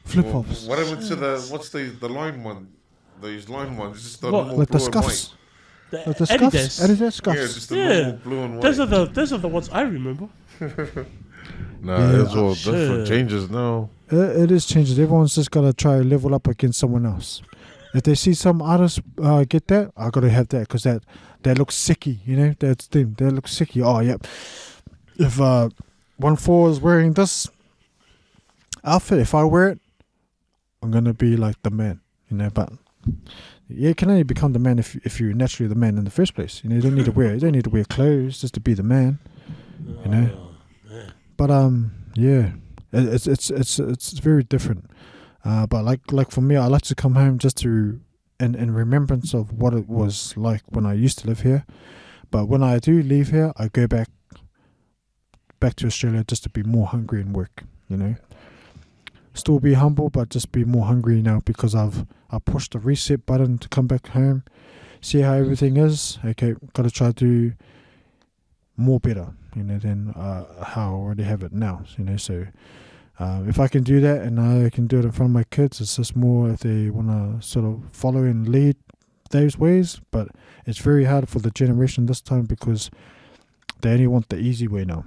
flip flops? What happened to the line one? Those line ones, just the What? normal Like the blue and scuffs. The Like the scuffs. Adidas scuffs. Yeah, just the normal blue and white. Those are the ones I remember. It's all different changes now. It is changes. Everyone's just gotta try to level up against someone else. If they see some artists get that, I gotta have that because that looks sicky. You know, that's them. That looks sicky. Oh, yep. If 1-4 is wearing this outfit, if I wear it, I'm gonna be like the man. You know, but you can only become the man if you're naturally the man in the first place. You know, you don't need to wear clothes just to be the man. You know, but yeah, it's very different. But like for me, I like to come home just to in remembrance of what it was like when I used to live here. But when I do leave here, I go back to Australia just to be more hungry and work. You know, still be humble, but just be more hungry now because I pushed the reset button to come back home, see how everything is. Okay, got to try to do more better, you know, than how I already have it now. You know, so. If I can do that and I can do it in front of my kids, it's just more if they want to sort of follow and lead those ways. But it's very hard for the generation this time because they only want the easy way now.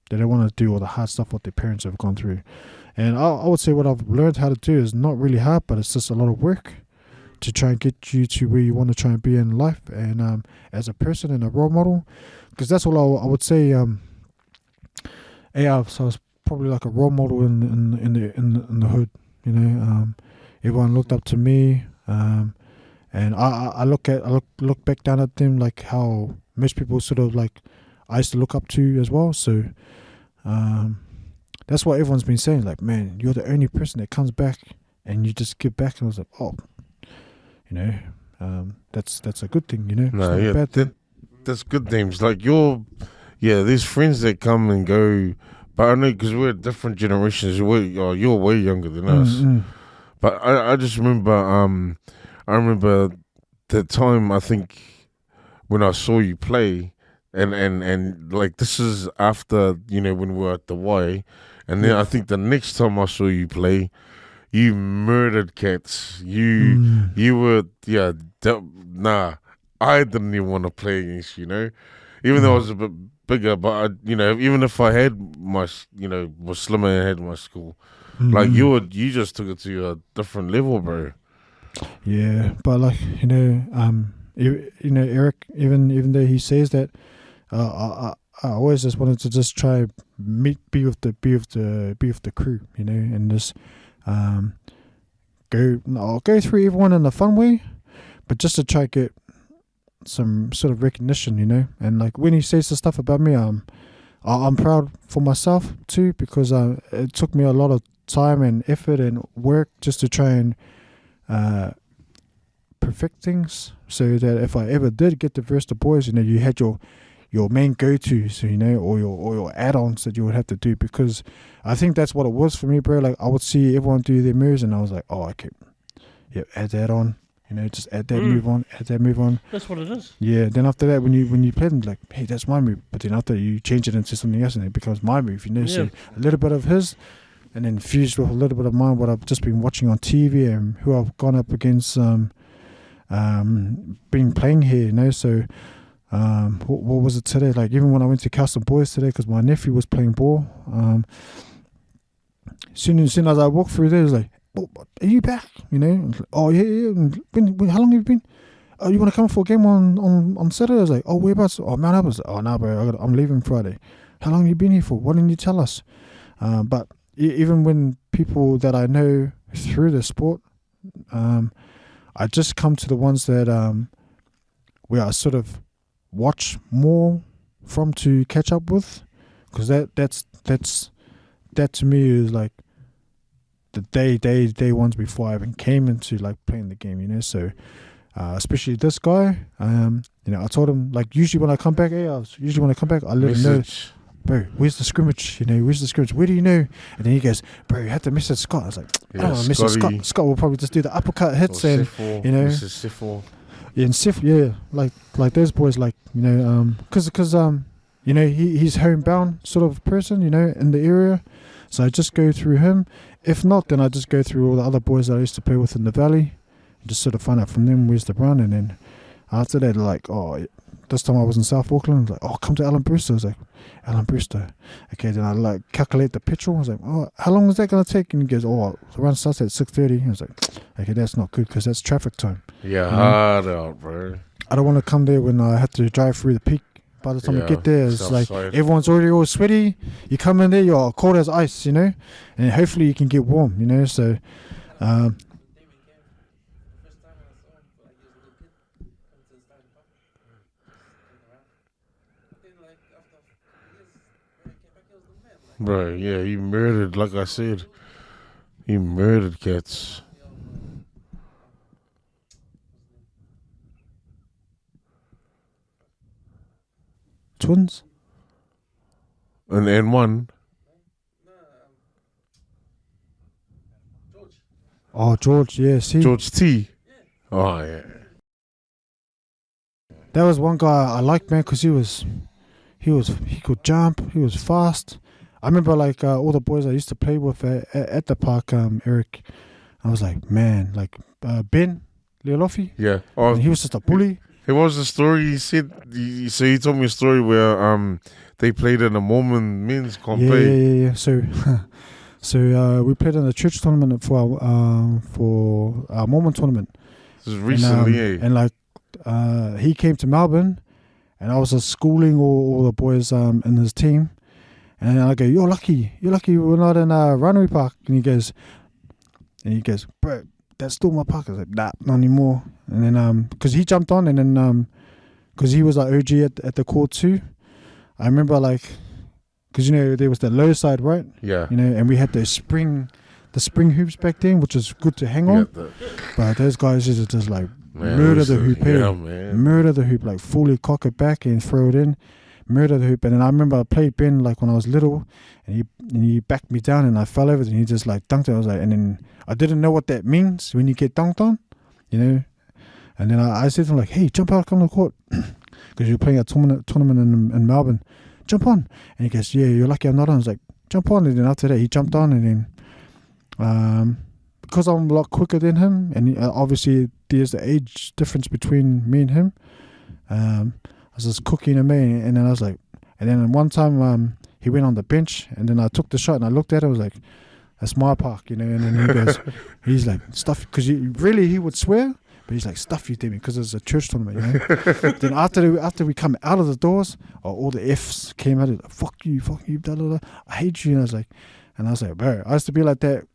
They don't want to do all the hard stuff what their parents have gone through. And I would say what I've learned how to do is not really hard, but it's just a lot of work to try and get you to where you want to try and be in life and as a person and a role model. Because that's all I would say. So I was probably like a role model in the hood, you know. Everyone looked up to me, and I look back down at them like how most people sort of like I used to look up to as well. So that's what everyone's been saying. Like, man, you're the only person that comes back and you just give back. And I was like, oh, you know, that's a good thing, you know. No, yeah, that's good things. Like there's friends that come and go. But I know because we're different generations. You're way younger than us. But I just remember. I remember the time I think when I saw you play, and like this is after when we were at the Y, and then I think the next time I saw you play, you murdered cats. You were I didn't even want to play against you. Even though I was a bit bigger, but even if I had my was slimmer and had my school, like you just took it to a different level, bro. Yeah, but like Eric, even though he says that, I always just wanted to just try be with the crew, and just I'll go through everyone in a fun way, but just to try to get some sort of recognition, and like when he says the stuff about me, I'm proud for myself too, because it took me a lot of time and effort and work just to try and perfect things, so that if I ever did get to verse the boys, you had your main go-tos, or your add-ons that you would have to do, because I think that's what it was for me, bro. Like I would see everyone do their moves and I was like, oh, okay, yep, add that on, You know, just add that move on, add that move on. That's what it is. Yeah. Then after that, when you play them, like, hey, that's my move. But then after you change it into something else, and it becomes my move. You know, so a little bit of his, and then fused with a little bit of mine. What I've just been watching on TV and who I've gone up against, been playing here. You know, so what was it today? Like even when I went to Castle Boys today, because my nephew was playing ball. Soon as I walked through there, it was like, oh, are you back? You know, like, oh yeah. When, how long have you been? Oh, you want to come for a game on Saturday? I was like, oh, whereabouts? Oh, Mount Albert. Oh, no, bro, I'm leaving Friday. How long have you been here for? Why didn't you tell us? But even when people that I know through the sport, I just come to the ones that where I sort of watch more from to catch up with, because that to me is like the day ones before I even came into like playing the game, you know. So especially this guy, you know, I told him like usually when I come back, I let him know, bro, where's the scrimmage? You know, where's the scrimmage? Where do you know? And then he goes, bro, you had to message Scott. I was like, message Scott. Scott will probably just do the uppercut hits and Sifo, you know, yeah, and Sif, yeah, like those boys, like, you know, because you know, he's homebound sort of person, you know, in the area. So I just go through him. If not, then I just go through all the other boys that I used to play with in the valley, and just sort of find out from them where's the run. And then after that, like, oh, this time I was in South Auckland, like, oh, come to Alan Brewster. I was like, Alan Brewster. Okay, then I like calculate the petrol. I was like, oh, how long is that going to take? And he goes, oh, the run starts at 6:30. I was like, okay, that's not good because that's traffic time. Yeah, hard out, bro. I don't want to come there when I have to drive through the peak. By the time you get there, it's like everyone's already all sweaty. You come in there, you're cold as ice, you know, and hopefully you can get warm, you know. So, bro, yeah, he murdered, like I said, he murdered cats. Twins? And one. Oh, George, yeah, see? George T. Oh, yeah. That was one guy I liked, man, because he could jump, he was fast. I remember, like, all the boys I used to play with at the park, Eric, I was like, man, like, Ben Leolofi. Yeah. Oh, he was just a bully. It was the story he said. So he told me a story where they played in a Mormon men's comp. Yeah. So we played in a church tournament for our Mormon tournament. This was recently, and like he came to Melbourne, and I was just schooling all the boys in his team, and I go, you're lucky we're not in Ranui Park. And he goes, bro, that's still my park. I was like, nah, not anymore. And then because he jumped on, and then because he was like OG at the court too. I remember, like, because you know there was the low side, right? Yeah. You know, and we had the spring hoops back then, which is good to hang on. But those guys just like murder the hoop, murder the hoop, like fully cock it back and throw it in, murder the hoop. And then I remember I played Ben like when I was little, and he backed me down, and I fell over, and he just like dunked it. I was like, and then I didn't know what that means when you get dunked on, you know. And then I said to him like, hey, jump out on the court, because you're playing a tournament in Melbourne. Jump on. And he goes, yeah, you're lucky I'm not on. I was like, jump on. And then after that, he jumped on. And then because I'm a lot quicker than him, and obviously there's the age difference between me and him, I was just cooking him, and then I was like, and then one time he went on the bench, and then I took the shot, and I looked at it, I was like, that's my park, you know. And then he goes, he's like, stuff, because he would swear, but he's like, stuff you, Damien, because it's a church tournament, you know. Then after we come out of the doors, all the F's came out, like, fuck you, blah, blah, blah. I hate you. And I was like, bro, I used to be like that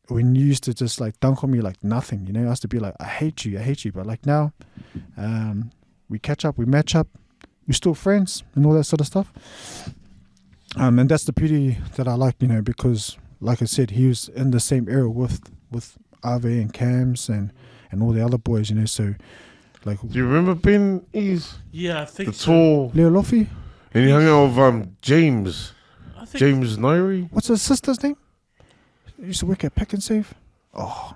when you used to just like dunk on me like nothing, you know. I used to be like, I hate you. But like now, we catch up, we match up, we're still friends and all that sort of stuff. And that's the beauty that I like, you know, because like I said, he was in the same era with Ave and Cams and all the other boys, you know. So like, do you remember Ben Ease? Yeah, I think the tall Leo Lofi? And he hung out with James Nairi. What's his sister's name? He used to work at Pack and Save. Oh,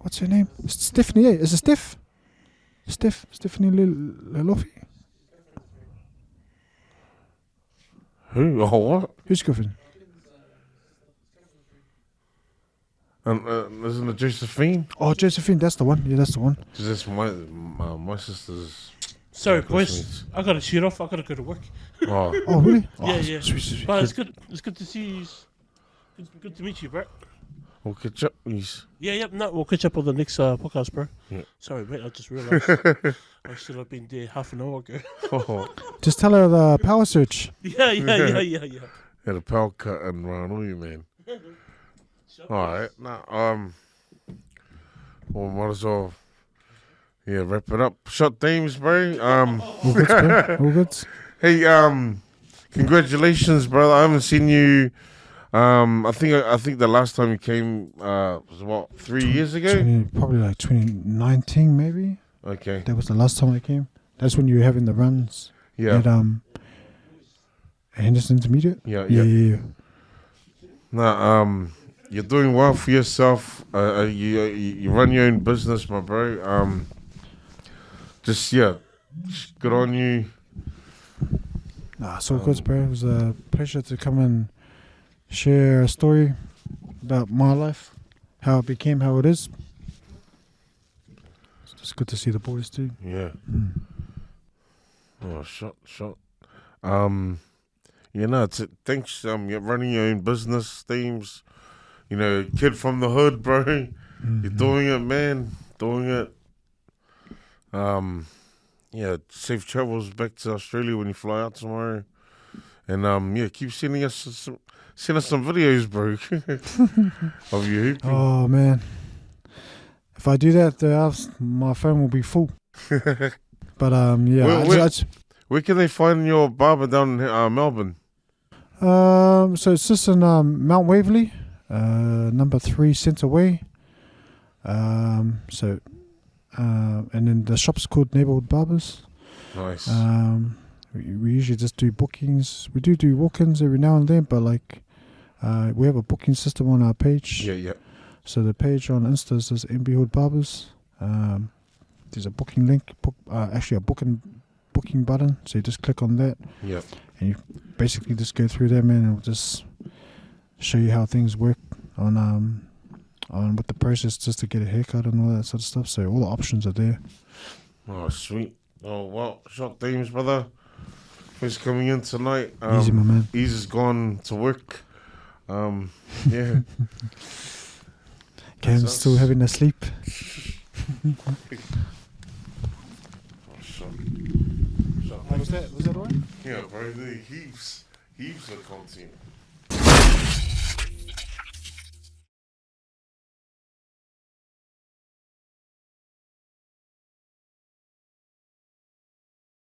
What's her name? Stephanie, Is it Steph? Stephanie Lelofi? Who? Oh, what? Who's girlfriend? Isn't it Josephine? Oh, Josephine, that's the one. Yeah, that's the one. Because that's my sister's. Sorry, boys. I gotta shoot off. I gotta go to work. Oh, Oh, really? Yeah. Sweet. But it's good. It's good to see you. Good to meet you, bro. we'll catch up, please. Yeah. No, we'll catch up on the next podcast, bro. Yeah. Sorry, mate. I just realised I should have been there half an hour ago. Oh. Just tell her the power search. Yeah. Had a power cut and Ranui, man. Alright, well, might as well, wrap it up. Shot Dames, bro. All good, bro. All good. Hey, congratulations, brother. I haven't seen you. I think the last time you came was what, 3 years ago? Probably like 2019, maybe. Okay. That was the last time I came. That's when you were having the runs. Yeah. At Henderson Intermediate. Yeah. No, you're doing well for yourself. You run your own business, my bro. Just good on you. So good, bro. It was a pleasure to come and share a story about my life, how it became how it is. It's just good to see the boys too. Yeah. Oh, shot. Thanks. You're running your own business, Themes. You know, kid from the hood, bro. Mm-hmm. You're doing it, man. Doing it. Safe travels back to Australia when you fly out tomorrow. And keep sending us some videos, bro, of you hooping. Oh man, if I do that, my phone will be full. But where can they find your barber down in Melbourne? So it's just in Mount Waverley, number 3 Centre Way. And then the shop's called Neighbourhood Barbers. Nice. We usually just do bookings. We do walk-ins every now and then, but we have a booking system on our page. Yeah. So the page on Insta says Neighbourhood Barbers. There's a booking link, actually a booking button. So you just click on that. Yeah. And you basically just go through there, man, and it'll just show you how things work on with the process just to get a haircut and all that sort of stuff. So all the options are there. Oh, sweet. Oh, well, shot Themes, brother. Thanks for coming in tonight. Easy, my man. Easy's gone to work. Yeah. Cam's still having a sleep. Shot. Was that all right? Yeah, bro. Heaps of content.